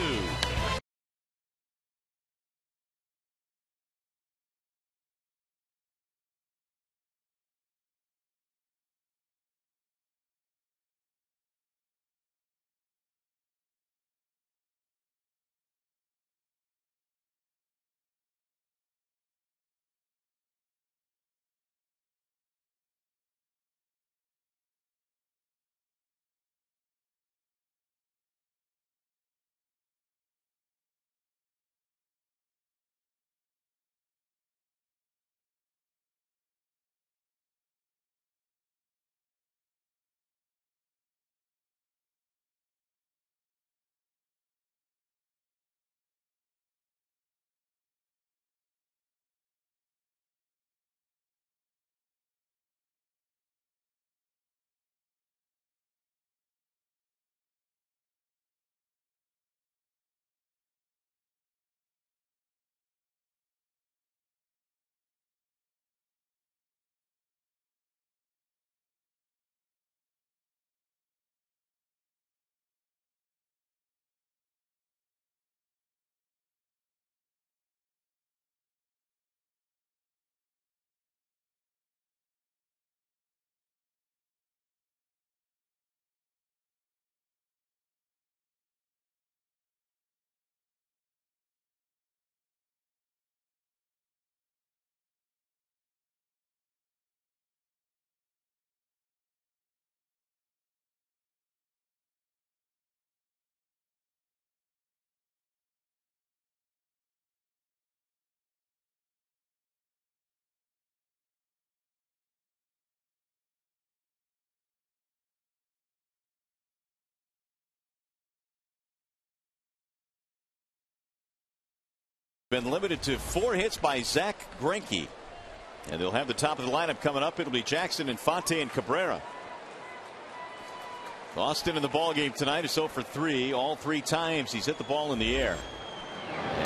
been limited to 4 hits by Zach Greinke. And they'll have the top of the lineup coming up. It'll be Jackson, Infante, and Cabrera. Austin in the ball game tonight is 0 for 3. All 3 times he's hit the ball in the air.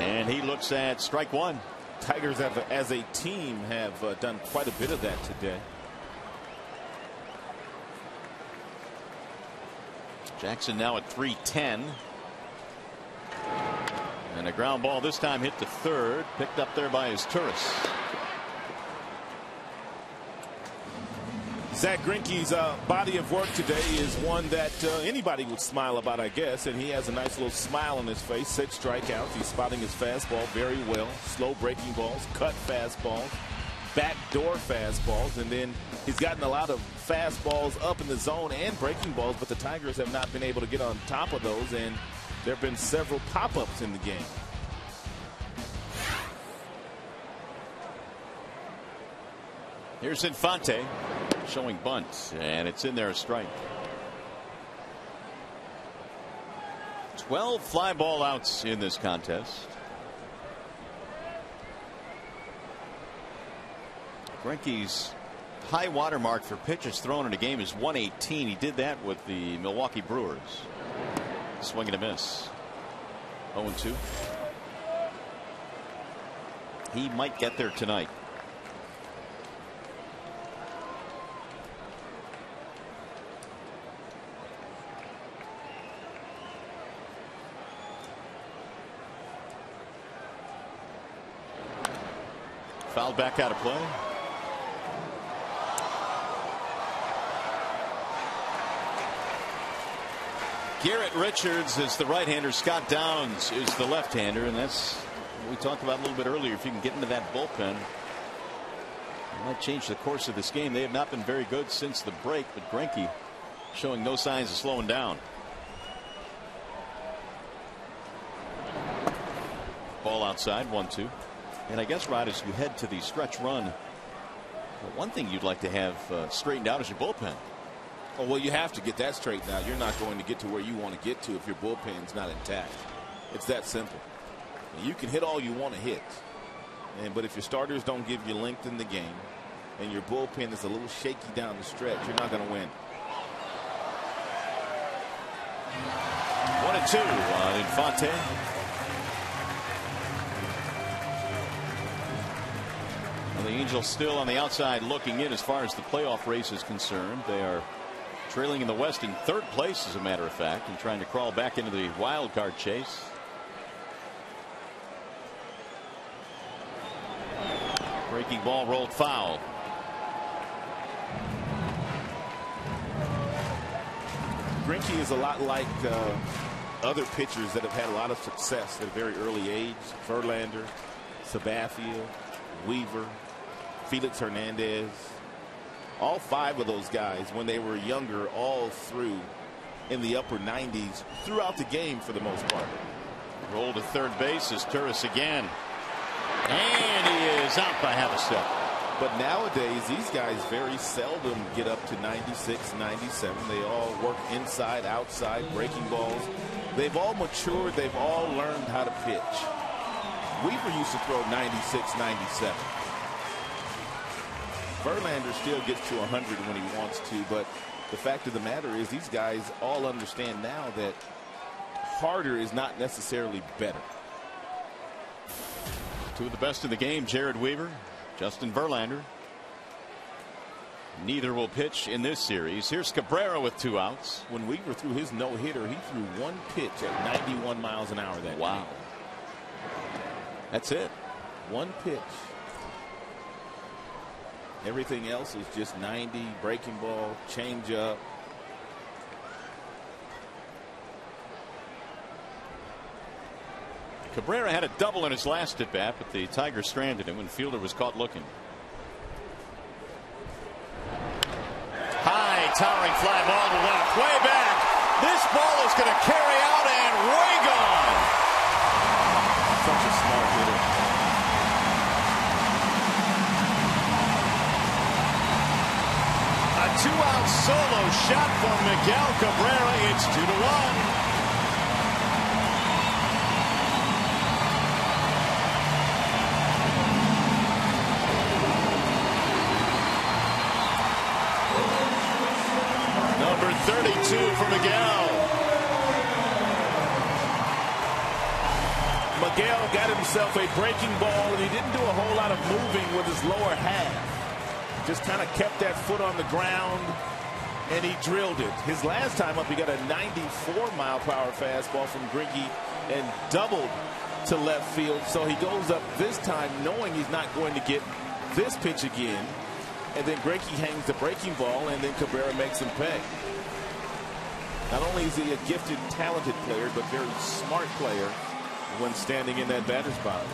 And he looks at strike 1. Tigers as a team have done quite a bit of that today. Jackson now at 310. And a ground ball this time hit to third, picked up there by his Turris. Zach Greinke's body of work today is one that anybody would smile about, I guess, and he has a nice little smile on his face. 6 strikeouts. He's spotting his fastball very well. Slow breaking balls, cut fastballs, backdoor fastballs, and then he's gotten a lot of fastballs up in the zone and breaking balls, but the Tigers have not been able to get on top of those, and there have been several pop-ups in the game. Here's Infante showing bunt, and it's in there, a strike. 12 fly ball outs in this contest. Greinke's high water mark for pitches thrown in a game is 118. He did that with the Milwaukee Brewers. Swing and a miss. 0-2. He might get there tonight. Fouled back out of play. Garrett Richards is the right-hander. Scott Downs is the left-hander, and that's what we talked about a little bit earlier. If you can get into that bullpen, it might change the course of this game. They have not been very good since the break, but Greinke showing no signs of slowing down. Ball outside, 1-2. And I guess, Rod, as you head to the stretch run, one thing you'd like to have straightened out is your bullpen. Oh, well, you have to get that straightened out. You're not going to get to where you want to get to if your bullpen's not intact. It's that simple. You can hit all you want to hit, but if your starters don't give you length in the game and your bullpen is a little shaky down the stretch, you're not going to win. 1-2 on Infante. Well, the Angels still on the outside looking in as far as the playoff race is concerned. They are trailing in the West in 3rd place, as a matter of fact, and trying to crawl back into the wild card chase. Breaking ball rolled foul. Greinke is a lot like other pitchers that have had a lot of success at a very early age. Verlander, Sabathia, Weaver, Felix Hernandez. All 5 of those guys, when they were younger, all threw in the upper 90s throughout the game for the most part. Roll to third base is Turris again. And he is out by half a step. But nowadays, these guys very seldom get up to 96, 97. They all work inside, outside, breaking balls. They've all matured. They've all learned how to pitch. Weaver used to throw 96, 97. Verlander still gets to 100 when he wants to, but the fact of the matter is these guys all understand now that harder is not necessarily better. 2 of the best in the game, Jared Weaver, Justin Verlander. Neither will pitch in this series. Here's Cabrera with 2 outs. When Weaver threw his no-hitter, he threw 1 pitch at 91 miles an hour that game. Wow. That's it. 1 pitch. Everything else is just 90, breaking ball, change up. Cabrera had a double in his last at bat, but the Tigers stranded him when Fielder was caught looking. High towering fly ball to left, way back. This ball is going to carry out and way gone. Such a smart hitter. A 2-out solo shot for Miguel Cabrera. It's 2-1. for 32 for Miguel. Miguel got himself a breaking ball, and he didn't do a whole lot of moving with his lower half. Just kind of kept that foot on the ground, and he drilled it. His last time up, he got a 94-mile-per-hour fastball from Greinke and doubled to left field. So he goes up this time knowing he's not going to get this pitch again. And then Greinke hangs the breaking ball, and then Cabrera makes him pay. Not only is he a gifted, talented player, but very smart player when standing in that batter's box.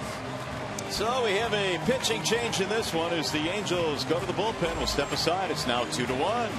So we have a pitching change in this one as the Angels go to the bullpen. Will step aside. It's now 2-1.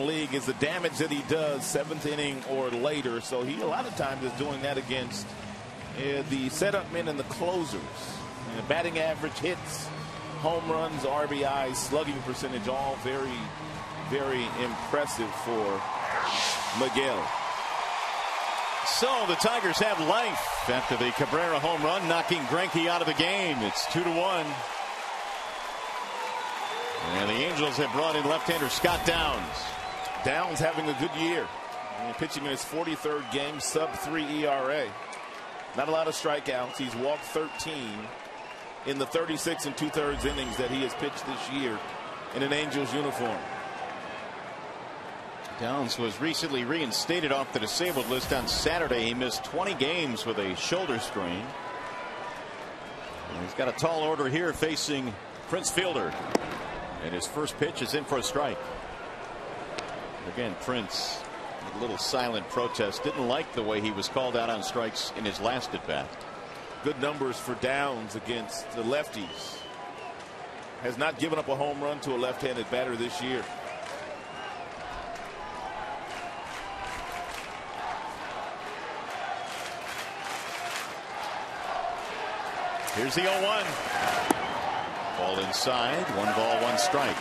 League is the damage that he does 7th inning or later. So he a lot of times is doing that against the setup men and the closers. And batting average, hits, home runs, RBIs, slugging percentage, all very, very impressive for Miguel. So the Tigers have life after the Cabrera home run, knocking Greinke out of the game. It's 2-1. And the Angels have brought in left-hander Scott Downs. Downs having a good year. Pitching in his 43rd game, sub-3 ERA. Not a lot of strikeouts. He's walked 13 in the 36 2/3 innings that he has pitched this year in an Angels uniform. Downs was recently reinstated off the disabled list on Saturday. He missed 20 games with a shoulder sprain. And he's got a tall order here facing Prince Fielder. And his first pitch is in for a strike. Again, Prince, a little silent protest. Didn't like the way he was called out on strikes in his last at bat. Good numbers for Downs against the lefties. Has not given up a home run to a left-handed batter this year. Here's the 0-1. Ball inside. 1 ball, 1 strike.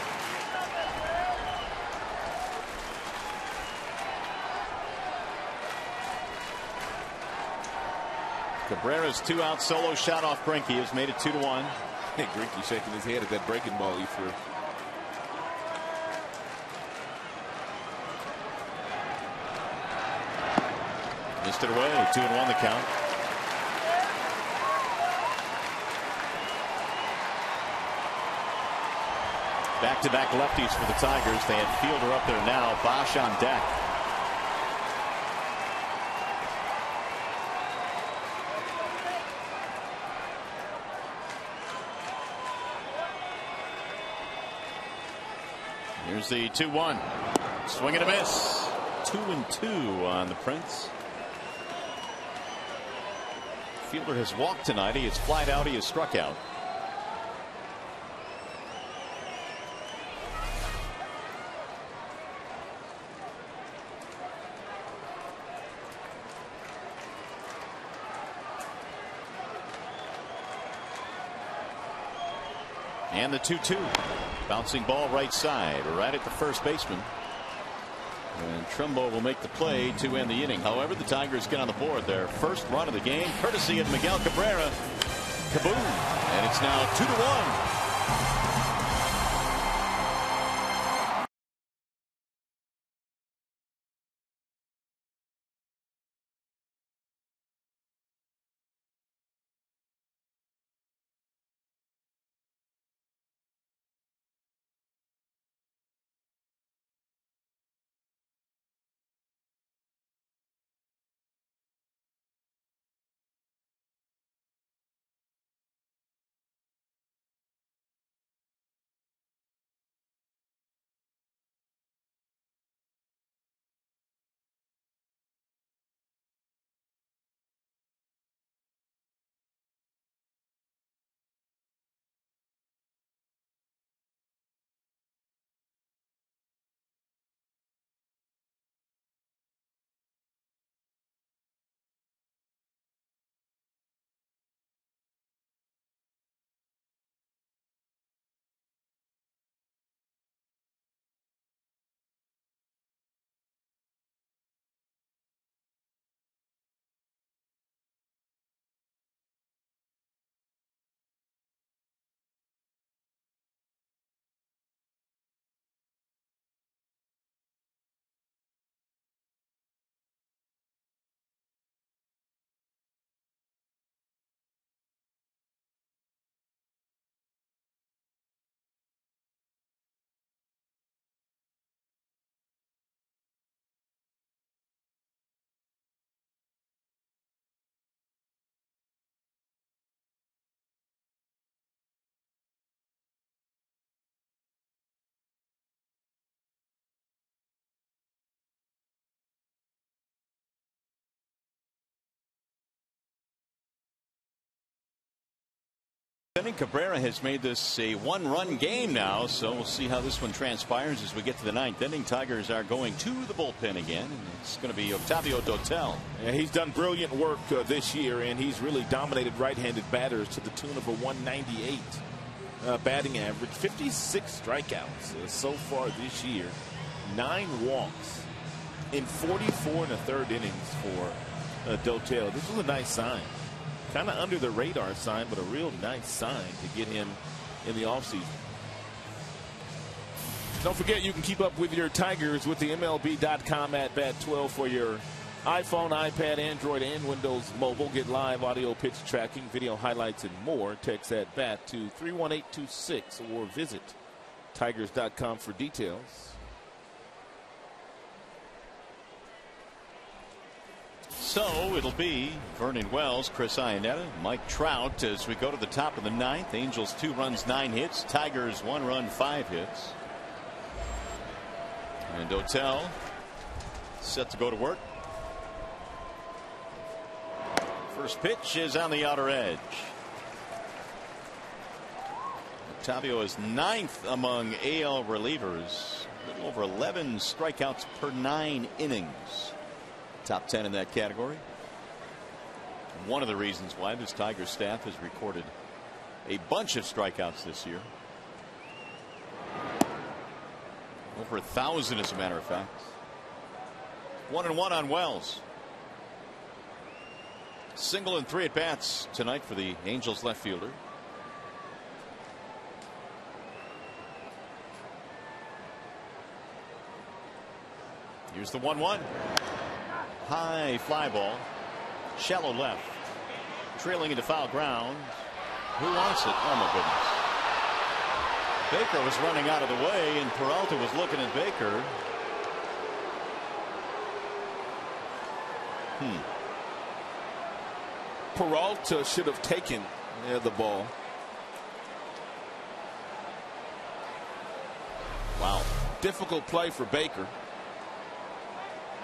Cabrera's 2-out solo shot off Greinke has made it 2-1. Greinke shaking his head at that breaking ball he threw. Missed it away. 2-1 the count. Back-to-back lefties for the Tigers. They had Fielder up there now. Bosch on deck. Here's the 2-1. Swing and a miss. 2-2 on the Prince. Fielder has walked tonight. He has flied out. He has struck out. And the 2-2. Bouncing ball right side, right at the first baseman. And Trumbo will make the play to end the inning. However, the Tigers get on the board. Their first run of the game, courtesy of Miguel Cabrera. Kaboom! And it's now 2-1. I think Cabrera has made this a one-run game now, so we'll see how this one transpires as we get to the ninth inning. Tigers are going to the bullpen again, and it's going to be Octavio Dotel. Yeah, he's done brilliant work this year, and he's really dominated right-handed batters to the tune of a 198 batting average. 56 strikeouts so far this year. 9 walks in 44 and a third innings for Dotel. This is a nice sign. Kind of under the radar sign, but a real nice sign to get him in the offseason. Don't forget, you can keep up with your Tigers with the MLB.com at Bat 12 for your iPhone, iPad, Android, and Windows Mobile. Get live audio pitch tracking, video highlights, and more. Text at Bat to 31826 or visit Tigers.com for details. So it'll be Vernon Wells, Chris Iannetta, Mike Trout as we go to the top of the ninth. Angels 2 runs, 9 hits. Tigers 1 run, 5 hits. And Dotel set to go to work. First pitch is on the outer edge. Octavio is 9th among AL relievers. A little over 11 strikeouts per 9 innings. Top 10 in that category. One of the reasons why this Tigers staff has recorded a bunch of strikeouts this year. Over 1,000 as a matter of fact. 1-1 on Wells. Single and 3 at bats tonight for the Angels left fielder. Here's the 1-1. High fly ball. Shallow left. Trailing into foul ground. Who wants it? Oh my goodness. Baker was running out of the way and Peralta was looking at Baker. Peralta should have taken the ball. Wow. Difficult play for Baker.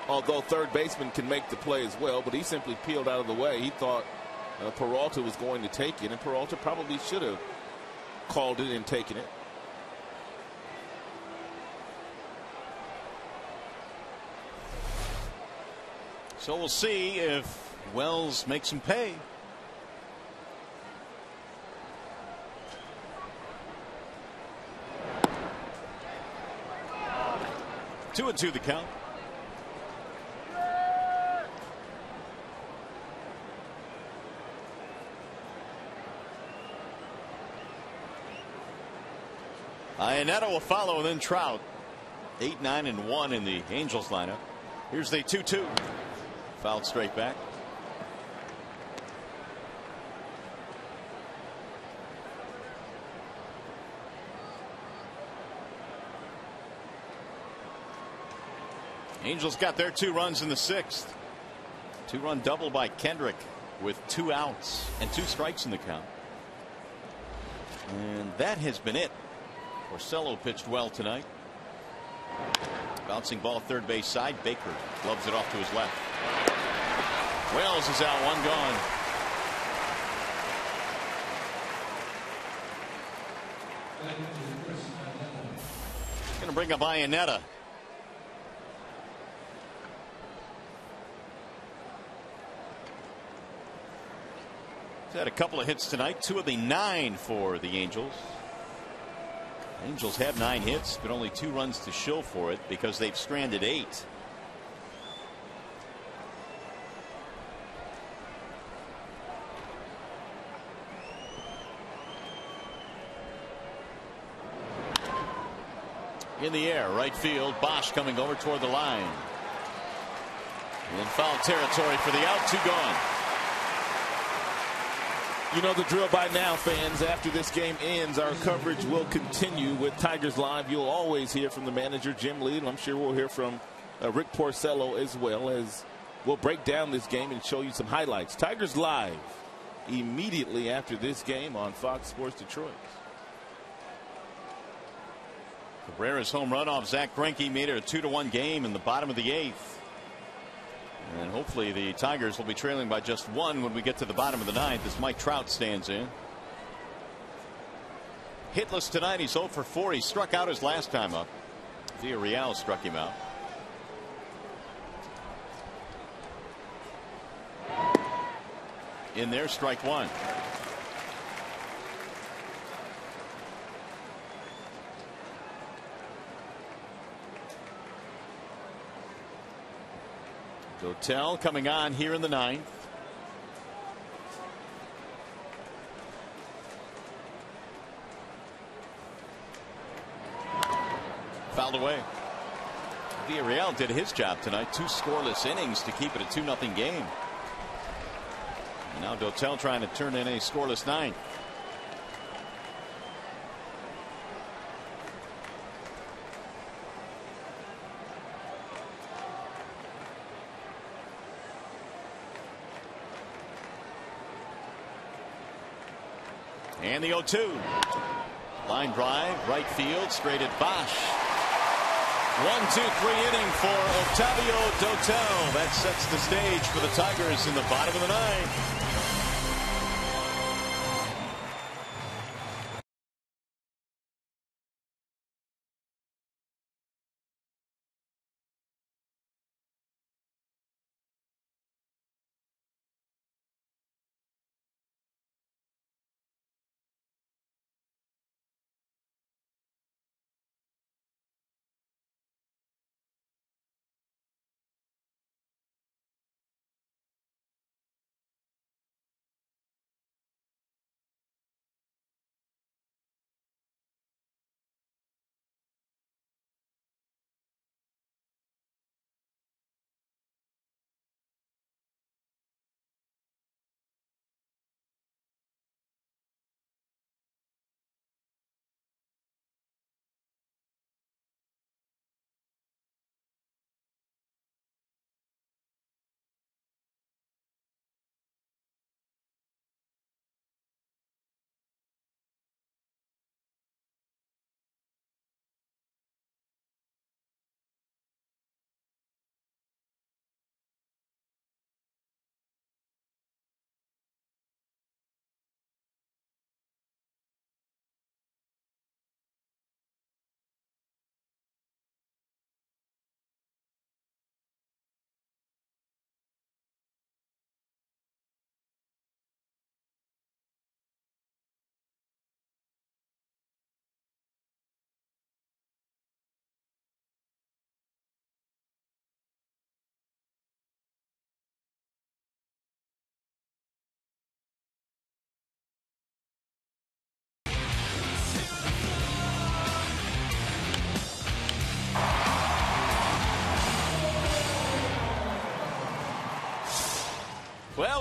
Although third baseman can make the play as well, but he simply peeled out of the way. He thought Peralta was going to take it, and Peralta probably should have called it and taken it. So we'll see if Wells makes him pay. 2-2 the count. Iannetta will follow, and then Trout. 8, 9, and 1 in the Angels lineup. Here's the 2-2. Fouled straight back. Angels got their 2 runs in the 6th. 2-run double by Kendrick with 2 outs and 2 strikes in the count. And that has been it. Porcello pitched well tonight. Bouncing ball third base side. Baker gloves it off to his left. Wells is out, 1 gone. Going to bring up Iannetta. He's had a couple of hits tonight, 2 of the 9 for the Angels. Angels have 9 hits, but only 2 runs to show for it because they've stranded 8. In the air, right field. Bosch coming over toward the line. In foul territory for the out. 2 gone. You know the drill by now, fans. After this game ends, our coverage will continue with Tigers Live. You'll always hear from the manager, Jim Lee, and I'm sure we'll hear from Rick Porcello as well, as we'll break down this game and show you some highlights. Tigers Live immediately after this game on Fox Sports Detroit. Cabrera's home run off Zach Greinke made it a 2-1 game in the bottom of the 8th. And hopefully the Tigers will be trailing by just 1 when we get to the bottom of the 9th as Mike Trout stands in. Hitless tonight. He's 0 for 4. He struck out his last time up. Villarreal struck him out. In there, strike 1. Dotel coming on here in the 9th. Fouled away. Villarreal did his job tonight. 2 scoreless innings to keep it a 2-0 game. And now Dotel trying to turn in a scoreless 9th. And the 0-2. Line drive, right field, straight at Bosch. 1-2-3 inning for Octavio Dotel. That sets the stage for the Tigers in the bottom of the 9th.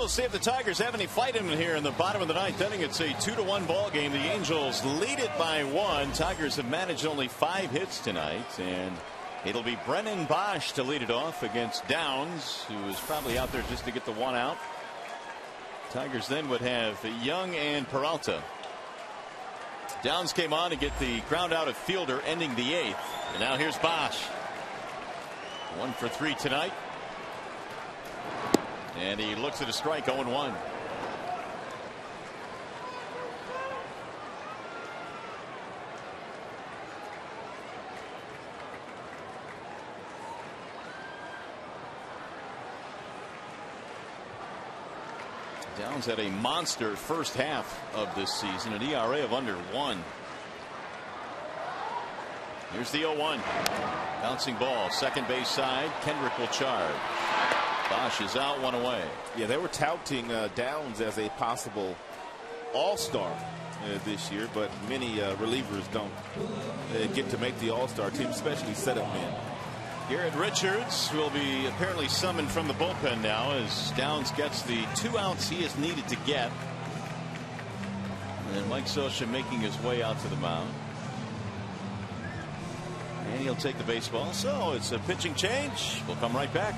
we'll see if the Tigers have any fight in here in the bottom of the ninth inning. It's a 2-1 ball game. The Angels lead it by 1. Tigers have managed only 5 hits tonight, and it'll be Brennan Bosch to lead it off against Downs, who is probably out there just to get the 1 out. Tigers then would have Young and Peralta. Downs came on to get the ground out of Fielder, ending the 8th. And now here's Bosch. 1 for 3 tonight. And he looks at a strike, 0-1. Downs had a monster first half of this season, an ERA of under 1. Here's the 0-1. Bouncing ball, second base side. Kendrick will charge. Bosch is out, 1 away. Yeah, they were touting Downs as a possible all-star this year, but many relievers don't get to make the all-star team, especially setup men. Garrett Richards will be apparently summoned from the bullpen now as Downs gets the 2 outs he is needed to get. And Mike Scioscia making his way out to the mound. And he'll take the baseball. So it's a pitching change. We'll come right back.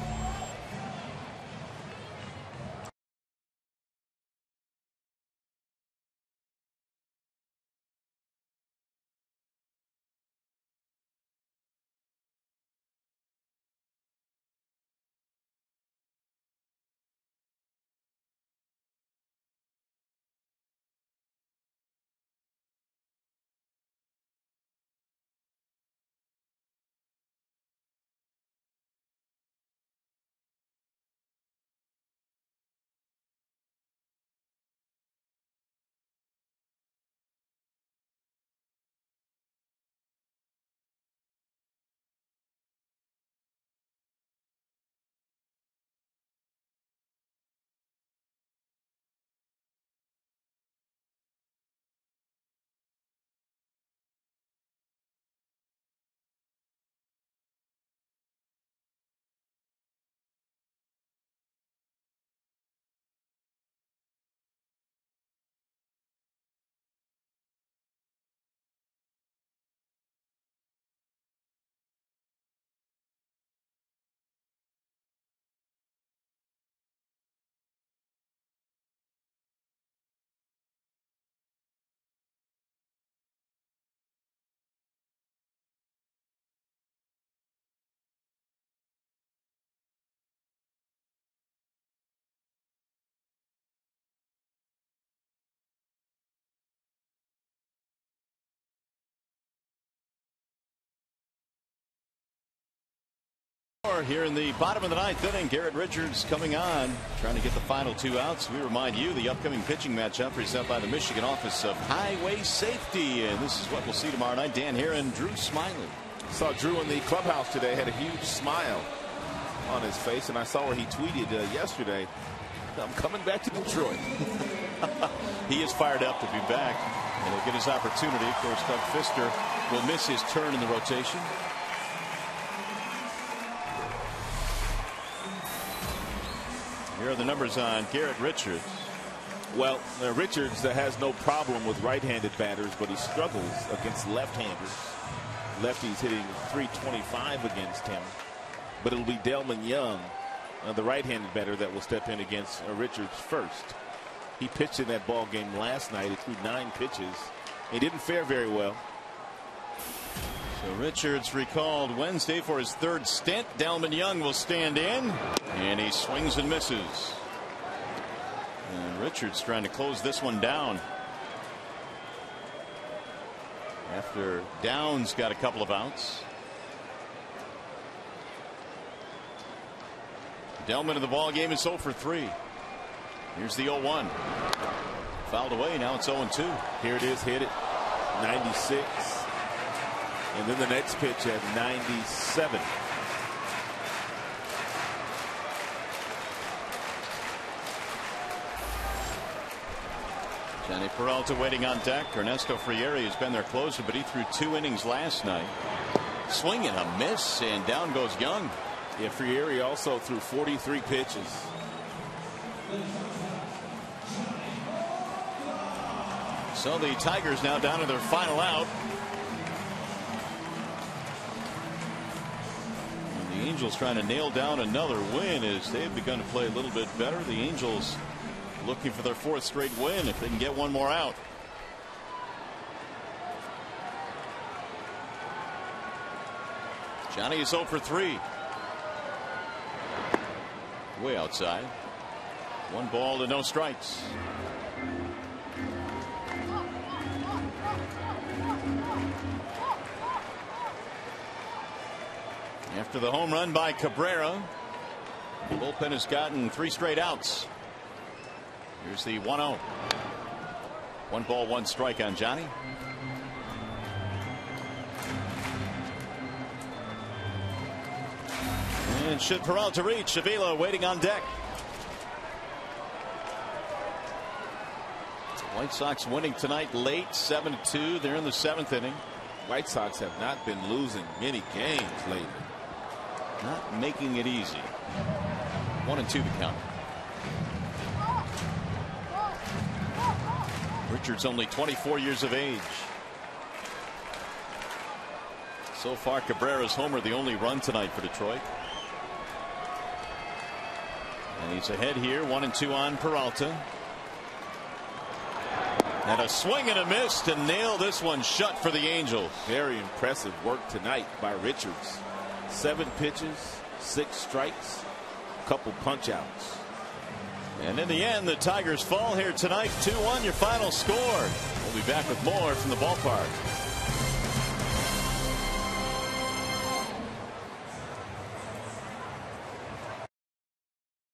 Here in the bottom of the ninth inning, Garrett Richards coming on, trying to get the final 2 outs. We remind you the upcoming pitching matchup presented by the Michigan Office of Highway Safety, and this is what we'll see tomorrow night. Dan Heron, Drew Smiley. Saw Drew in the clubhouse today, had a huge smile on his face, and I saw where he tweeted yesterday, "I'm coming back to Detroit." He is fired up to be back, and he'll get his opportunity. Of course, Doug Fister will miss his turn in the rotation. Here are the numbers on Garrett Richards. Well, Richards has no problem with right-handed batters, but he struggles against left-handers. Lefties hitting .325 against him. But it'll be Delman Young, the right-handed batter, that will step in against Richards first. He pitched in that ball game last night. He threw 9 pitches. He didn't fare very well. So Richards recalled Wednesday for his 3rd stint. Delman Young will stand in, and he swings and misses. And Richards trying to close this one down after Downs got a couple of outs. Delman in the ball game is 0 for 3. Here's the 0-1. Fouled away. Now it's 0-2. Here it is. Hit it. 96. And then the next pitch at 97. Johnny Peralta waiting on deck. Ernesto Frieri has been their closer, but he threw 2 innings last night. Swing and a miss, and down goes Young. Yeah, Frieri also threw 43 pitches. So the Tigers now down to their final out. And the Angels trying to nail down another win as they have begun to play a little bit better. The Angels looking for their 4th straight win if they can get one more out. Johnny is 0 for 3. Way outside. 1 ball to no strikes. After the home run by Cabrera, the bullpen has gotten 3 straight outs. Here's the 1-0. 1 ball, 1 strike on Johnny. And should Peralta reach, Avila waiting on deck. White Sox winning tonight late, 7-2. They're in the 7th inning. White Sox have not been losing many games lately. Not making it easy. 1-2 the count. Richards only 24 years of age. So far, Cabrera's homer the only run tonight for Detroit. And he's ahead here, 1-2 on Peralta. And a swing and a miss to nail this one shut for the Angels. Very impressive work tonight by Richards. 7 pitches, 6 strikes, a couple punch outs. And in the end, the Tigers fall here tonight. 2-1 your final score. We'll be back with more from the ballpark.